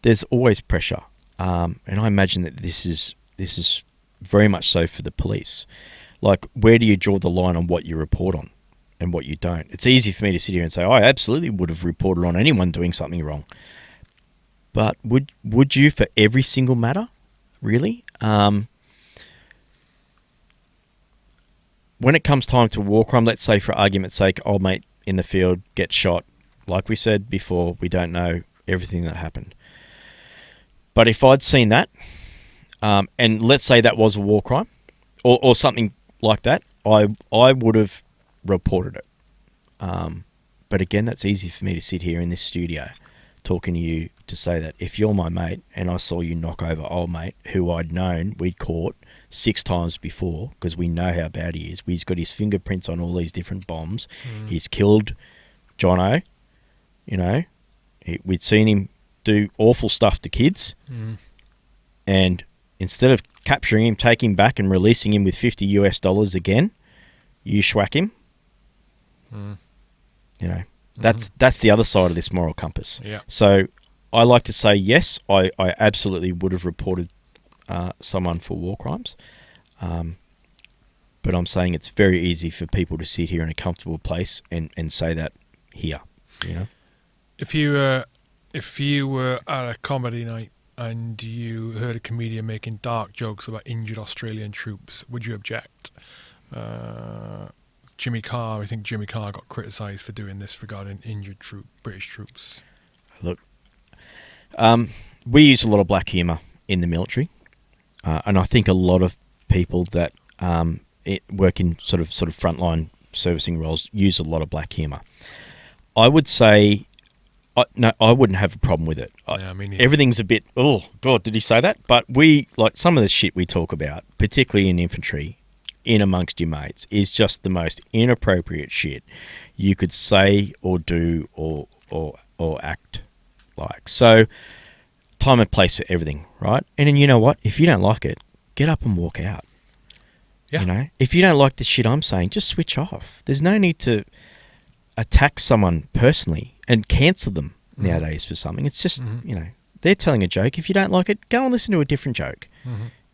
There's always pressure. And I imagine that this is very much so for the police. Like, where do you draw the line on what you report on and what you don't? It's easy for me to sit here and say, I absolutely would have reported on anyone doing something wrong. But would you for every single matter? Really? When it comes time to war crime, let's say for argument's sake, old mate in the field gets shot. Like we said before, we don't know everything that happened. But if I'd seen that, and let's say that was a war crime, or something like that, I would have reported it. But again, that's easy for me to sit here in this studio talking to you to say that if you're my mate and I saw you knock over old mate who I'd known we'd caught 6 times before, because we know how bad he is. He's got his fingerprints on all these different bombs. He's killed Jono, we'd seen him do awful stuff to kids, and instead of capturing him, taking him back and releasing him with $50 again, you schwack him. That's the other side of this moral compass. Yeah. So I like to say, yes, I absolutely would have reported someone for war crimes. But I'm saying it's very easy for people to sit here in a comfortable place and say that here. If you were at a comedy night and you heard a comedian making dark jokes about injured Australian troops, would you object? Jimmy Carr, I think Jimmy Carr got criticised for doing this regarding injured British troops. Look, we use a lot of black humour in the military, and I think a lot of people that work in sort of frontline servicing roles use a lot of black humour. I would say, no, I wouldn't have a problem with it. Yeah, me neither. Everything's a bit, oh God, did he say that? But we, like some of the shit we talk about, particularly in infantry, in amongst your mates, is just the most inappropriate shit you could say or do or act like. So, time and place for everything, right? And then you know what? If you don't like it, get up and walk out. Yeah. If you don't like the shit I'm saying, just switch off. There's no need to attack someone personally and cancel them nowadays for something. It's just, they're telling a joke. If you don't like it, go and listen to a different joke.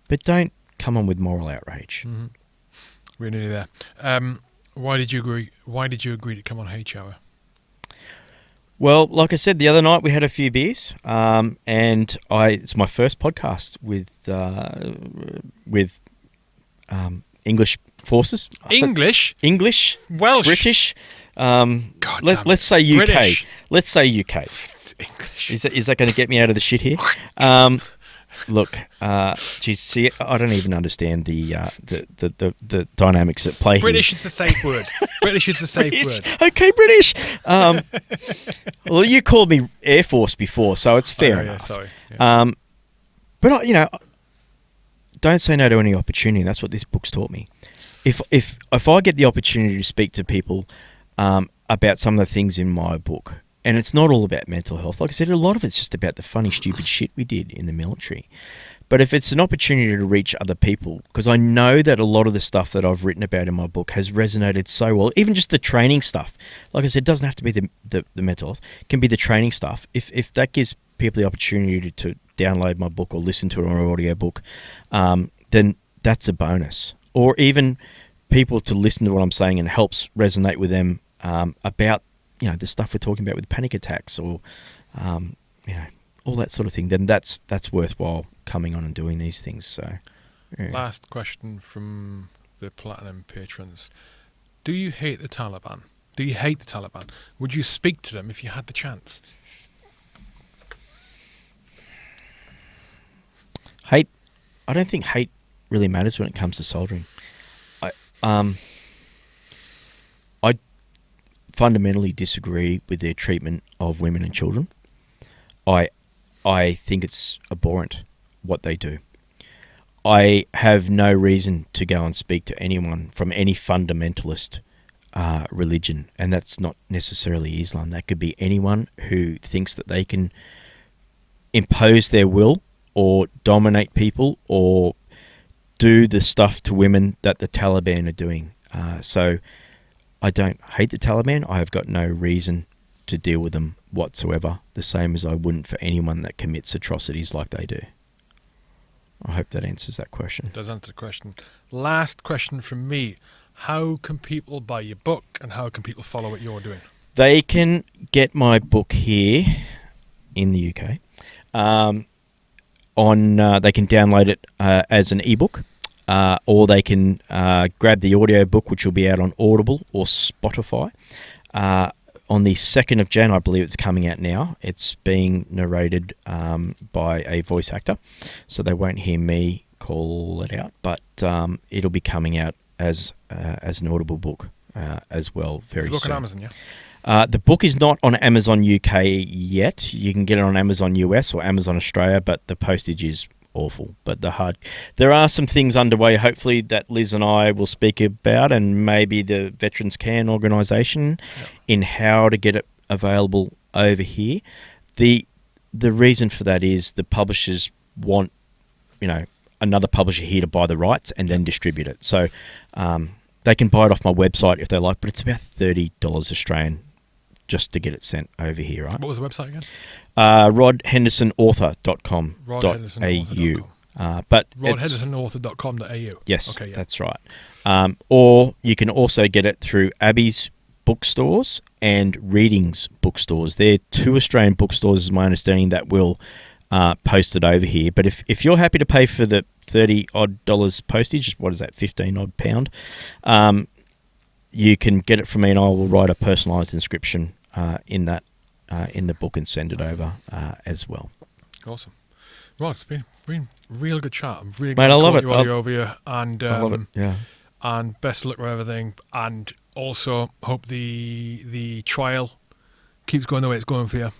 But don't come on with moral outrage. We're nearly there. Why did you agree? Why did you agree to come on Hate Hour? Well, like I said, the other night we had a few beers, and it's my first podcast with English forces. English, Welsh, Welsh, British. Let's say UK. British. Let's say UK. English. Is that going to get me out of the shit here? Look, geez, see, I don't even understand the dynamics at play British here. is the safe word. British is the safe word. Okay, British. Well, you called me Air Force before, so it's fair enough. Yeah, sorry. Yeah. But don't say no to any opportunity. That's what this book's taught me. If I get the opportunity to speak to people about some of the things in my book, and it's not all about mental health. Like I said, a lot of it's just about the funny, stupid shit we did in the military. But if it's an opportunity to reach other people, because I know that a lot of the stuff that I've written about in my book has resonated so well, even just the training stuff. Like I said, it doesn't have to be the mental health. It can be the training stuff. If that gives people the opportunity to download my book or listen to it on an audio book, then that's a bonus. Or even people to listen to what I'm saying and helps resonate with them about the stuff we're talking about with panic attacks or all that sort of thing, then that's worthwhile coming on and doing these things. So, yeah. Last question from the Platinum patrons: do you hate the Taliban? Do you hate the Taliban? Would you speak to them if you had the chance? Hate? I don't think hate really matters when it comes to soldiering. I fundamentally disagree with their treatment of women and children. I think it's abhorrent what they do. I have no reason to go and speak to anyone from any fundamentalist religion, and that's not necessarily Islam. That could be anyone who thinks that they can impose their will or dominate people or do the stuff to women that the Taliban are doing. So I don't hate the Taliban. I have got no reason to deal with them whatsoever, the same as I wouldn't for anyone that commits atrocities like they do. I hope that answers that question. It does answer the question. Last question from me. How can people buy your book and how can people follow what you're doing? They can get my book here in the UK. They can download it as an ebook, or they can grab the audio book, which will be out on Audible or Spotify. On the 2nd of Jan, I believe it's coming out now. It's being narrated by a voice actor, so they won't hear me call it out, but it'll be coming out as an Audible book as well very soon. It's a book on Amazon, yeah? The book is not on Amazon UK yet. You can get it on Amazon US or Amazon Australia, but the postage is awful. But there are some things underway, hopefully, that Liz and I will speak about, and maybe the Veterans Can organisation, in how to get it available over here. The reason for that is the publishers want, another publisher here to buy the rights and then distribute it. So they can buy it off my website if they like, but it's about $30 Australian just to get it sent over here, right? What was the website again? rodhendersonauthor.com.au. But rodhendersonauthor.com.au. Yes, okay, yeah. That's right. Or you can also get it through Abby's bookstores and Readings bookstores. They're 2 Australian bookstores, is my understanding, that will post it over here. But if you're happy to pay for the $30-odd postage, what is that, 15-odd pound, you can get it from me, and I will write a personalised inscription in the book and send it over as well. Awesome. Right, it's been real good chat. I'm really glad to love it. While you're over here, and I love it. Yeah. And best of luck with everything, and also hope the trial keeps going the way it's going for you.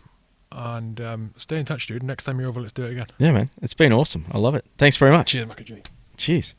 And stay in touch, dude. Next time you're over, let's do it again. Yeah, man. It's been awesome. I love it. Thanks very much. Cheers, Macca G. Cheers.